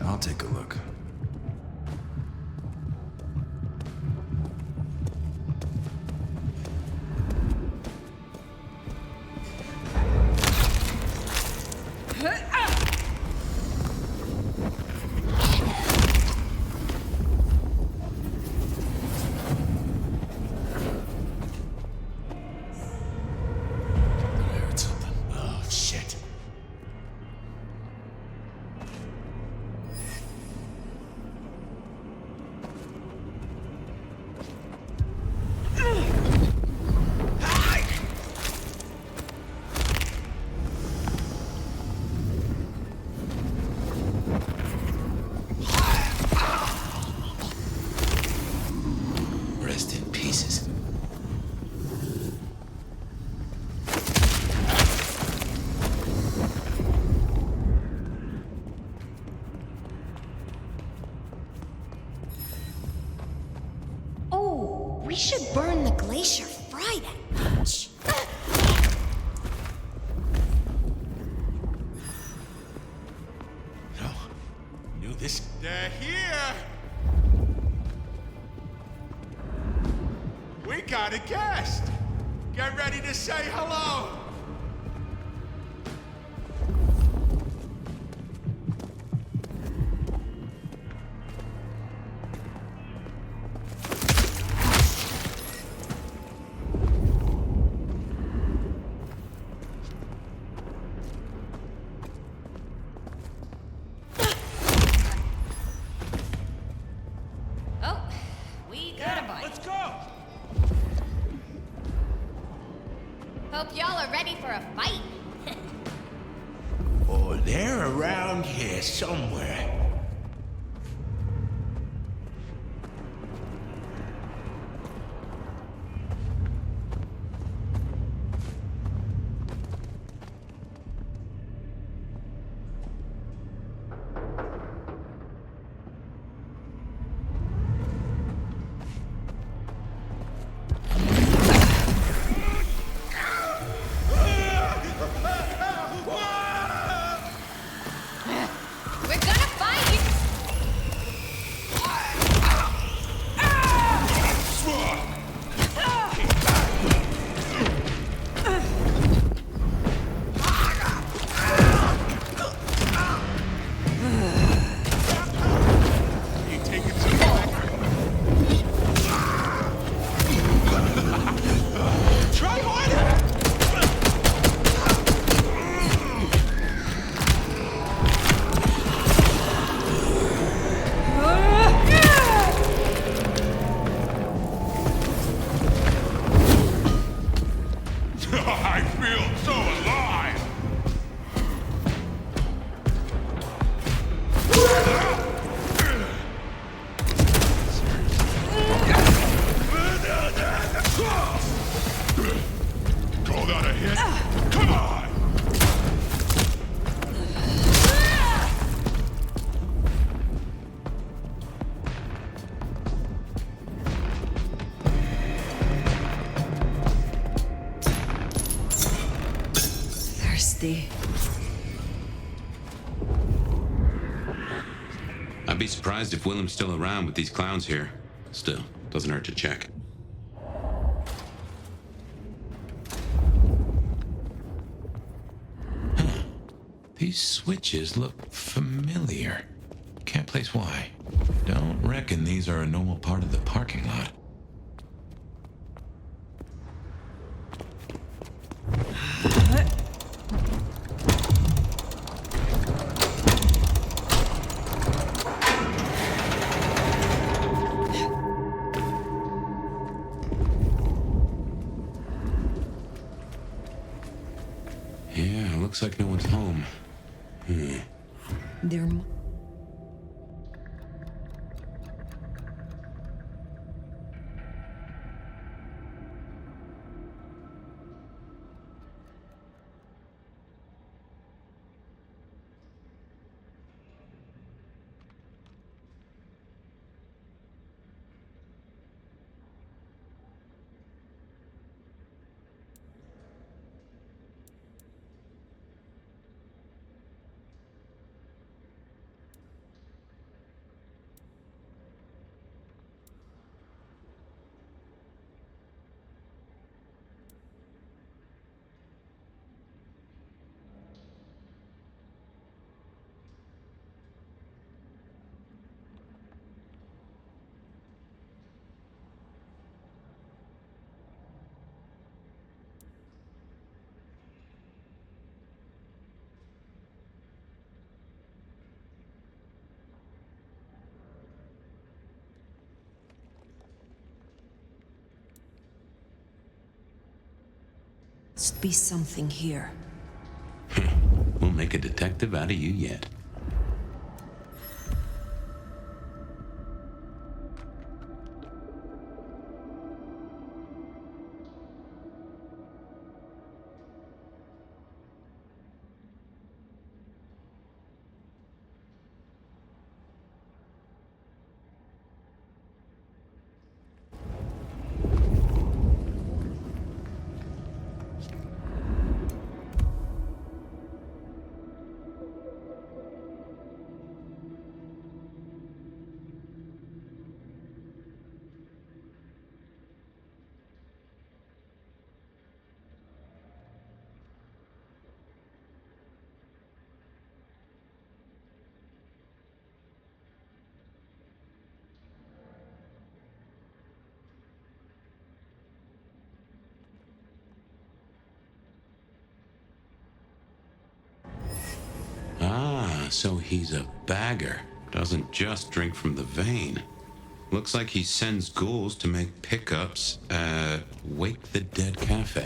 Speaker 3: I'll take a look.
Speaker 13: We should burn the glacier Friday.
Speaker 1: Knew this. They're here. We got a guest. Get ready to say hello.
Speaker 17: Hope y'all are ready for a fight.
Speaker 19: Oh, they're around here somewhere.
Speaker 6: I'd be surprised if Willem's still around with these clowns here. Still, doesn't hurt to check. Huh. These switches look familiar. Can't place why. Don't reckon these are a normal part of the parking lot. Yeah, looks like no one's home.
Speaker 5: They're... Must be something here.
Speaker 6: We'll make a detective out of you yet. Ah, so he's a bagger. Doesn't just drink from the vein. Looks like he sends ghouls to make pickups at Wake the Dead Cafe.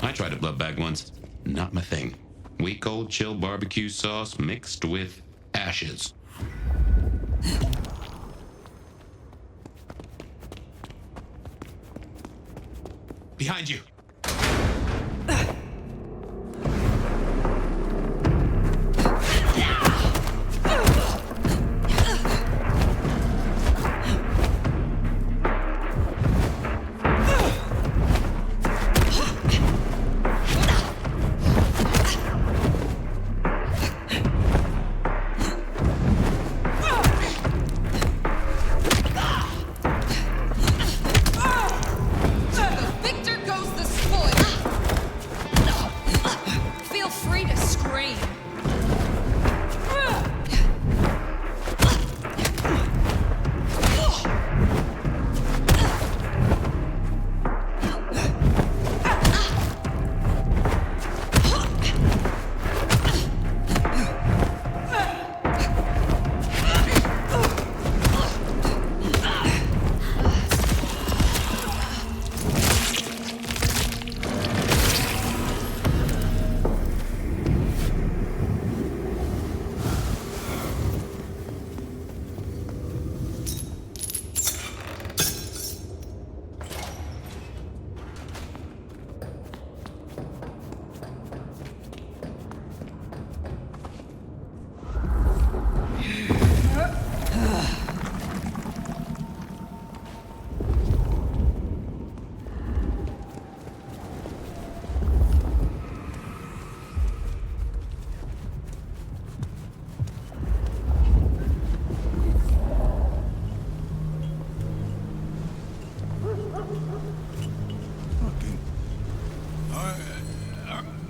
Speaker 6: I tried a blood bag once. Not my thing. Weak old chill barbecue sauce mixed with ashes. Behind you!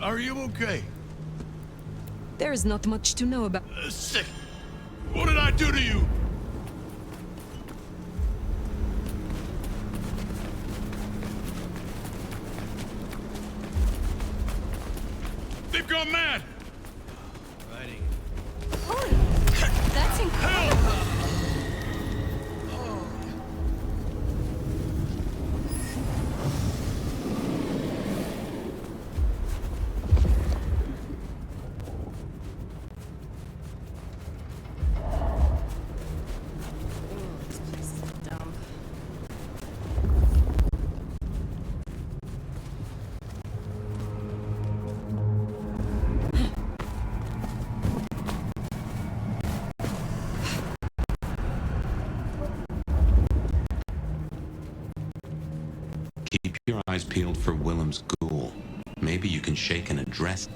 Speaker 19: Are you okay?
Speaker 5: There is not much to know about.
Speaker 19: Sick. What did I do to you? They've gone mad.
Speaker 4: Righty. That's incredible.
Speaker 6: Keep your eyes peeled for Willem's ghoul. Maybe you can shake an address.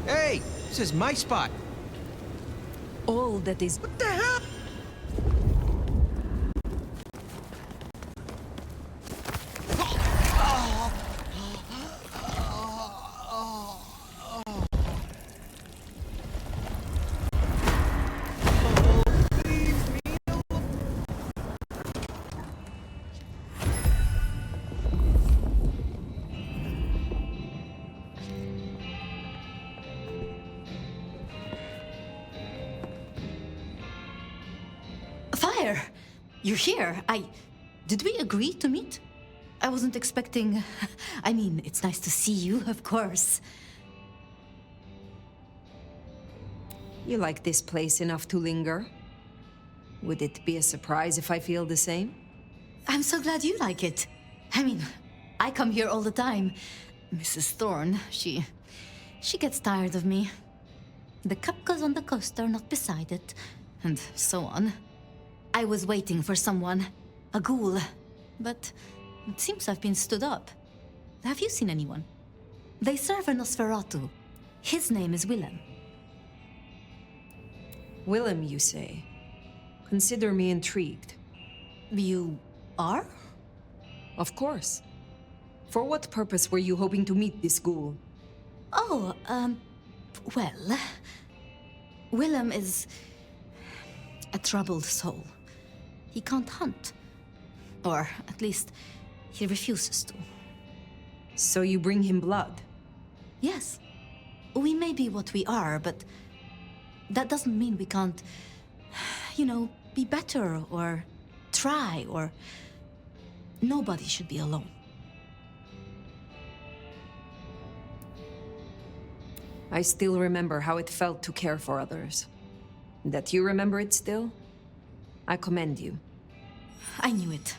Speaker 15: Hey, this is my spot.
Speaker 5: All that is...
Speaker 15: What the hell?
Speaker 17: Fire! You're here. Did we agree to meet? I wasn't expecting... I mean, it's nice to see you, of course.
Speaker 5: You like this place enough to linger? Would it be a surprise if I feel the same?
Speaker 17: I'm so glad you like it. I mean, I come here all the time. Mrs. Thorne, she gets tired of me. The cup goes on the coaster, not beside it, and so on. I was waiting for someone, a ghoul, but it seems I've been stood up. Have you seen anyone? They serve a Nosferatu. His name is Willem.
Speaker 5: Willem, you say? Consider me intrigued.
Speaker 17: You are?
Speaker 5: Of course. For what purpose were you hoping to meet this ghoul?
Speaker 17: Oh, well... Willem is... a troubled soul. He can't hunt. Or, at least, he refuses to.
Speaker 5: So you bring him blood?
Speaker 17: Yes. We may be what we are, but... that doesn't mean we can't... you know, be better, or... try, or... Nobody should be alone.
Speaker 5: I still remember how it felt to care for others. That you remember it still? I commend you.
Speaker 17: I knew it.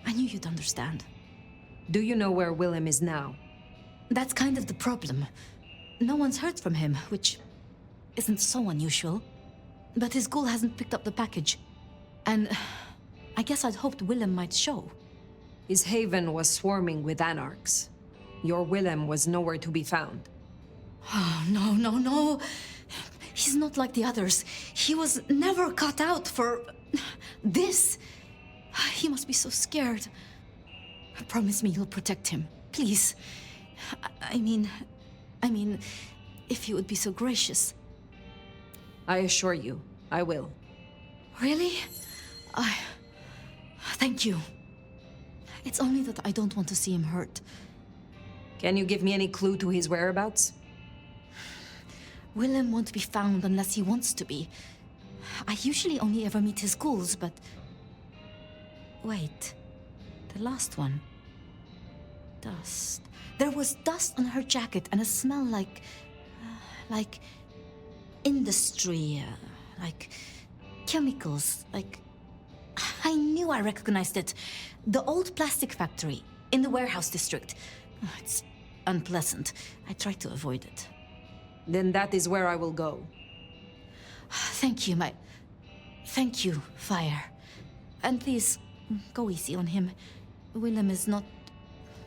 Speaker 17: I knew you'd understand.
Speaker 5: Do you know where Willem is now?
Speaker 17: That's kind of the problem. No one's heard from him, which isn't so unusual. But his ghoul hasn't picked up the package. And I guess I'd hoped Willem might show.
Speaker 5: His haven was swarming with anarchs. Your Willem was nowhere to be found.
Speaker 17: Oh, no. He's not like the others. He was never cut out for... this. He must be so scared. Promise me you'll protect him, please. I mean, if you would be so gracious.
Speaker 5: I assure you, I will.
Speaker 17: Really? Thank you. It's only that I don't want to see him hurt.
Speaker 5: Can you give me any clue to his whereabouts?
Speaker 17: Willem won't be found unless he wants to be. I usually only ever meet his ghouls, but... Wait. The last one. Dust. There was dust on her jacket and a smell like... industry, like chemicals, like... I knew I recognized it. The old plastic factory in the warehouse district. It's unpleasant. I try to avoid it.
Speaker 5: Then that is where I will go.
Speaker 17: Thank you, Thank you, Fire. And please, go easy on him. Willem is not...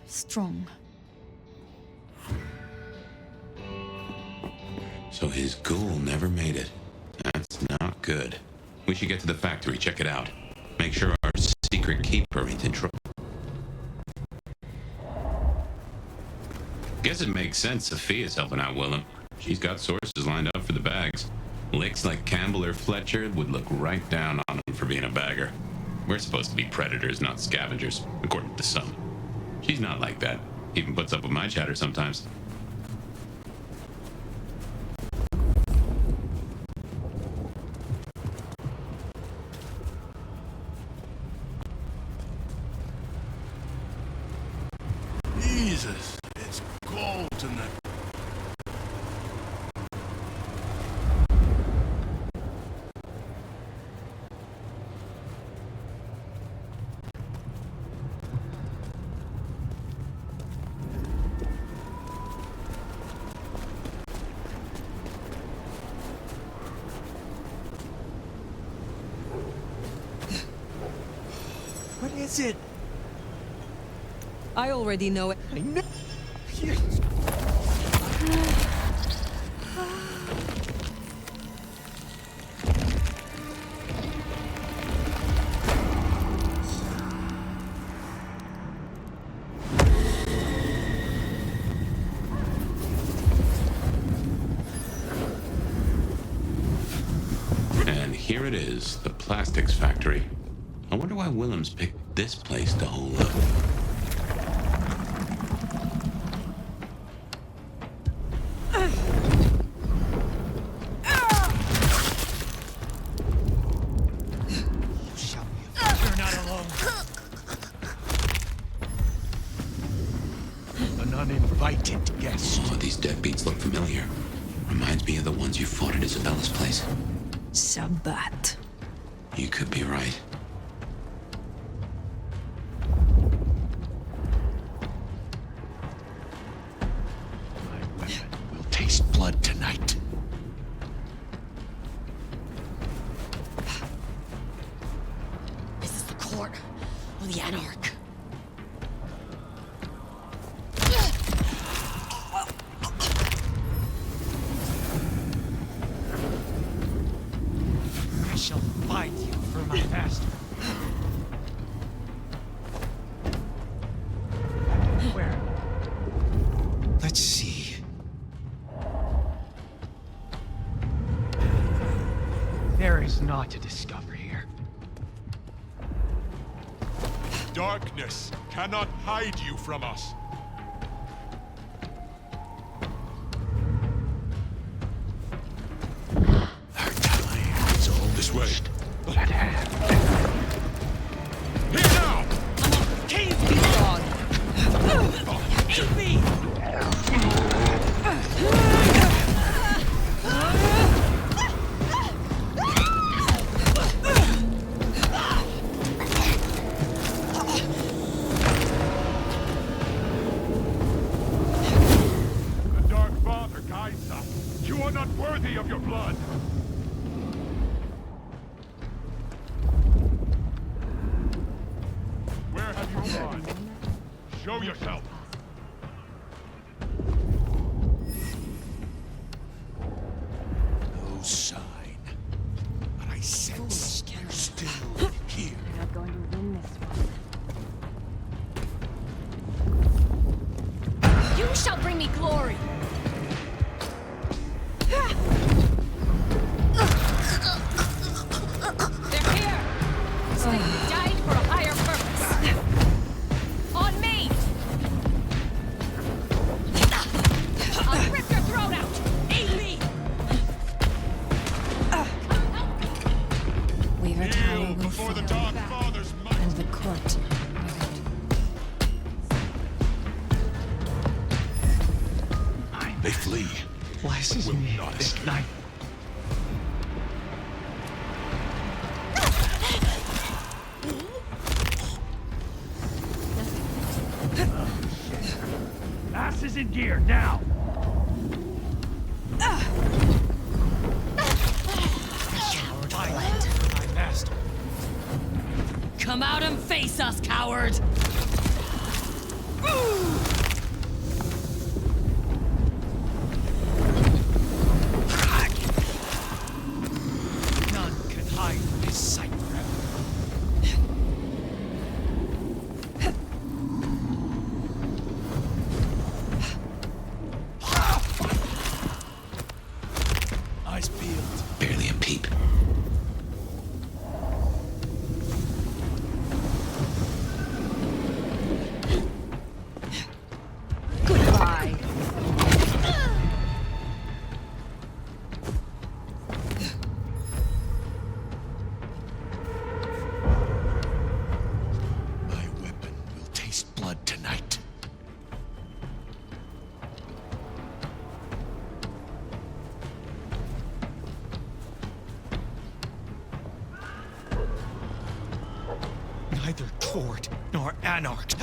Speaker 17: strong.
Speaker 6: So his ghoul never made it. That's not good. We should get to the factory, check it out. Make sure our secret keeper ain't in trouble. Guess it makes sense Sophia's helping out Willem. She's got sources lined up for the bags. Licks like Campbell or Fletcher would look right down on him for being a bagger. We're supposed to be predators, not scavengers, according to some. She's not like that. Even puts up with my chatter sometimes.
Speaker 19: Jesus, it's cold tonight.
Speaker 15: What is it?
Speaker 5: I already know it.
Speaker 15: I know.
Speaker 6: And here it is, the plastics factory. I wonder why Willem's picked this place to hole up.
Speaker 2: Footprints look familiar. Reminds me of the ones you fought at Isabella's place.
Speaker 5: Sabbat.
Speaker 2: You could be right.
Speaker 19: My weapon will taste blood tonight.
Speaker 17: This is the court of the Anarch.
Speaker 15: I shall fight you for my master. Where?
Speaker 2: Let's see.
Speaker 15: There is naught to discover here.
Speaker 1: Darkness cannot hide you from us.
Speaker 19: Our time is all
Speaker 1: This way.
Speaker 19: at hand.
Speaker 1: Here now!
Speaker 5: Cave me, God! Eat me!
Speaker 1: The Dark Father guides us. You are not worthy of your blood. Where have you gone? Show yourself.
Speaker 19: No sign. But I sense you're still here.
Speaker 4: You're not going to win this one.
Speaker 5: You shall bring me glory! They're here! They died for a higher purpose! On me! I'll rip your throat out! Aid me!
Speaker 4: Weaver Tower will
Speaker 1: Before the
Speaker 4: fall,
Speaker 1: Dark Father's might.
Speaker 4: and the court.
Speaker 19: They flee.
Speaker 15: Blesses
Speaker 19: Will
Speaker 15: me
Speaker 19: not
Speaker 15: this
Speaker 19: escape.
Speaker 15: night. Asses in gear, now! Fight for my master.
Speaker 5: Come out and face us, coward!
Speaker 15: None can hide from his sight forever.
Speaker 19: Eyes peeled.
Speaker 2: Barely a peep.
Speaker 5: Goodbye.
Speaker 19: My weapon will taste blood tonight.
Speaker 15: Neither court nor anarch.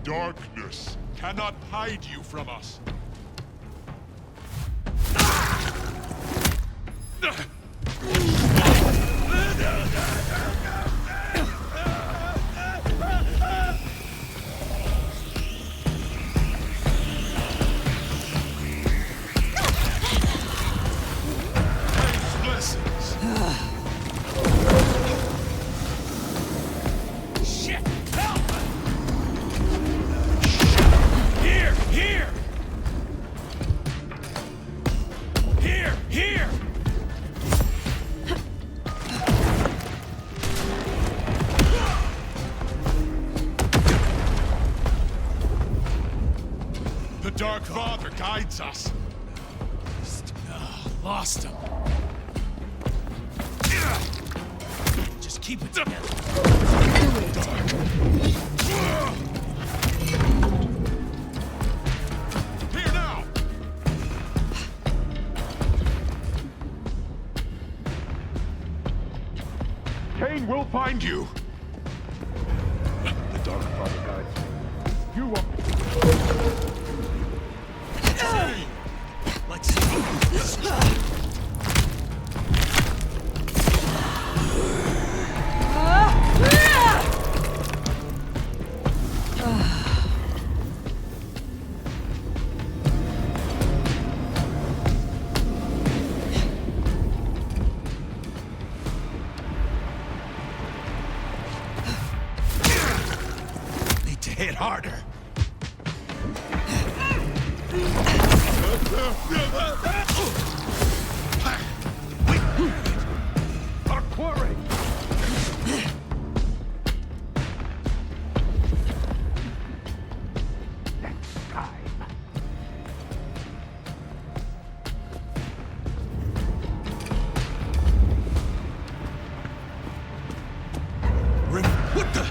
Speaker 1: Darkness cannot hide you from us. Blessings.
Speaker 15: Shit! Help! Here! Here! Here! Here!
Speaker 1: Dark Father guides us.
Speaker 3: Lost him. Just keep it together.
Speaker 1: Here now! Kane will find you! The Dark Father guides me. You are...
Speaker 3: Let's see.
Speaker 1: Need to hit harder. Our quarry! Next time.
Speaker 3: What the?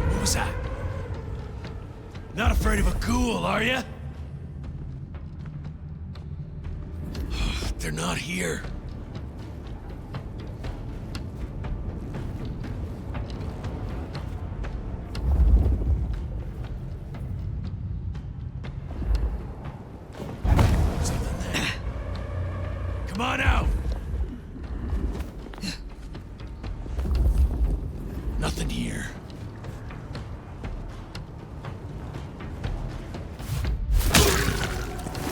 Speaker 3: What was that? Not afraid of a ghoul, are you? They're not here. Something there. Come on out! Nothing here.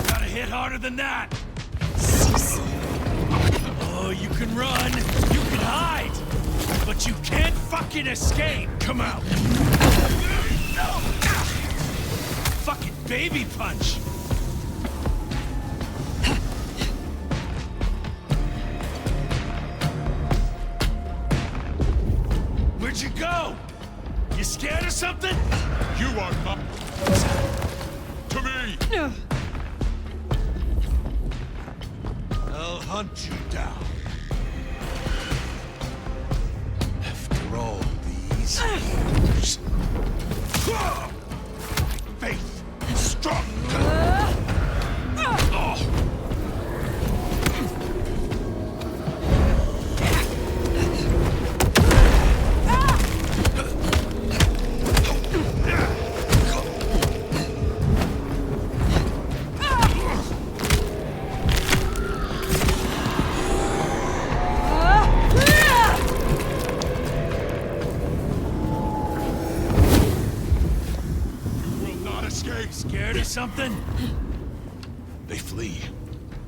Speaker 3: Gotta hit harder than that! Oh, you can run, you can hide, but you can't fucking escape! Come out! Fucking baby punch! Where'd you go? You scared of something?
Speaker 1: You are not... To me!
Speaker 19: I'll hunt you down. After all these years. Faith is strong.
Speaker 3: Scared of something?
Speaker 1: They flee,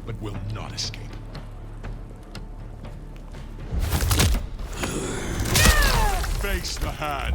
Speaker 1: but will not escape. Face the hand.